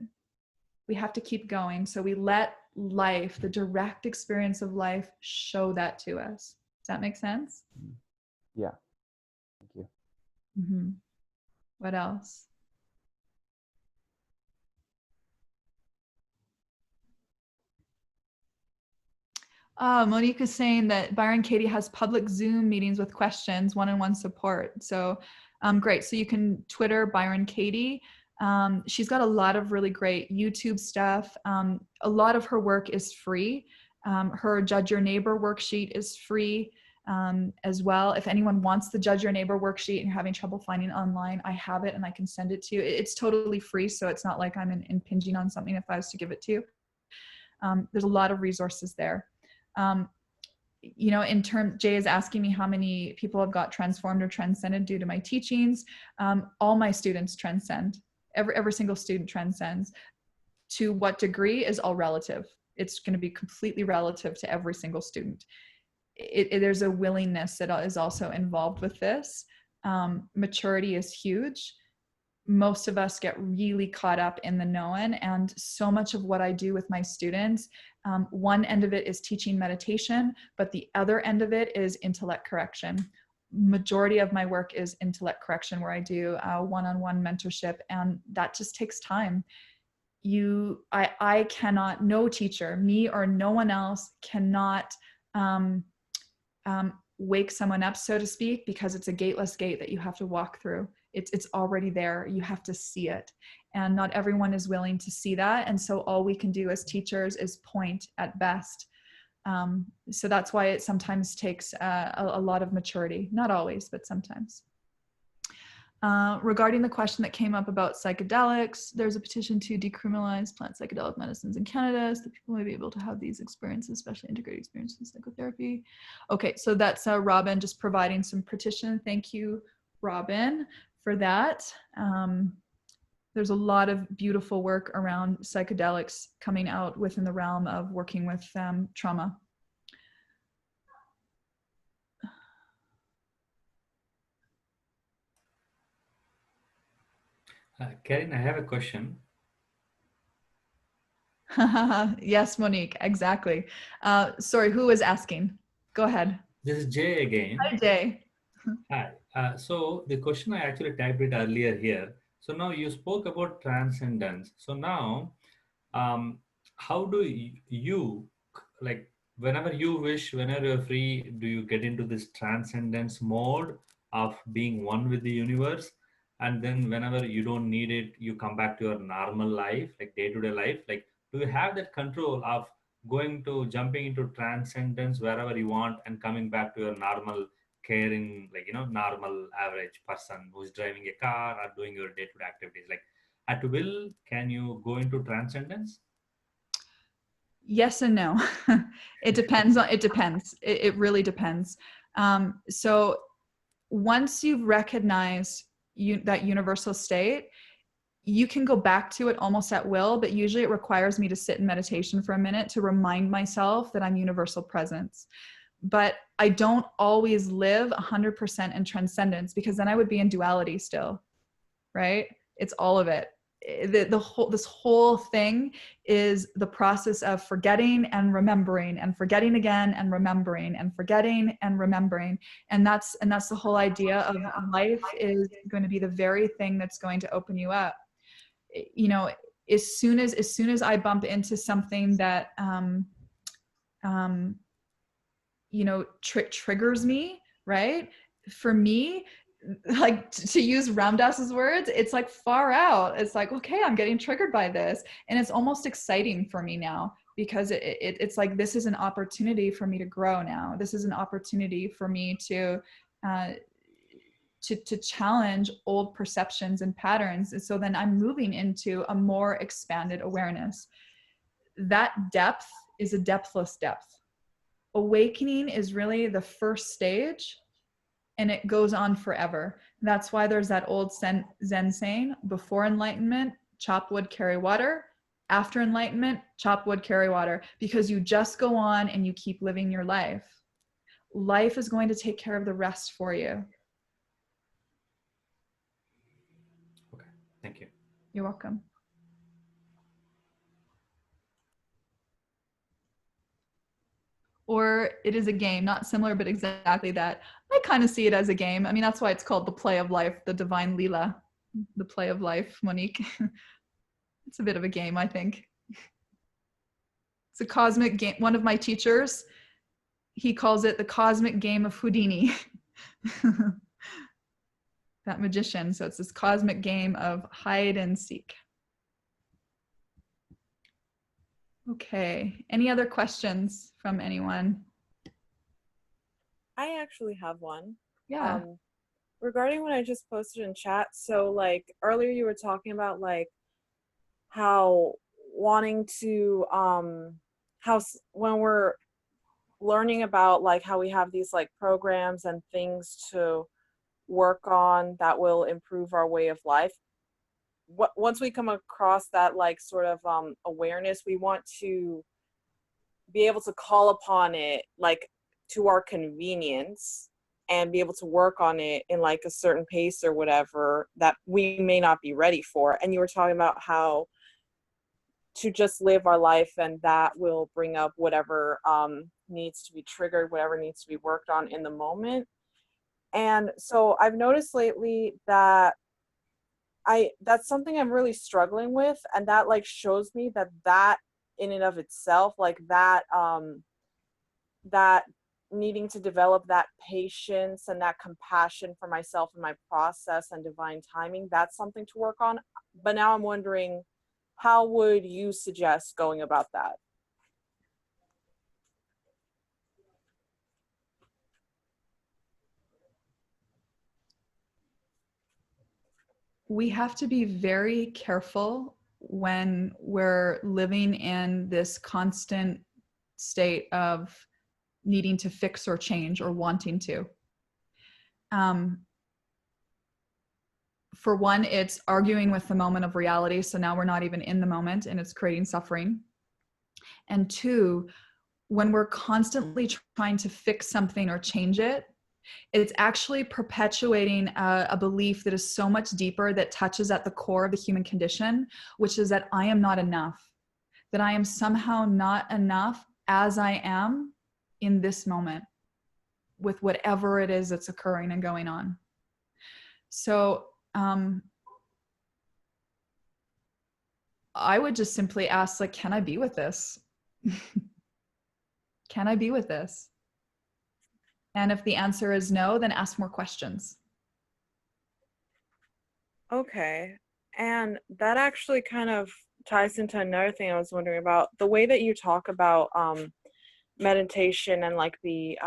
We have to keep going. So we let life, the direct experience of life, show that to us. Does that make sense? Yeah. Thank you. Mm-hmm. What else? Monique is saying that Byron Katie has public Zoom meetings with questions, one-on-one support. So great. So you can Twitter Byron Katie. She's got a lot of really great YouTube stuff. A lot of her work is free. Her Judge Your Neighbor worksheet is free as well. If anyone wants the Judge Your Neighbor worksheet and you're having trouble finding it online, I have it and I can send it to you. It's totally free, so it's not like I'm impinging on something if I was to give it to you. There's a lot of resources there. You know, in terms, Jay is asking me how many people have got transformed or transcended due to my teachings. All my students transcend. Every single student transcends. To what degree is all relative. It's going to be completely relative to every single student. There's a willingness that is also involved with this. Maturity is huge. Most of us get really caught up in the known, and so much of what I do with my students, one end of it is teaching meditation, but the other end of it is intellect correction. Majority of my work is intellect correction, where I do one-on-one mentorship, and that just takes time. I cannot, no teacher, me or no one else, cannot wake someone up, so to speak, because it's a gateless gate that you have to walk through. It's already there. You have to see it. And not everyone is willing to see that. And so all we can do as teachers is point at best. So that's why it sometimes takes a lot of maturity. Not always, but sometimes. Regarding the question that came up about psychedelics, there's a petition to decriminalize plant psychedelic medicines in Canada so that people may be able to have these experiences, especially integrated experiences in psychotherapy. Okay, so that's Robin just providing some petition. Thank you, Robin, for that. There's a lot of beautiful work around psychedelics coming out within the realm of working with trauma. Caryn, I have a question. Yes, Monique, exactly. Sorry, who was asking? Go ahead. This is Jay again. Hi, Jay. Hi. So the question I actually typed it earlier here. So now you spoke about transcendence. So now, how do you, like, whenever you wish, whenever you're free, do you get into this transcendence mode of being one with the universe? And then whenever you don't need it, you come back to your normal life, like day-to-day life. Like, do you have that control of jumping into transcendence wherever you want and coming back to your normal caring, like, normal average person who's driving a car or doing your day-to-day activities? Like, at will, can you go into transcendence? Yes and no. It depends. It really depends. So once you've recognized that universal state, you can go back to it almost at will, but usually it requires me to sit in meditation for a minute to remind myself that I'm universal presence. But I don't always live 100% in transcendence, because then I would be in duality still, right? It's all of it. This whole thing is the process of forgetting and remembering, and forgetting again and remembering, and forgetting and remembering. And that's the whole idea of life, is going to be the very thing that's going to open you up. You know, as soon as I bump into something that you know, triggers me, right? For me, like, to use Ram Dass's words, it's like far out. It's like, okay, I'm getting triggered by this. And it's almost exciting for me now, because it's like, this is an opportunity for me to grow now. This is an opportunity for me to challenge old perceptions and patterns. And so then I'm moving into a more expanded awareness. That depth is a depthless depth. Awakening is really the first stage, and it goes on forever. That's why there's that old Zen saying, before enlightenment, chop wood, carry water. After enlightenment, chop wood, carry water, because you just go on and you keep living your life. Life is going to take care of the rest for you. Okay, thank you. You're welcome. Or it is a game, not similar, but exactly that. I kind of see it as a game. I mean, that's why it's called the play of life, the divine Leela. The play of life, Monique. It's a bit of a game, I think. It's a cosmic game. One of my teachers, he calls it the cosmic game of Houdini. That magician. So it's this cosmic game of hide and seek. Okay. Any other questions from anyone? I actually have one. Yeah. Regarding what I just posted in chat. So like earlier you were talking about like how wanting to, when we're learning about like how we have these like programs and things to work on that will improve our way of life. Once we come across that like sort of awareness, we want to be able to call upon it like to our convenience and be able to work on it in like a certain pace or whatever that we may not be ready for. And you were talking about how to just live our life and that will bring up whatever needs to be triggered, whatever needs to be worked on in the moment. And so I've noticed lately that that's something I'm really struggling with, and that like shows me that in and of itself, like that that needing to develop that patience and that compassion for myself and my process and divine timing, that's something to work on. But now I'm wondering, how would you suggest going about that? We have to be very careful when we're living in this constant state of needing to fix or change or wanting to. For one, it's arguing with the moment of reality. So now we're not even in the moment and it's creating suffering. And two, when we're constantly trying to fix something or change it, it's actually perpetuating a belief that is so much deeper, that touches at the core of the human condition, which is that I am not enough, that I am somehow not enough as I am in this moment with whatever it is that's occurring and going on. So I would just simply ask, like, can I be with this? Can I be with this? And if the answer is no, then ask more questions. Okay. And that actually kind of ties into another thing I was wondering about. The way that you talk about meditation and like the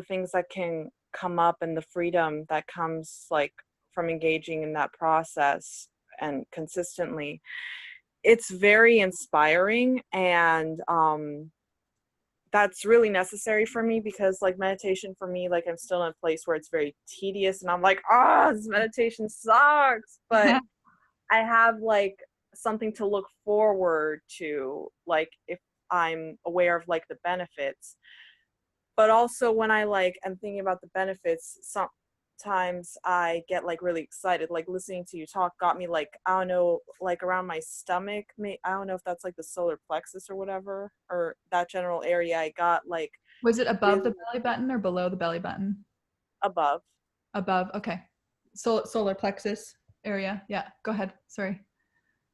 things that can come up and the freedom that comes like from engaging in that process and consistently, it's very inspiring, and that's really necessary for me, because like meditation for me, like I'm still in a place where it's very tedious and I'm like, this meditation sucks, but I have like something to look forward to, like if I'm aware of like the benefits. But also when I like am thinking about the benefits, sometimes I get like really excited. Like listening to you talk got me like, I don't know, like around my stomach. I don't know if that's like the solar plexus or whatever, or that general area. I got like. Was it above really the belly button or below the belly button? Above. Above, okay. Solar plexus area. Yeah, go ahead. Sorry.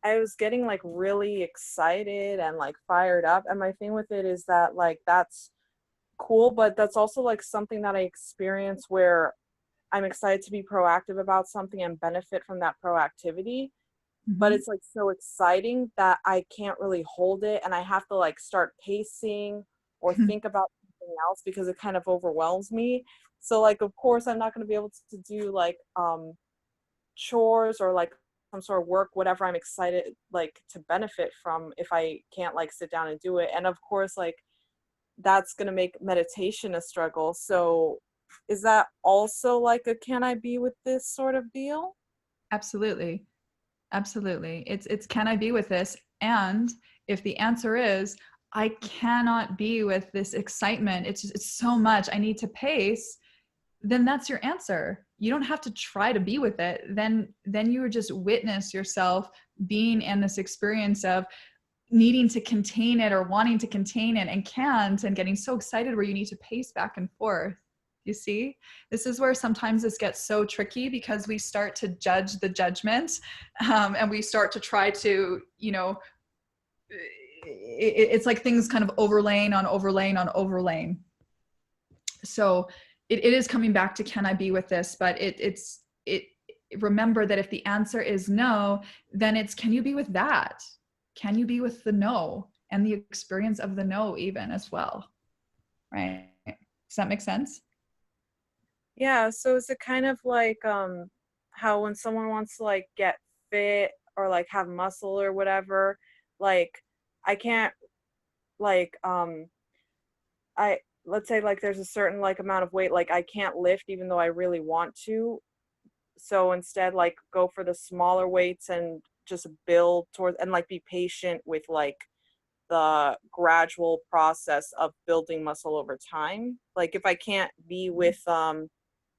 I was getting like really excited and like fired up. And my thing with it is that like that's cool, but that's also like something that I experience where I'm excited to be proactive about something and benefit from that proactivity. But it's like so exciting that I can't really hold it, and I have to like start pacing or think about something else because it kind of overwhelms me. So like of course I'm not going to be able to do like chores or like some sort of work, whatever I'm excited like to benefit from, if I can't like sit down and do it. And of course like that's going to make meditation a struggle. So is that also like a can I be with this sort of deal? Absolutely. Absolutely. It's can I be with this? And if the answer is I cannot be with this excitement, it's so much, I need to pace, then that's your answer. You don't have to try to be with it. Then you would just witness yourself being in this experience of needing to contain it or wanting to contain it and can't, and getting so excited where you need to pace back and forth. You see, this is where sometimes this gets so tricky because we start to judge the judgment, and we start to try to, you know, it's like things kind of overlaying on overlaying on overlaying. So it is coming back to, can I be with this? But remember that if the answer is no, then it's, can you be with that? Can you be with the no and the experience of the no even as well? Right? Does that make sense? Yeah, so is it kind of like how when someone wants to like get fit or like have muscle or whatever, like I can't like let's say like there's a certain like amount of weight like I can't lift even though I really want to. So instead like go for the smaller weights and just build towards and like be patient with like the gradual process of building muscle over time. Like if I can't be with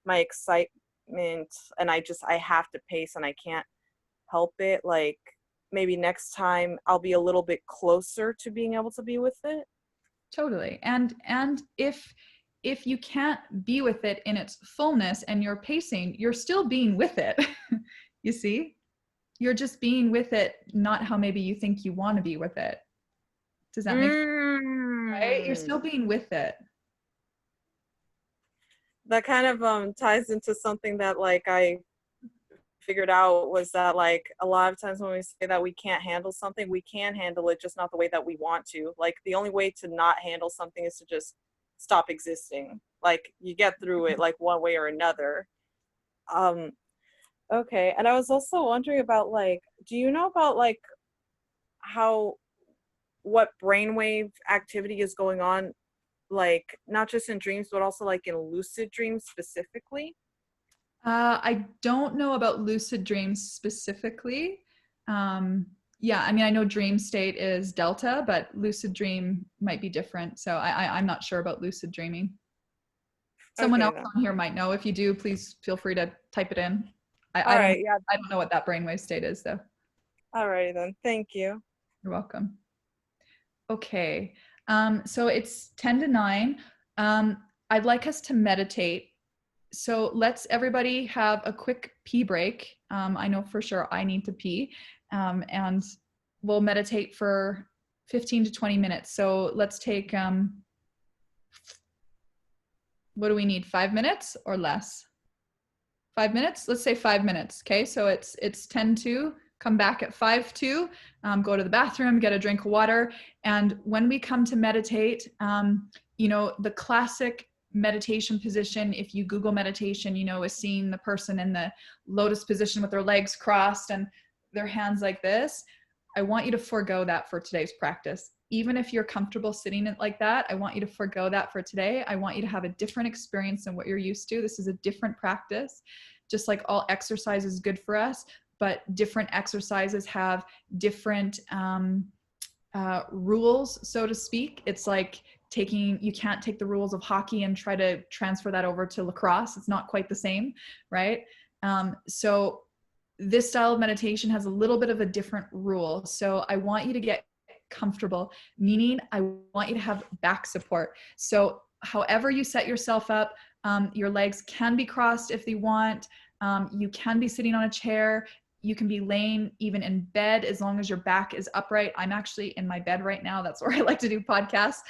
my excitement and I have to pace and I can't help it, like maybe next time I'll be a little bit closer to being able to be with it. Totally. And if you can't be with it in its fullness and you're pacing, you're still being with it. You see? You're just being with it, not how maybe you think you want to be with it. Does that make sense? Right? You're still being with it. That kind of ties into something that like I figured out was that like a lot of times when we say that we can't handle something, we can handle it, just not the way that we want to. Like the only way to not handle something is to just stop existing. Like you get through it like one way or another. Okay, and I was also wondering about like, do you know about like how what brainwave activity is going on, like not just in dreams but also like in lucid dreams specifically? I don't know about lucid dreams specifically. Yeah, I mean, I know dream state is delta, but lucid dream might be different. So I'm not sure about lucid dreaming. Someone else on here might know. If you do, please feel free to type it in. I don't know what that brainwave state is, though. All right, then. Thank you. You're welcome. Okay, so it's 10 to 9. I'd like us to meditate. So let's everybody have a quick pee break. I know for sure I need to pee, and we'll meditate for 15 to 20 minutes. So let's take, what do we need, 5 minutes or less? 5 minutes? Let's say 5 minutes. Okay, so it's 10-2. Come back at 5-2, go to the bathroom, get a drink of water. And when we come to meditate, you know, the classic meditation position, if you Google meditation, you know, is seeing the person in the lotus position with their legs crossed and their hands like this. I want you to forego that for today's practice. Even if you're comfortable sitting it like that, I want you to forego that for today. I want you to have a different experience than what you're used to. This is a different practice. Just like all exercise is good for us, but different exercises have different rules, so to speak. It's like you can't take the rules of hockey and try to transfer that over to lacrosse. It's not quite the same, right? So this style of meditation has a little bit of a different rule. So I want you to get comfortable, meaning I want you to have back support. So however you set yourself up, your legs can be crossed if they want. You can be sitting on a chair. You can be laying even in bed as long as your back is upright. I'm actually in my bed right now. That's where I like to do podcasts.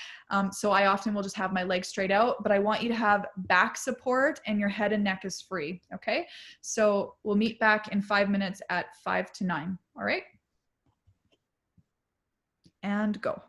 So I often will just have my legs straight out, but I want you to have back support and your head and neck is free. Okay. So we'll meet back in 5 minutes at 5 to 9. All right. And go.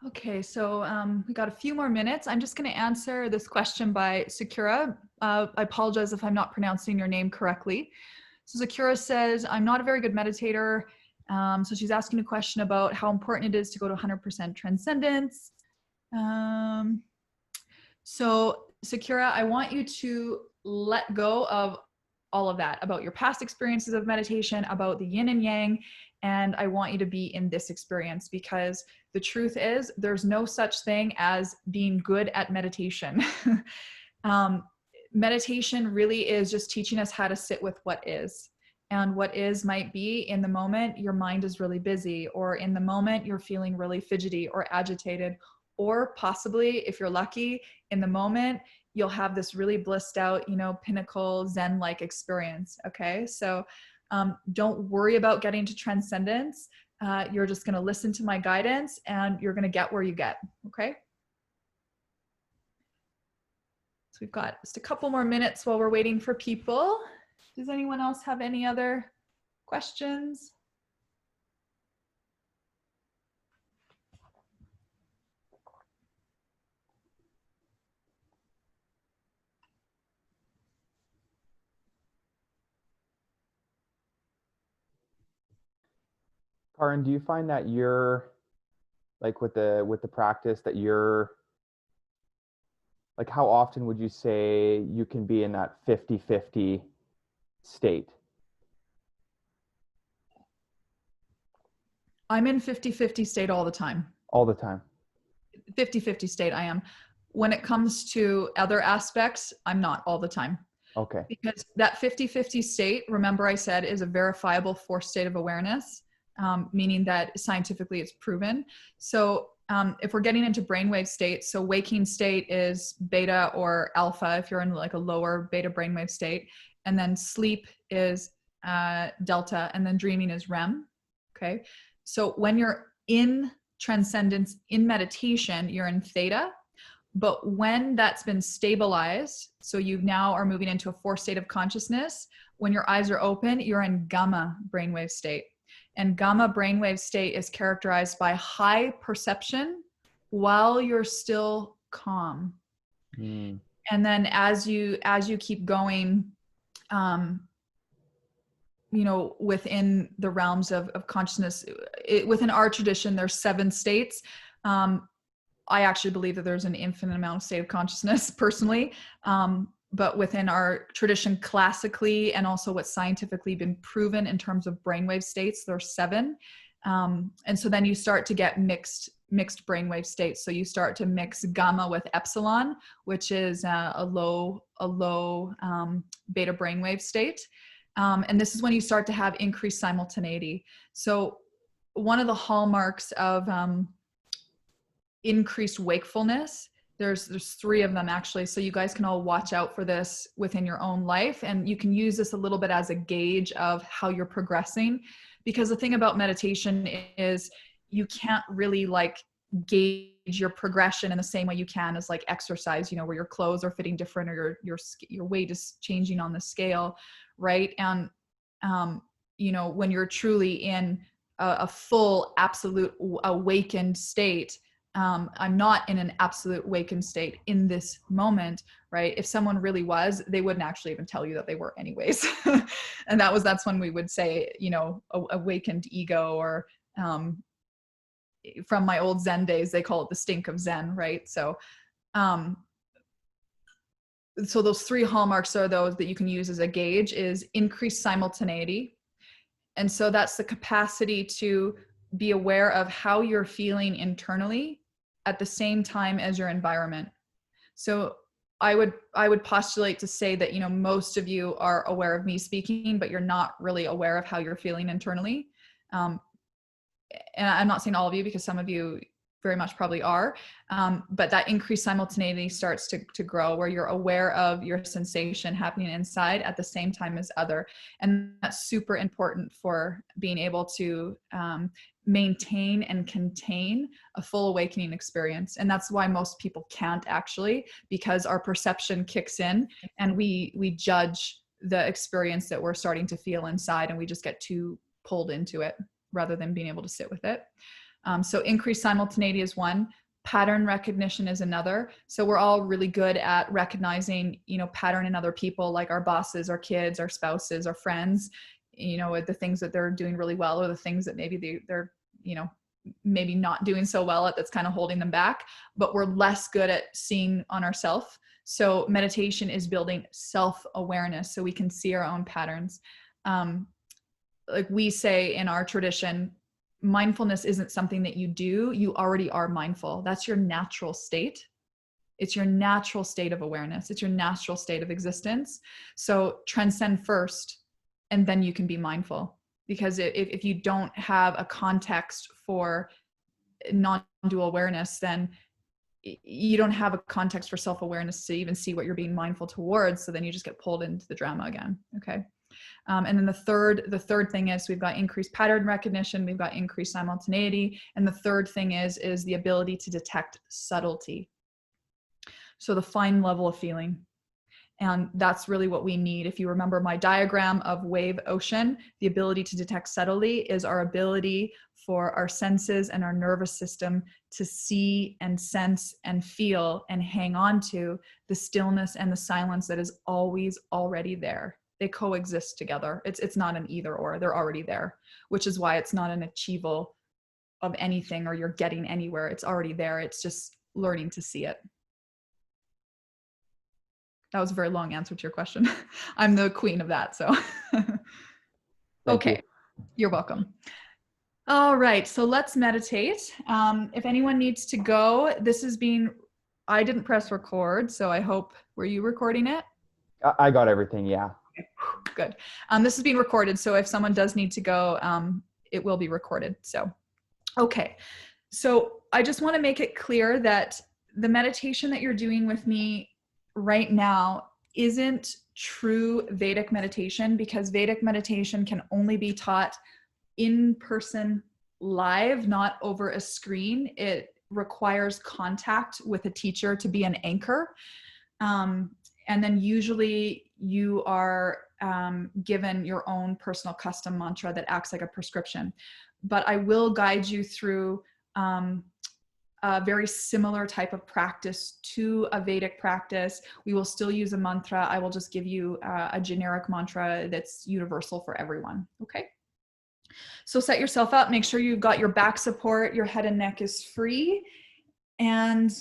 Okay, so we got a few more minutes. I'm just going to answer this question by Sakura. I apologize if I'm not pronouncing your name correctly. So Sakura says, I'm not a very good meditator. So she's asking a question about how important it is to go to 100% transcendence. So Sakura, I want you to let go of all of that, about your past experiences of meditation, about the yin and yang, and I want you to be in this experience, because the truth is there's no such thing as being good at meditation. Meditation really is just teaching us how to sit with what is. And what is might be in the moment your mind is really busy, or in the moment you're feeling really fidgety or agitated, or possibly, if you're lucky, in the moment you'll have this really blissed out, pinnacle Zen-like experience. Okay, so don't worry about getting to transcendence. You're just going to listen to my guidance, and you're going to get where you get. Okay. So we've got just a couple more minutes while we're waiting for people. Does anyone else have any other questions? Caryn, do you find that you're like with the practice that you're like, how often would you say you can be in that 50-50 state? I'm in 50-50 state all the time. All the time. 50-50 state I am. When it comes to other aspects, I'm not all the time. Okay. Because that 50-50 state, remember I said, is a verifiable fourth state of awareness, meaning that scientifically it's proven. So if we're getting into brainwave states, so waking state is beta or alpha if you're in like a lower beta brainwave state, and then sleep is delta, and then dreaming is REM. Okay. So when you're in transcendence, in meditation, you're in theta. But when that's been stabilized, so you now are moving into a fourth state of consciousness, when your eyes are open, you're in gamma brainwave state. And gamma brainwave state is characterized by high perception while you're still calm. And then as you keep going, within the realms of consciousness, within our tradition, there's 7 states. I actually believe that there's an infinite amount of state of consciousness personally. But within our tradition classically, and also what's scientifically been proven in terms of brainwave states, there's 7. And so then you start to get mixed brainwave states. So you start to mix gamma with epsilon, which is a low beta brainwave state. And this is when you start to have increased simultaneity. So one of the hallmarks of increased wakefulness, there's 3 of them actually, so you guys can all watch out for this within your own life, and you can use this a little bit as a gauge of how you're progressing, because the thing about meditation is you can't really like gauge your progression in the same way you can as like exercise, where your clothes are fitting different, or your weight is changing on the scale, right? And when you're truly in a full absolute awakened state, I'm not in an absolute awakened state in this moment, right? If someone really was, they wouldn't actually even tell you that they were anyways. And that's when we would say, awakened ego, or from my old Zen days, they call it the stink of Zen, right? So those 3 hallmarks are those that you can use as a gauge, is increased simultaneity. And so that's the capacity to be aware of how you're feeling internally at the same time as your environment. So I would postulate to say that, most of you are aware of me speaking, but you're not really aware of how you're feeling internally. And I'm not saying all of you, because some of you very much probably are, but that increased simultaneity starts to grow, where you're aware of your sensation happening inside at the same time as other. And that's super important for being able to maintain and contain a full awakening experience. And that's why most people can't actually, because our perception kicks in and we judge the experience that we're starting to feel inside, and we just get too pulled into it rather than being able to sit with it. So increased simultaneity is one. Pattern recognition is another. So we're all really good at recognizing, pattern in other people, like our bosses, our kids, our spouses, our friends, the things that they're doing really well, or the things that maybe they're maybe not doing so well at, that's kind of holding them back, but we're less good at seeing on ourselves. So meditation is building self-awareness so we can see our own patterns. Like we say in our tradition, mindfulness isn't something that you do, you already are mindful. That's your natural state. It's your natural state of awareness. It's your natural state of existence. So transcend first, and then you can be mindful. Because if you don't have a context for non-dual awareness, then you don't have a context for self-awareness to even see what you're being mindful towards. So then you just get pulled into the drama again. Okay. And then the third thing is we've got increased pattern recognition, we've got increased simultaneity, and the third thing is the ability to detect subtlety. So the fine level of feeling. And that's really what we need. If you remember my diagram of wave ocean, the ability to detect subtly is our ability for our senses and our nervous system to see and sense and feel and hang on to the stillness and the silence that is always already there. They coexist together. It's not an either or, they're already there, which is why it's not an achievable of anything or you're getting anywhere. It's already there. It's just learning to see it. That was a very long answer to your question. I'm the queen of that, so. Okay, you're welcome. All right, so let's meditate. If anyone needs to go, I didn't press record, so I hope, were you recording it? I got everything, yeah. Okay, good. This is being recorded, so if someone does need to go, it will be recorded, so. Okay, so I just wanna make it clear that the meditation that you're doing with me right now isn't true Vedic meditation, because Vedic meditation can only be taught in person live, not over a screen. It requires contact with a teacher to be an anchor. And then usually you are given your own personal custom mantra that acts like a prescription. But I will guide you through a very similar type of practice to a Vedic practice. We will still use a mantra. I will just give you a generic mantra that's universal for everyone, okay? So set yourself up, make sure you've got your back support, your head and neck is free. And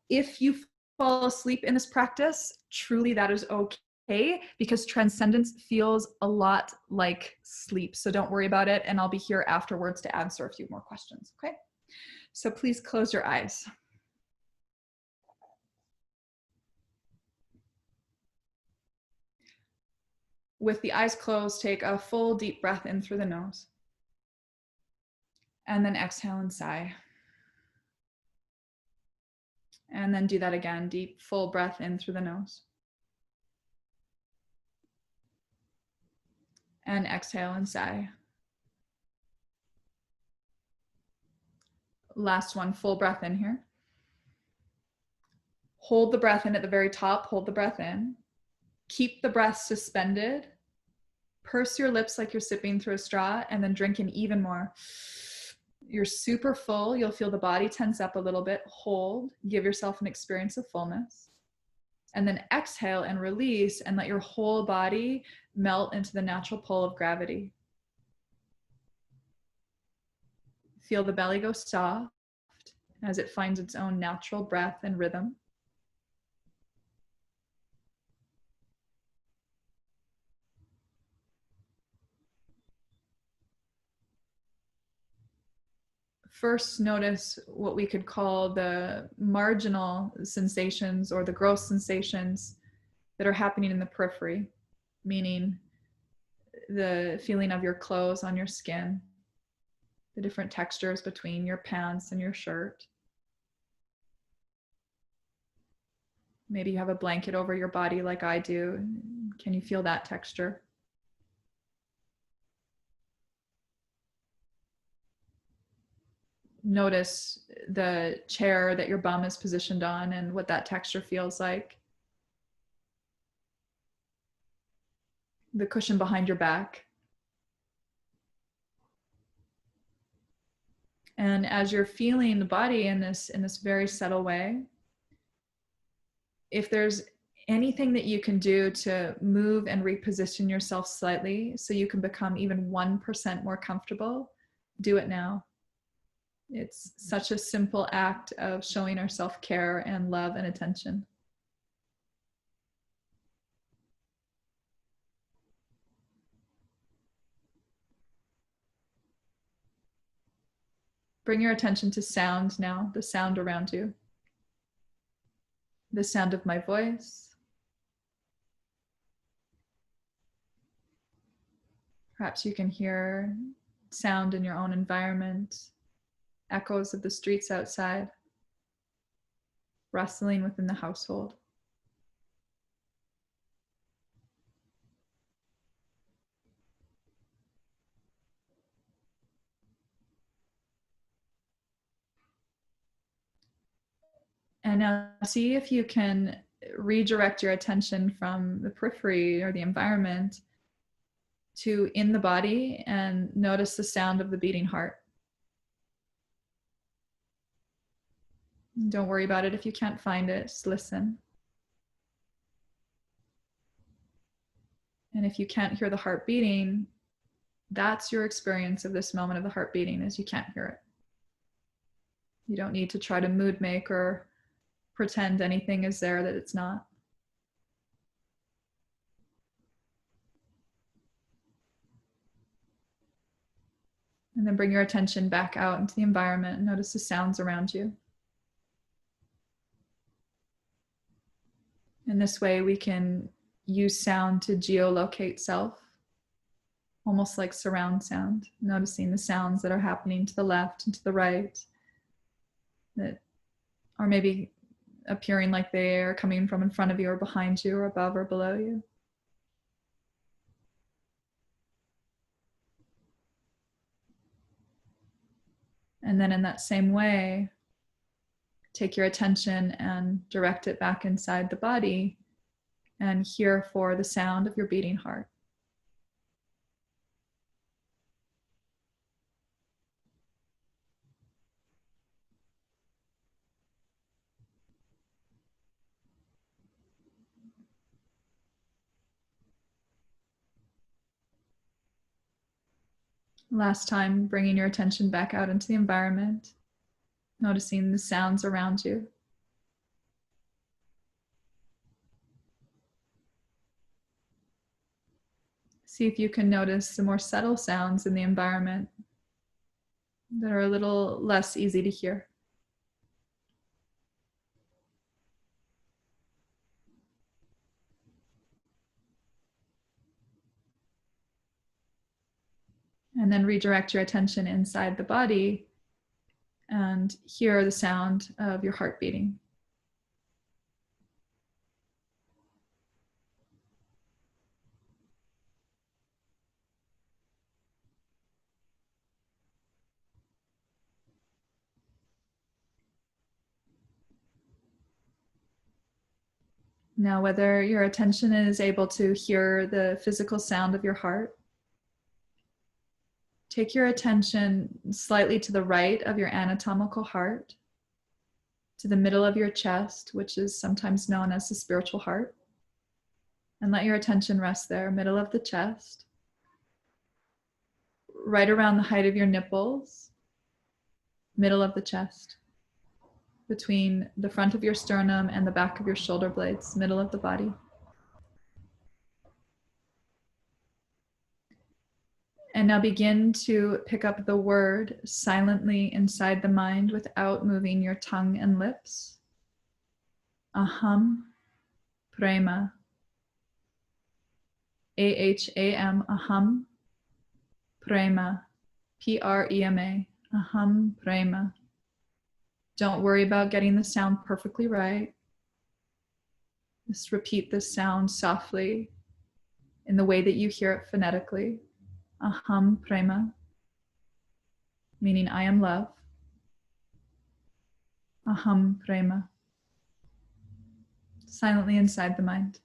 if you fall asleep in this practice, truly that is okay, because transcendence feels a lot like sleep. So don't worry about it. And I'll be here afterwards to answer a few more questions, okay? So please close your eyes. With the eyes closed, take a full deep breath in through the nose. And then exhale and sigh. And then do that again, deep, full breath in through the nose. And exhale and sigh. Last one, full breath in here. Hold the breath in at the very top, hold the breath in. Keep the breath suspended. Purse your lips like you're sipping through a straw, and then drink in even more. You're super full, you'll feel the body tense up a little bit. Hold, give yourself an experience of fullness. And then exhale and release, and let your whole body melt into the natural pull of gravity. Feel the belly go soft as it finds its own natural breath and rhythm. First, notice what we could call the marginal sensations or the gross sensations that are happening in the periphery, meaning the feeling of your clothes on your skin, the different textures between your pants and your shirt. Maybe you have a blanket over your body like I do. Can you feel that texture? Notice the chair that your bum is positioned on and what that texture feels like. The cushion behind your back. And as you're feeling the body in this very subtle way, if there's anything that you can do to move and reposition yourself slightly so you can become even 1% more comfortable, do it now. It's such a simple act of showing our self-care and love and attention. Bring your attention to sound now, the sound around you. The sound of my voice. Perhaps you can hear sound in your own environment, echoes of the streets outside, rustling within the household. And now see if you can redirect your attention from the periphery or the environment to in the body and notice the sound of the beating heart. Don't worry about it if you can't find it, just listen. And if you can't hear the heart beating, that's your experience of this moment of the heart beating, is you can't hear it. You don't need to try to mood make or pretend anything is there that it's not. And then bring your attention back out into the environment and notice the sounds around you. In this way, we can use sound to geolocate self, almost like surround sound, noticing the sounds that are happening to the left and to the right, that are maybe appearing like they are coming from in front of you or behind you or above or below you. And then in that same way, take your attention and direct it back inside the body and hear for the sound of your beating heart. Last time, bringing your attention back out into the environment, noticing the sounds around you. See if you can notice the more subtle sounds in the environment that are a little less easy to hear. And then redirect your attention inside the body and hear the sound of your heart beating. Now, whether your attention is able to hear the physical sound of your heart, take your attention slightly to the right of your anatomical heart, to the middle of your chest, which is sometimes known as the spiritual heart. And let your attention rest there, middle of the chest, right around the height of your nipples, middle of the chest, between the front of your sternum and the back of your shoulder blades, middle of the body. And now begin to pick up the word silently inside the mind without moving your tongue and lips. Aham prema. A-H-A-M, aham prema. P-R-E-M-A. Aham prema. Don't worry about getting the sound perfectly right. Just repeat this sound softly in the way that you hear it phonetically. Aham prema, meaning I am love. Aham prema. Silently inside the mind.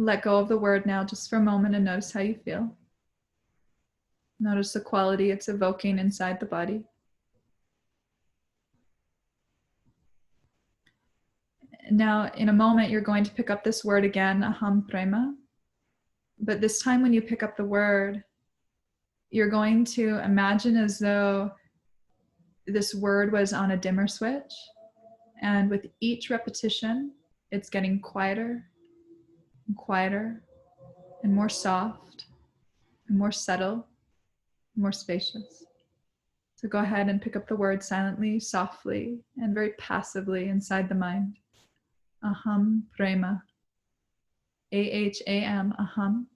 Let go of the word now just for a moment and notice how you feel. Notice the quality it's evoking inside the body. Now, in a moment, you're going to pick up this word again, aham prema. But this time when you pick up the word, you're going to imagine as though this word was on a dimmer switch. And with each repetition, it's getting quieter and quieter and more soft and more subtle, and more spacious. So go ahead and pick up the word silently, softly, and very passively inside the mind. Aham prema. A-H-A-M, aham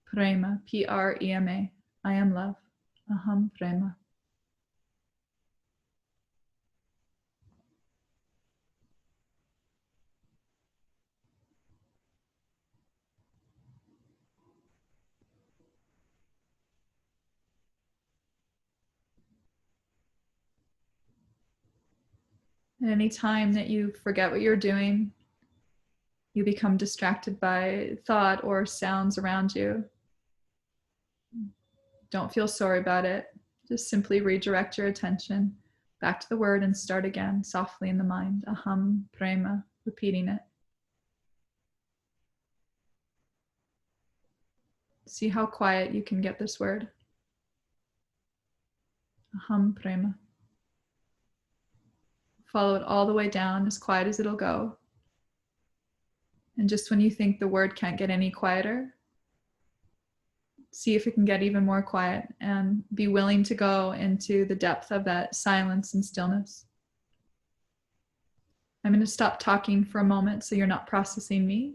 prema, P-R-E-M-A. I am love. Aham prema. At any time that you forget what you're doing, you become distracted by thought or sounds around you, don't feel sorry about it. Just simply redirect your attention back to the word and start again softly in the mind. Aham prema, repeating it. See how quiet you can get this word. Aham prema. Follow it all the way down, as quiet as it'll go. And just when you think the word can't get any quieter, see if it can get even more quiet and be willing to go into the depth of that silence and stillness. I'm going to stop talking for a moment so you're not processing me.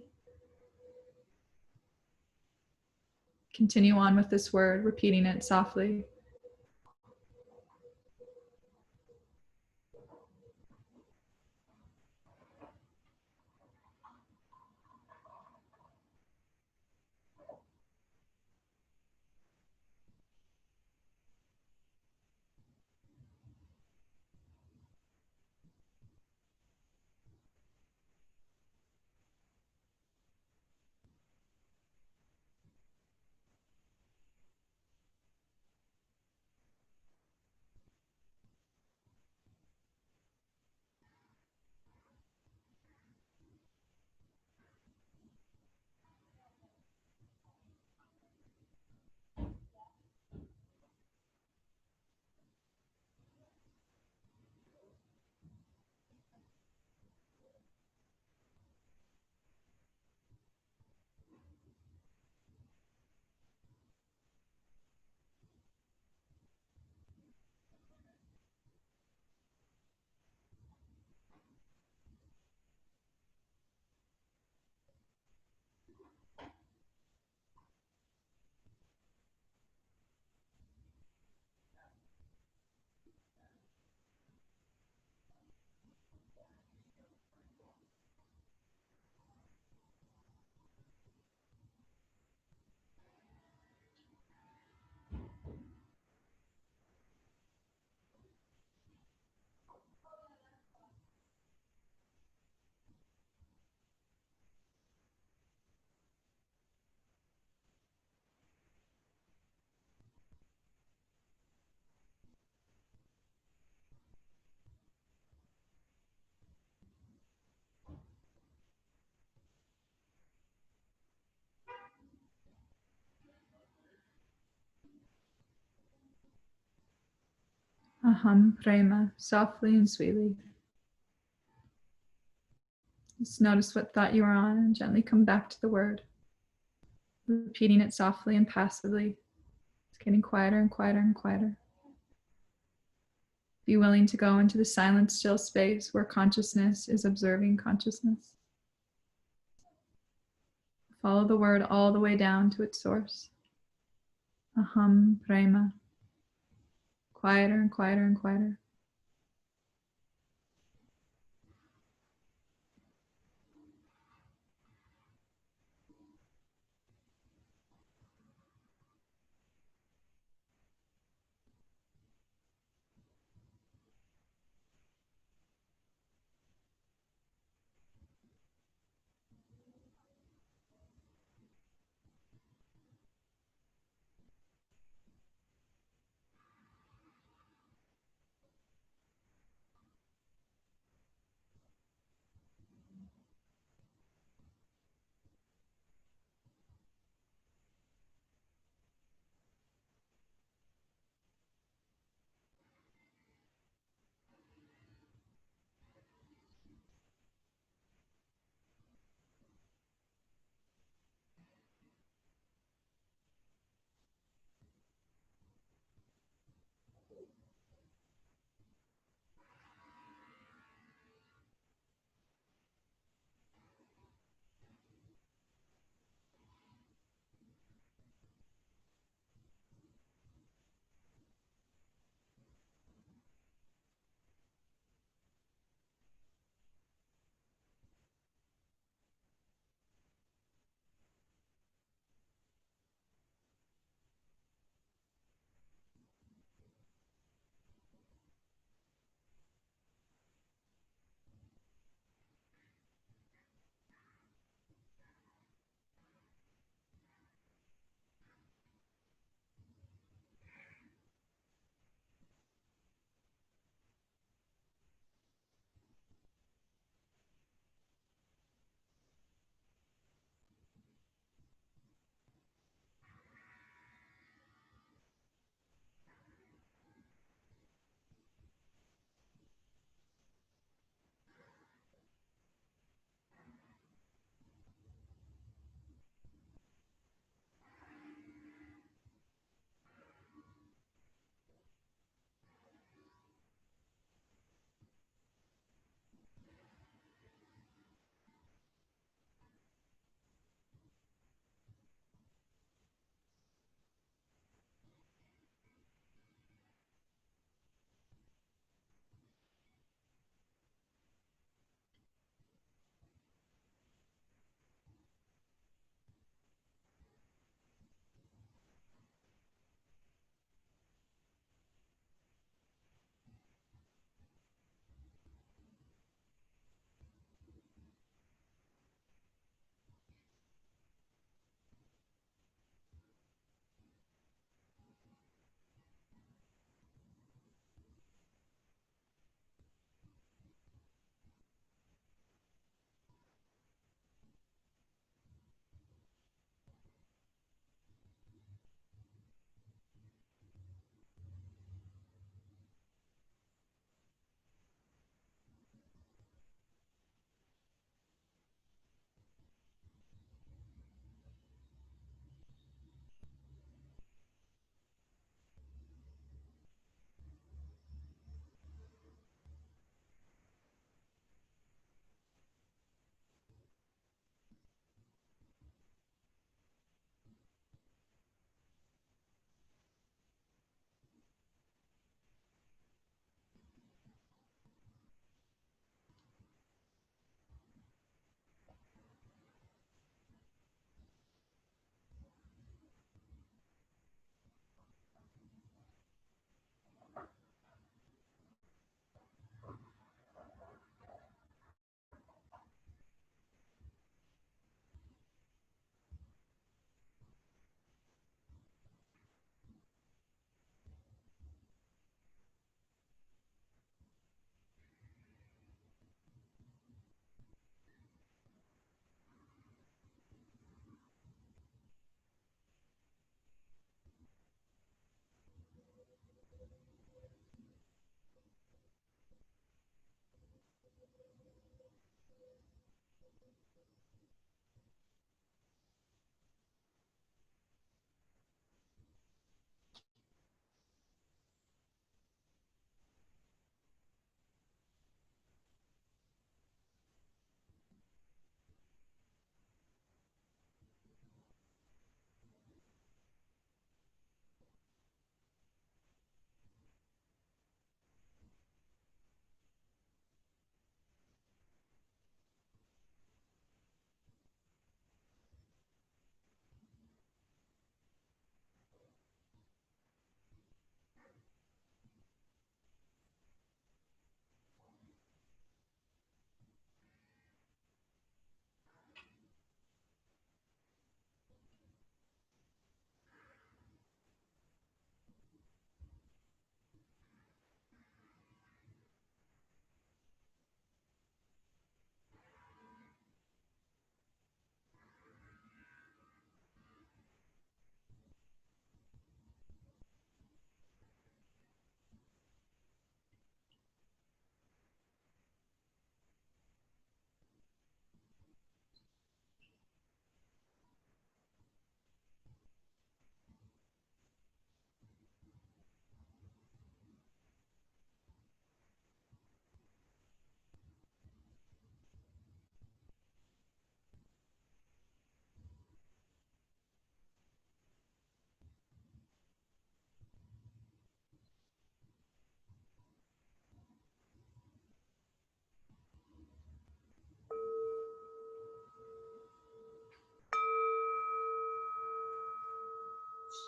Continue on with this word, repeating it softly. Aham prema, softly and sweetly. Just notice what thought you are on and gently come back to the word. Repeating it softly and passively. It's getting quieter and quieter and quieter. Be willing to go into the silent, still space where consciousness is observing consciousness. Follow the word all the way down to its source. Aham prema. Quieter and quieter and quieter.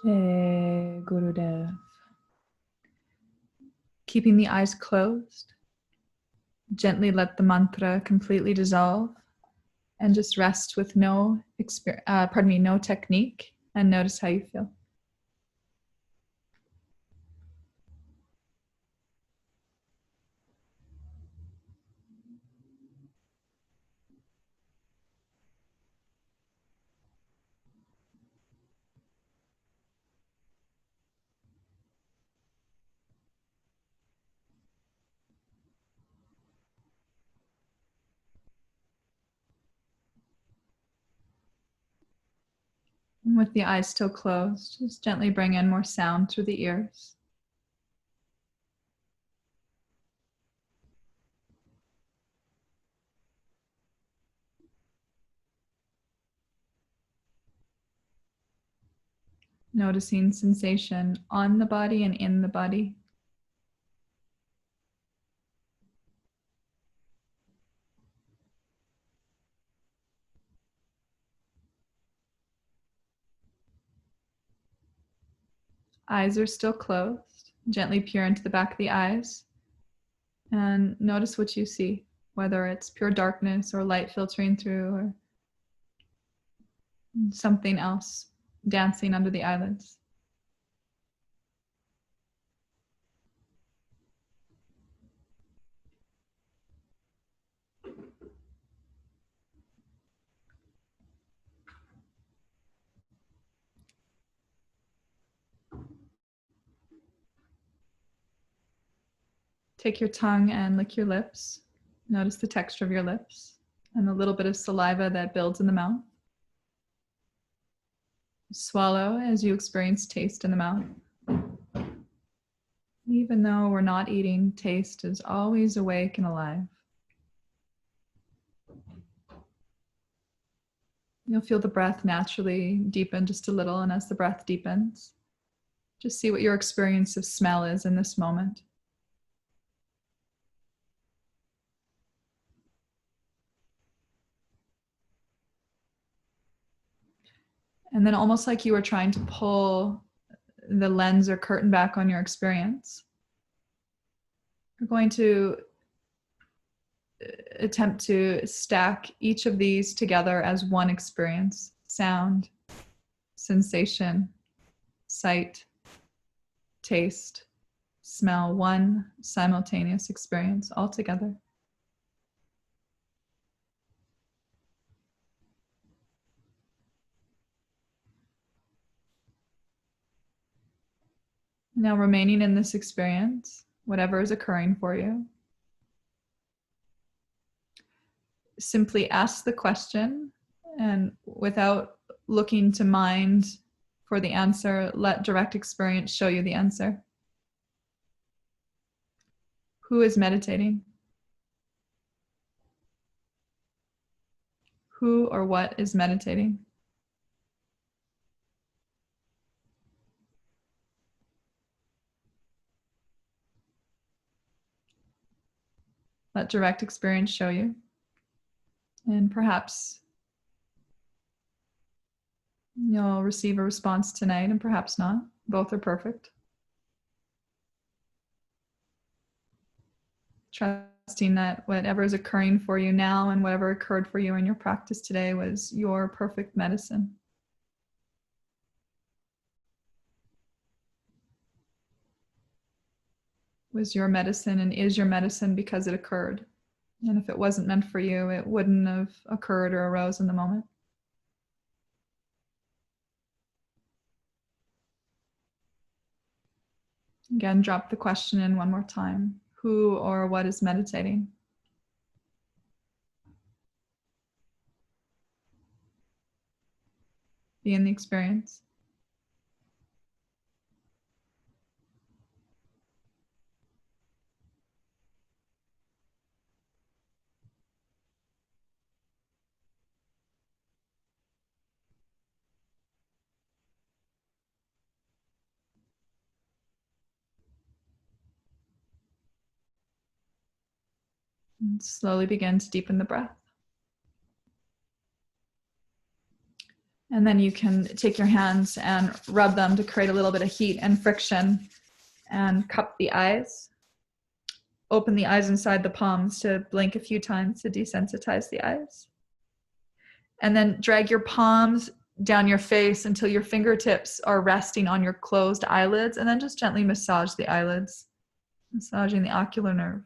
Jai Gurudev. Keeping the eyes closed, gently let the mantra completely dissolve and just rest with no technique, and notice how you feel. And with the eyes still closed, just gently bring in more sound through the ears. Noticing sensation on the body and in the body. Eyes are still closed. Gently peer into the back of the eyes and notice what you see, whether it's pure darkness or light filtering through or something else dancing under the eyelids. Take your tongue and lick your lips. Notice the texture of your lips and the little bit of saliva that builds in the mouth. Swallow as you experience taste in the mouth. Even though we're not eating, taste is always awake and alive. You'll feel the breath naturally deepen just a little, and as the breath deepens, just see what your experience of smell is in this moment. And then almost like you were trying to pull the lens or curtain back on your experience, you're going to attempt to stack each of these together as one experience: sound, sensation, sight, taste, smell, one simultaneous experience all together. Now, remaining in this experience, whatever is occurring for you, simply ask the question, and without looking to mind for the answer, let direct experience show you the answer. Who is meditating? Who or what is meditating? Let direct experience show you. And perhaps you'll receive a response tonight, and perhaps not. Both are perfect. Trusting that whatever is occurring for you now and whatever occurred for you in your practice today was your perfect medicine. Was your medicine and is your medicine because it occurred. And if it wasn't meant for you, it wouldn't have occurred or arose in the moment. Again, drop the question in one more time. Who or what is meditating? Be in the experience. And slowly begin to deepen the breath. And then you can take your hands and rub them to create a little bit of heat and friction, and cup the eyes. Open the eyes inside the palms to blink a few times to desensitize the eyes. And then drag your palms down your face until your fingertips are resting on your closed eyelids, and then just gently massage the eyelids, massaging the ocular nerve.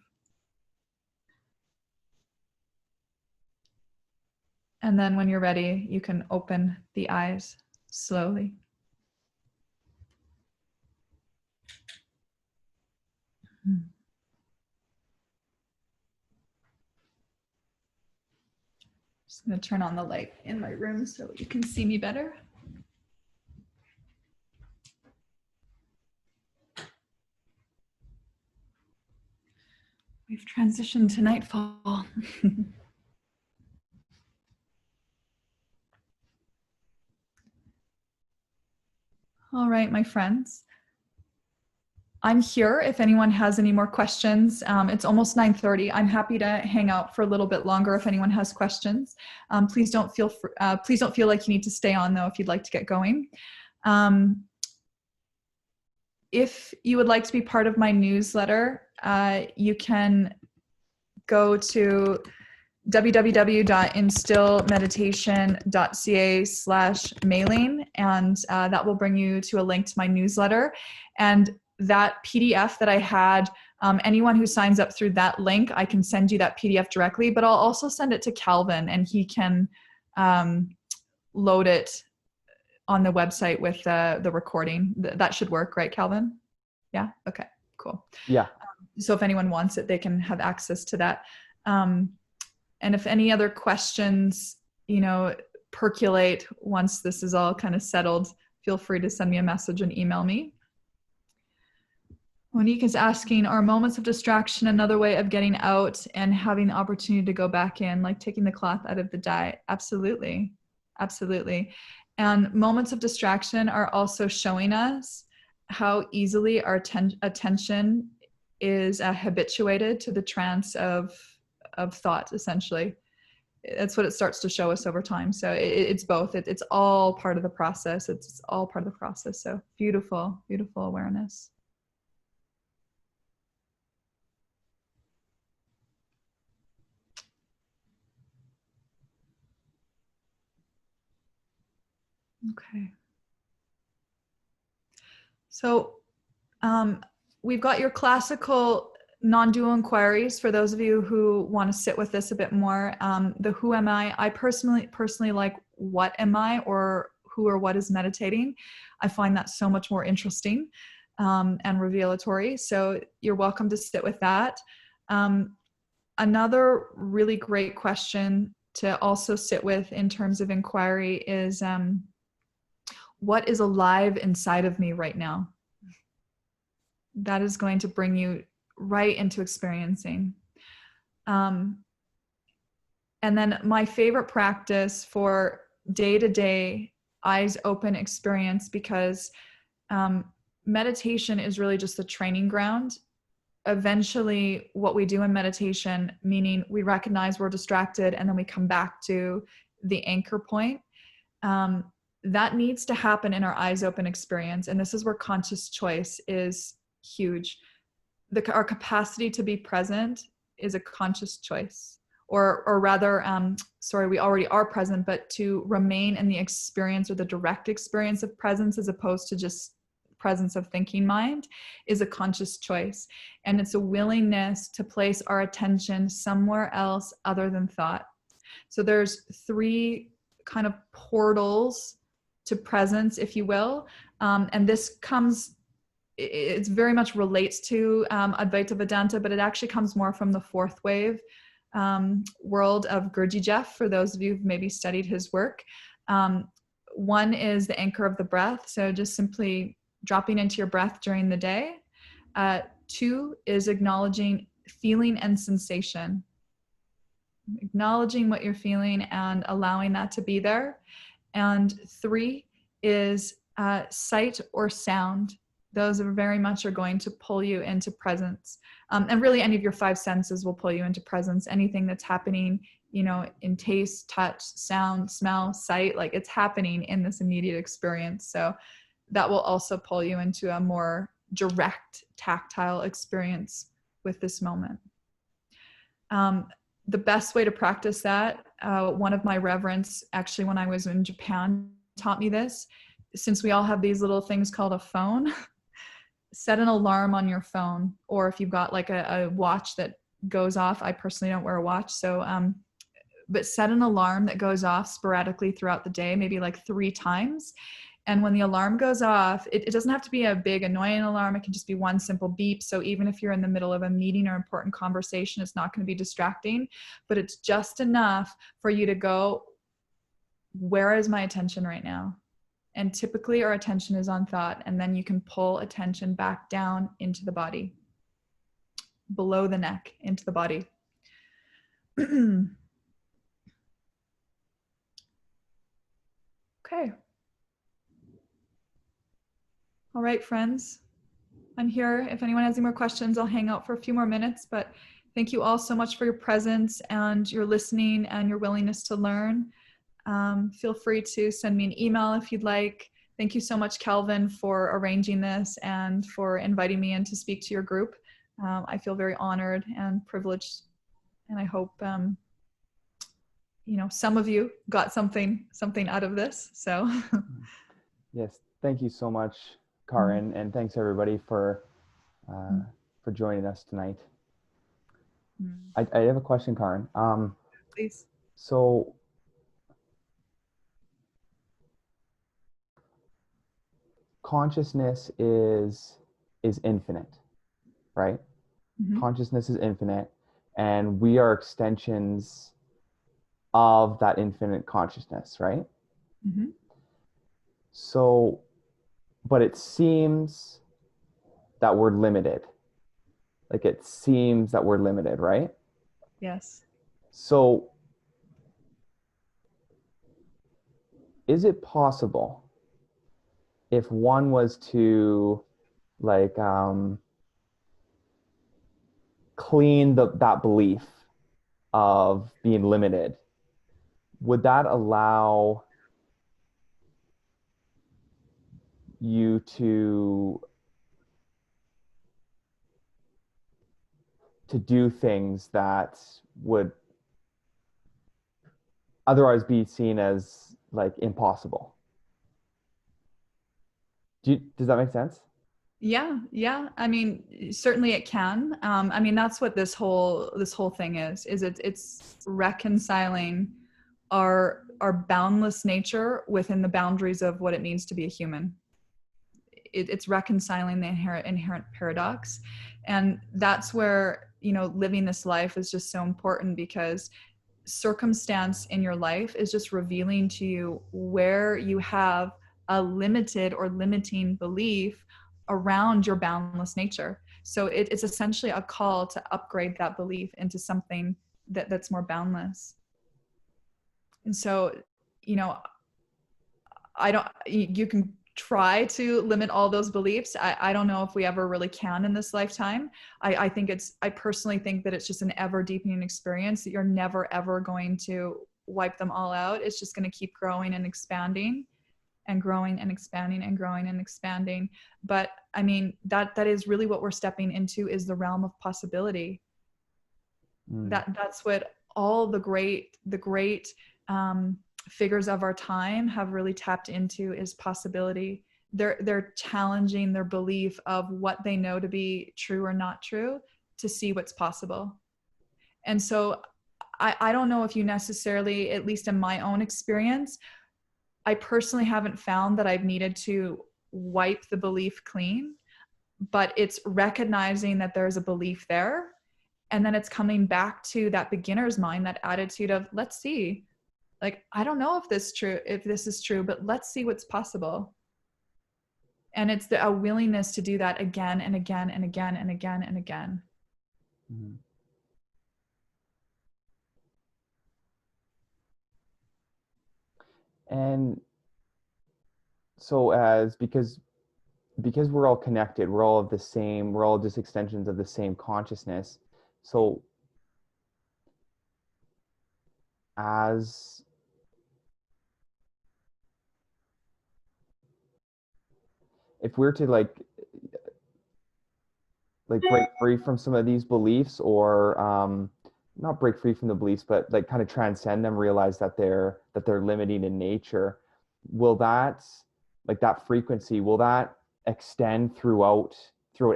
And then when you're ready, you can open the eyes slowly. Just going to turn on the light in my room so you can see me better. We've transitioned to nightfall. All right, my friends. I'm here if anyone has any more questions. It's almost 9:30. I'm happy to hang out for a little bit longer if anyone has questions. Please don't feel like you need to stay on though if you'd like to get going. If you would like to be part of my newsletter, you can go to www.instillmeditation.ca/mailing, and that will bring you to a link to my newsletter. And that PDF that I had, anyone who signs up through that link, I can send you that PDF directly, but I'll also send it to Calvin, and he can load it on the website with the recording. That should work, right, Calvin? Yeah? Okay, cool. Yeah. So if anyone wants it, they can have access to that. And if any other questions, percolate once this is all kind of settled, feel free to send me a message and email me. Monique is asking, are moments of distraction another way of getting out and having the opportunity to go back in, like taking the cloth out of the dye? Absolutely. Absolutely. And moments of distraction are also showing us how easily our attention is habituated to the trance of thought, essentially. That's what it starts to show us over time. So it's both. It's all part of the process. It's all part of the process. So beautiful, beautiful awareness. Okay. So we've got your classical non-dual inquiries for those of you who want to sit with this a bit more. The who am I personally like what am I, or who or what is meditating. I find that so much more interesting and revelatory. So you're welcome to sit with that. Another really great question to also sit with in terms of inquiry is what is alive inside of me right now? That is going to bring you right into experiencing. And then my favorite practice for day-to-day eyes open experience, because meditation is really just the training ground. Eventually what we do in meditation, meaning we recognize we're distracted and then we come back to the anchor point, that needs to happen in our eyes open experience. And this is where conscious choice is huge. Our capacity to be present is a conscious choice, or rather, we already are present, but to remain in the experience or the direct experience of presence as opposed to just presence of thinking mind is a conscious choice. And it's a willingness to place our attention somewhere else other than thought. So there's 3 kind of portals to presence, if you will. And this comes, it very much relates to Advaita Vedanta, but it actually comes more from the 4th wave world of Gurdjieff, Jeff, for those of you who've maybe studied his work. 1 is the anchor of the breath. So just simply dropping into your breath during the day. 2 is acknowledging feeling and sensation. Acknowledging what you're feeling and allowing that to be there. And 3 is sight or sound. Those are very much going to pull you into presence. And really any of your 5 senses will pull you into presence. Anything that's happening you know, in taste, touch, sound, smell, sight, like it's happening in this immediate experience. So that will also pull you into a more direct tactile experience with this moment. The best way to practice that, one of my reverends, actually when I was in Japan, taught me this. Since we all have these little things called a phone, set an alarm on your phone, or if you've got like a watch that goes off. I personally don't wear a watch, so but set an alarm that goes off sporadically throughout the day, maybe like 3 times. And when the alarm goes off, it doesn't have to be a big annoying alarm. It can just be one simple beep. So even if you're in the middle of a meeting or important conversation, it's not going to be distracting, but it's just enough for you to go, where is my attention right now? And typically our attention is on thought, and then you can pull attention back down into the body, below the neck, into the body. Okay. All right, friends. I'm here. If anyone has any more questions, I'll hang out for a few more minutes, but thank you all so much for your presence and your listening and your willingness to learn. Feel free to send me an email if you'd like. Thank you so much, Calvin, for arranging this and for inviting me in to speak to your group. I feel very honored and privileged, and I hope you know, some of you got something out of this. So Yes, thank you so much, Caryn, and thanks everybody for joining us tonight. I have a question, Caryn. Please. So consciousness is infinite, right? Mm-hmm. Consciousness is infinite, and we are extensions of that infinite consciousness, right? Mm-hmm. So, but it seems that we're limited. Like it seems that we're limited, right? Yes. So, is it possible if one was to like clean that belief of being limited, would that allow you to do things that would otherwise be seen as like impossible? Does that make sense? Yeah. I mean, certainly it can. I mean, that's what this whole thing is it's reconciling our boundless nature within the boundaries of what it means to be a human. It's reconciling the inherent paradox, and that's where, you know, living this life is just so important, because circumstance in your life is just revealing to you where you have a limited or limiting belief around your boundless nature. So it's essentially a call to upgrade that belief into something that's more boundless. And so, you know, you can try to limit all those beliefs. I don't know if we ever really can in this lifetime. I personally think that it's just an ever deepening experience, that you're never ever going to wipe them all out. It's just going to keep growing and expanding and growing and expanding and growing and expanding. But I mean, that is really what we're stepping into, is the realm of possibility. That's what all the great figures of our time have really tapped into, is possibility. They're challenging their belief of what they know to be true or not true, to see what's possible. And so I don't know if you necessarily, at least in my own experience, I personally haven't found that I've needed to wipe the belief clean, but it's recognizing that there's a belief there. And then it's coming back to that beginner's mind, that attitude of, let's see, like, I don't know if this is true, but let's see what's possible. And it's a willingness to do that again and again and again and again and again. Mm-hmm. And so because we're all connected, we're all just extensions of the same consciousness. So as if we're to like break free from some of these beliefs, or not break free from the beliefs, but like kind of transcend them, realize that they're limiting in nature, will that, like that frequency, will that extend throughout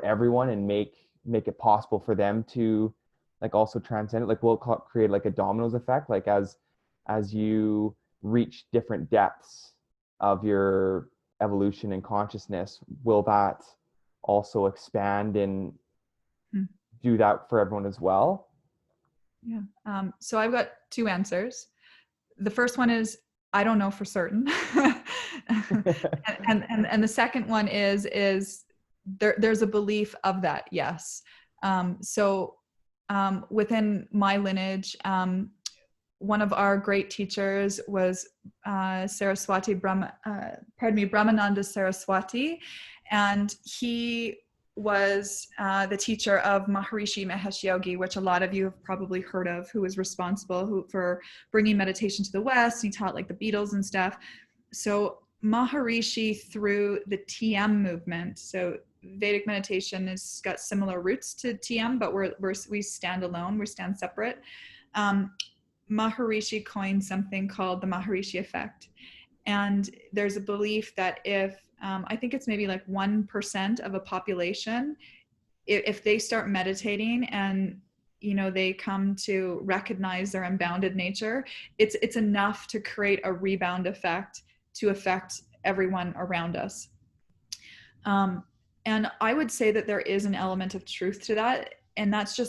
everyone and make it possible for them to like also transcend it? Like will it create like a dominoes effect, like as you reach different depths of your evolution and consciousness, will that also expand and do that for everyone as well? Yeah. So I've got two answers. The first one is, I don't know for certain. and the second one is there's a belief of that. Yes. So within my lineage, one of our great teachers was Brahmananda Saraswati, and he was the teacher of Maharishi Mahesh Yogi, which a lot of you have probably heard of, who was responsible for bringing meditation to the West. He taught like the Beatles and stuff. So Maharishi, through the TM movement, so Vedic meditation has got similar roots to TM, but we stand alone, we stand separate. Maharishi coined something called the Maharishi effect. And there's a belief that if, I think it's maybe like 1% of a population, if they start meditating and, you know, they come to recognize their unbounded nature, it's enough to create a rebound effect to affect everyone around us. And I would say that there is an element of truth to that. And that's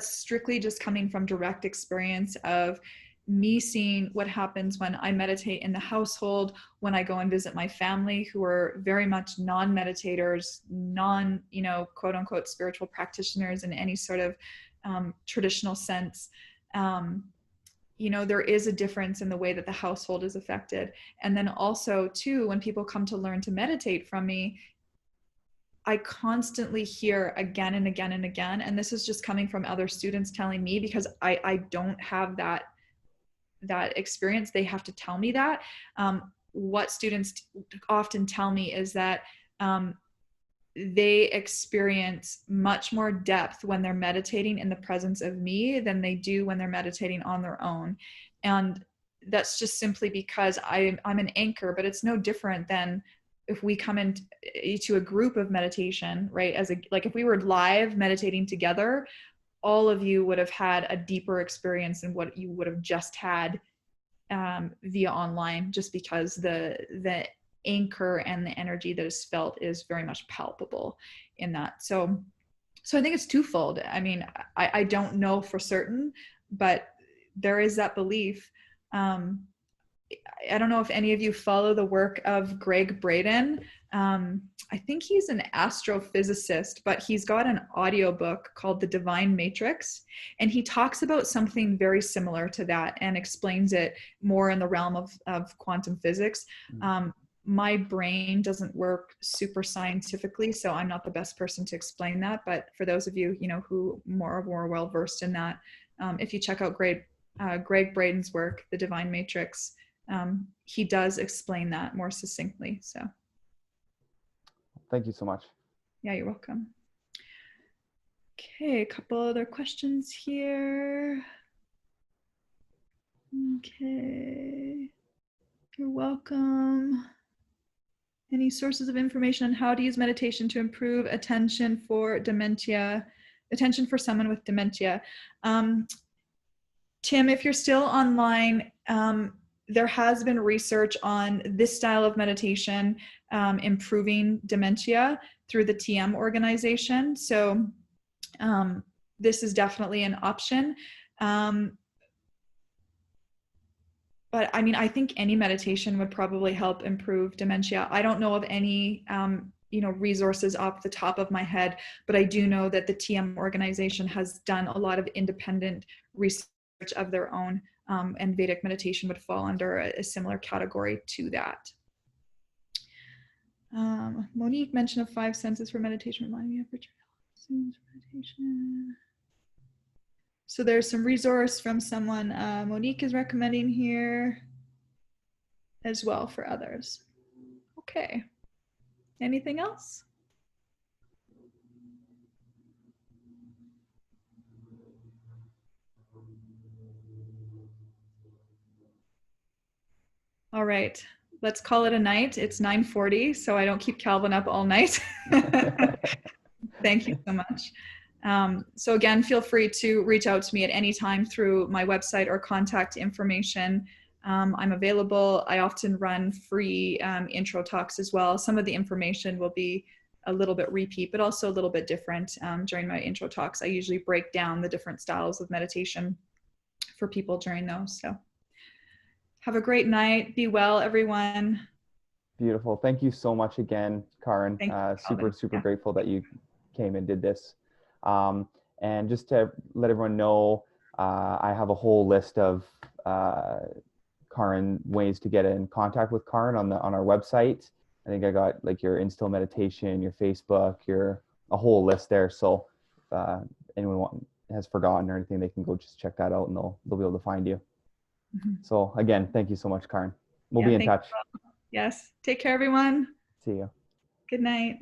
strictly just coming from direct experience of me seeing what happens when I meditate in the household, when I go and visit my family who are very much non-meditators, you know, quote unquote spiritual practitioners in any sort of traditional sense. You know, there is a difference in the way that the household is affected. And then also too, when people come to learn to meditate from me, I constantly hear again and again and again, and this is just coming from other students telling me, because I don't have that experience. They have to tell me that. What students often tell me is that they experience much more depth when they're meditating in the presence of me than they do when they're meditating on their own. And that's just simply because I'm an anchor, but it's no different than if we come into a group of meditation, right? Like if we were live meditating together, all of you would have had a deeper experience than what you would have just had via online, just because the anchor and the energy that is felt is very much palpable in that. So I think it's twofold. I mean, I don't know for certain, but there is that belief. I don't know if any of you follow the work of Gregg Braden. I think he's an astrophysicist, but he's got an audiobook called The Divine Matrix. And he talks about something very similar to that and explains it more in the realm of quantum physics. My brain doesn't work super scientifically, so I'm not the best person to explain that. But for those of you, you know, who more well versed in that, if you check out Gregg Braden's work, The Divine Matrix, he does explain that more succinctly. So thank you so much. Yeah, you're welcome. Okay, a couple other questions here. Okay, you're welcome. Any sources of information on how to use meditation to improve attention for someone with dementia? Tim, if you're still online, there has been research on this style of meditation improving dementia through the TM organization. So this is definitely an option. But I mean, I think any meditation would probably help improve dementia. I don't know of any resources off the top of my head, but I do know that the TM organization has done a lot of independent research of their own, and Vedic meditation would fall under a similar category to that. Monique mentioned of 5 senses for meditation, reminding me of meditation. So there's some resource from someone Monique is recommending here as well for others. Okay. Anything else? All right, let's call it a night. It's 9:40, so I don't keep Calvin up all night. Thank you so much. So again, feel free to reach out to me at any time through my website or contact information. I'm available. I often run free intro talks as well. Some of the information will be a little bit repeat, but also a little bit different during my intro talks. I usually break down the different styles of meditation for people during those. So have a great night. Be well, everyone. Beautiful. Thank you so much again, Caryn. Thank you, Super Calvin. grateful that you came and did this. And just to let everyone know, I have a whole list of Caryn ways to get in contact with Caryn on our website. I think I got like your Instill Meditation, your Facebook, a whole list there. So if anyone has forgotten or anything, they can go just check that out and they'll be able to find you. So again, thank you so much, Caryn. We'll be in touch. Yes. Take care, everyone. See you. Good night.